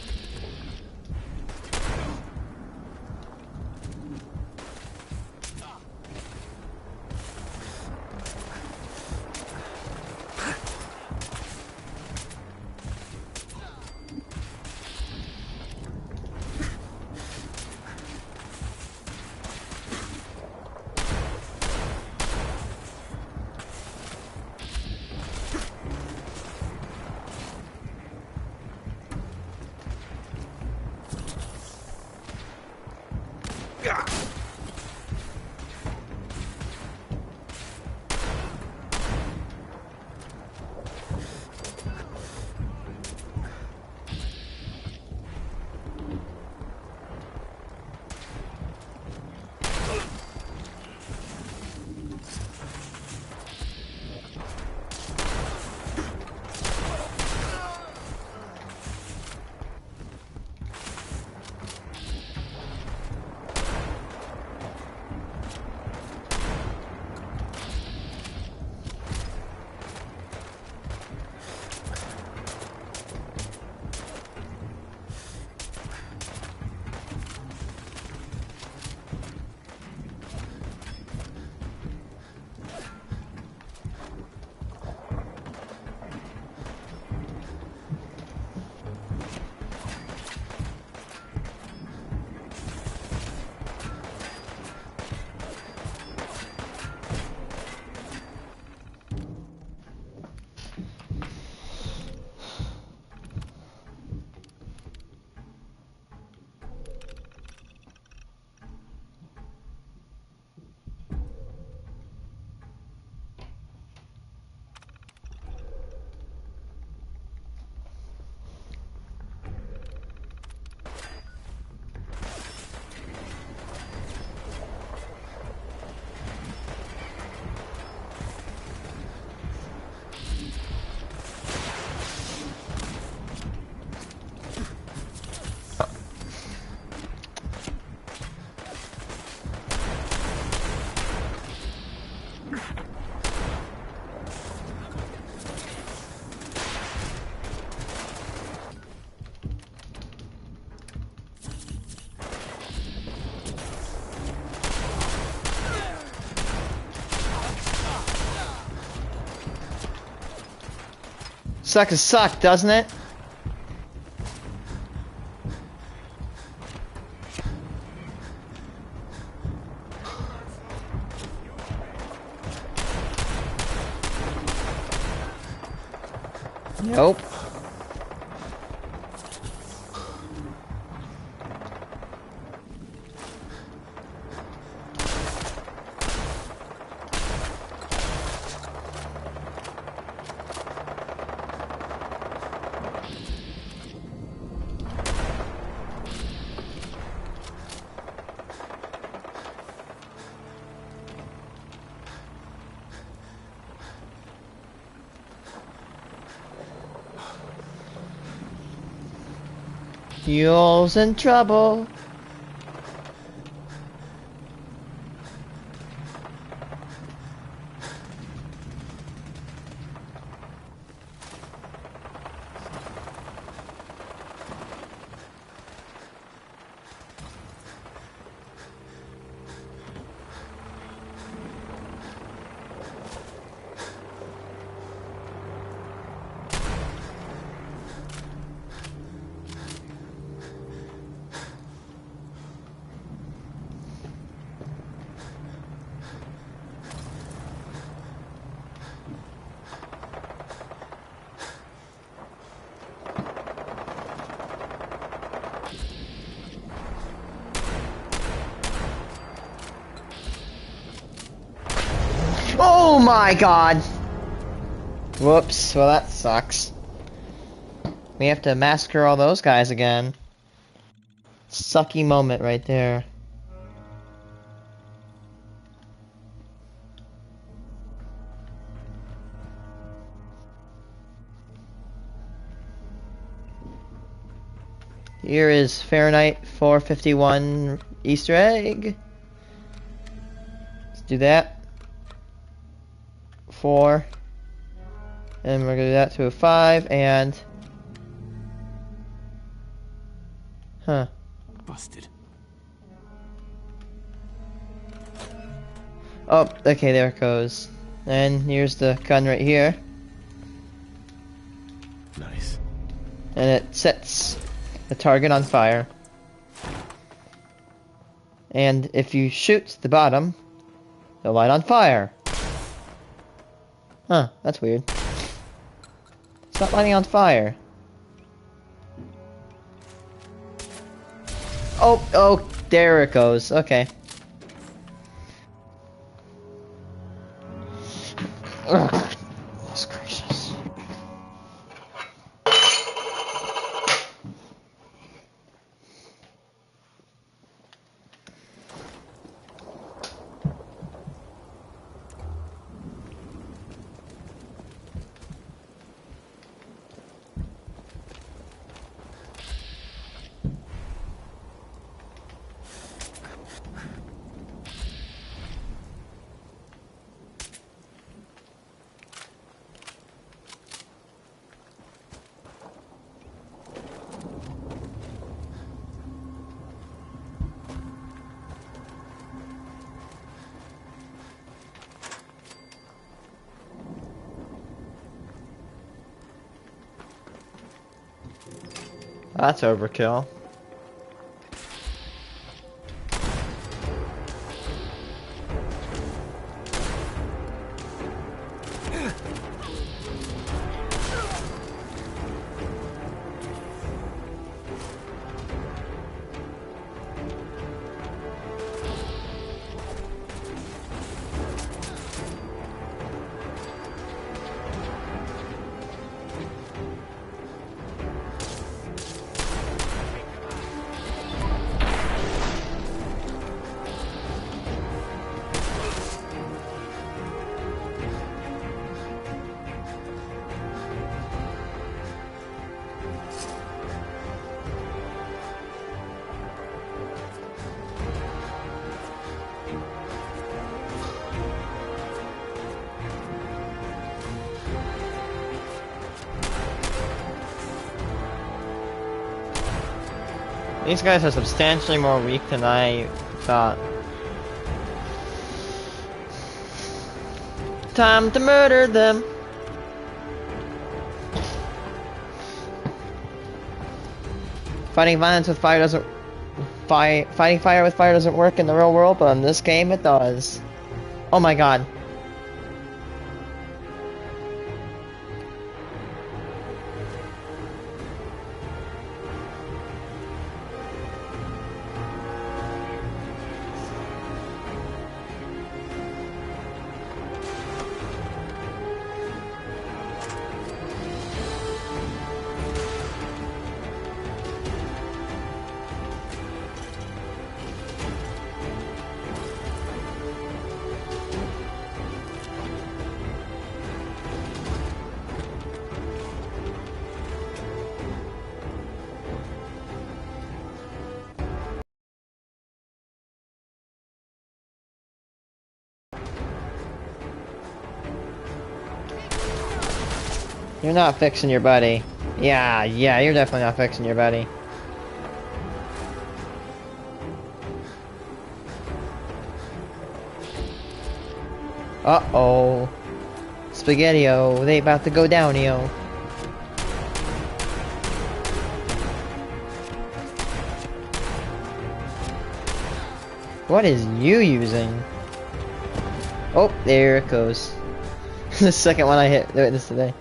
Sucks suck, doesn't it? Nope. You're in trouble. my god! Whoops, well that sucks. We have to massacre all those guys again. Sucky moment right there. Here is Fahrenheit 451 Easter egg. Let's do that. 4. And we're gonna do that to a 5 and... Huh. Busted. Oh, okay, there it goes. And here's the gun right here. Nice. And it sets the target on fire. And if you shoot the bottom, they'll light on fire. Huh, that's weird. It's not lighting on fire. Oh, there it goes. Okay. Ugh, goodness gracious. That's overkill. These guys are substantially more weak than I thought. Time to murder them. Fighting violence with fire doesn't... Fighting fire with fire doesn't work in the real world, but in this game it does. Oh my god. You're not fixing your buddy. Yeah, you're definitely not fixing your buddy. Uh-oh. Spaghetti-o, they about to go down-yo. What is you using? Oh, there it goes. The second one I hit this today.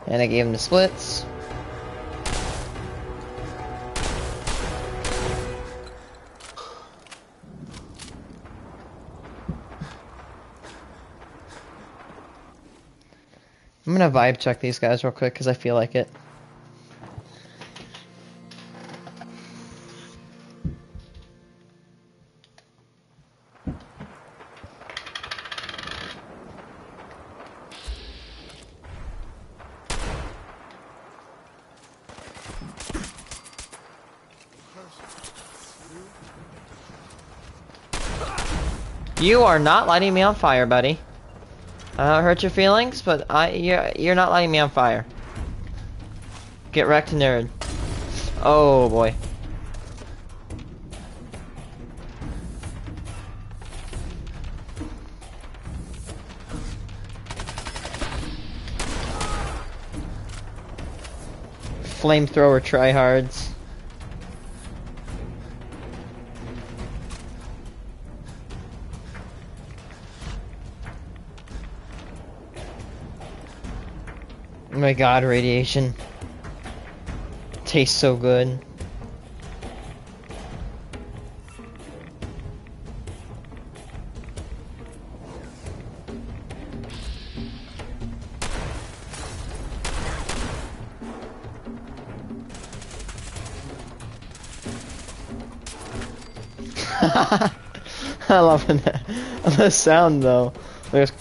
And I gave him the splits. I'm gonna vibe check these guys real quick because I feel like it. You are not lighting me on fire, buddy. I don't hurt your feelings, but you're not lighting me on fire. Get wrecked, nerd. Oh boy. Flamethrower tryhards. Oh my god, radiation. Tastes so good. I love that. The sound though. There's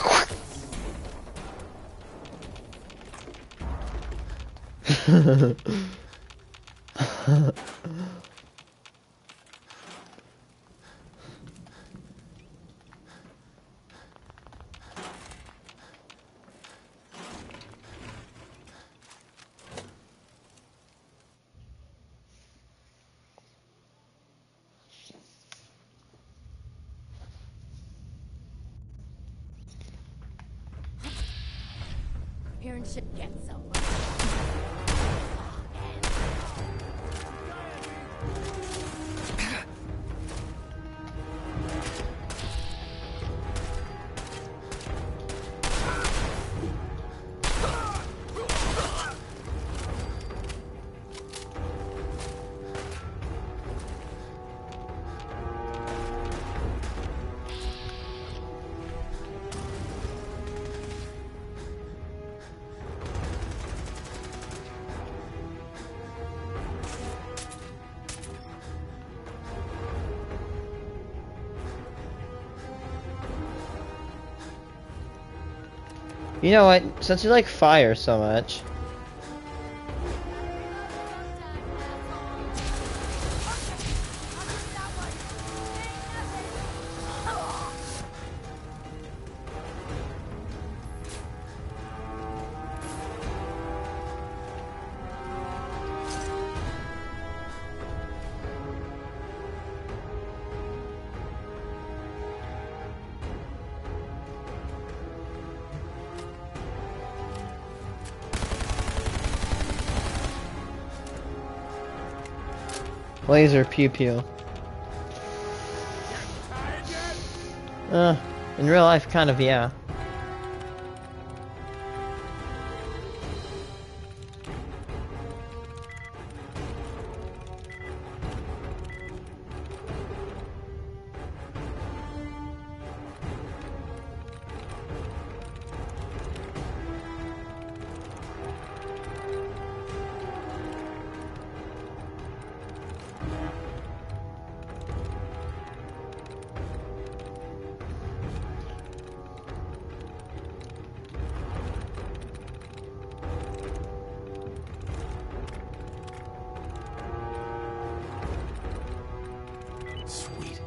Hearing shit get somewhere. You know what? Since you like fire so much. Laser pew pew. In real life, kind of, yeah. Sweet.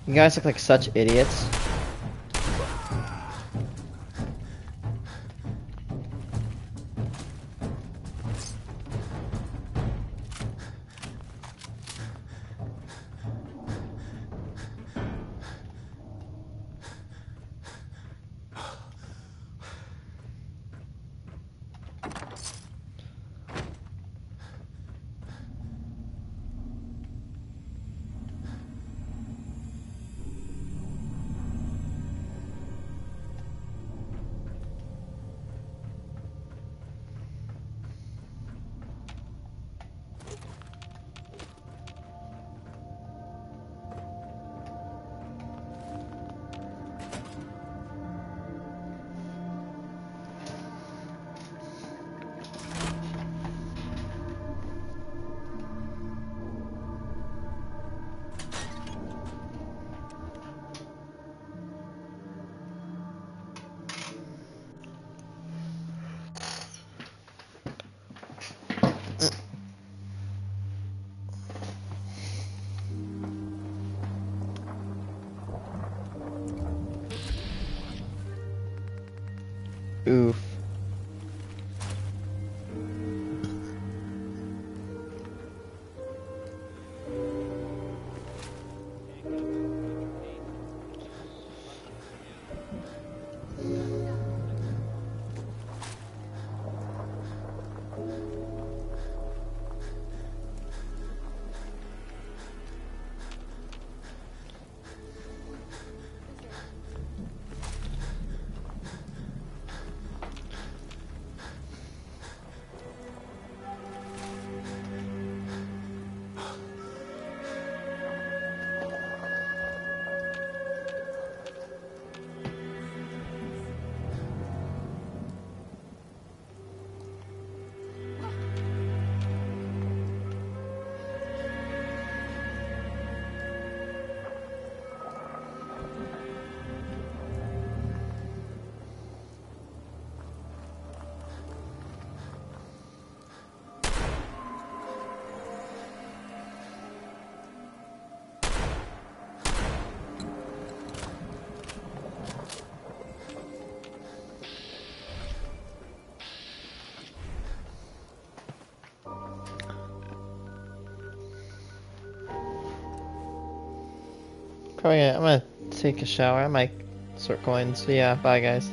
You guys look like such idiots. Oof. I'm gonna take a shower. I might sort coins. So yeah, bye guys.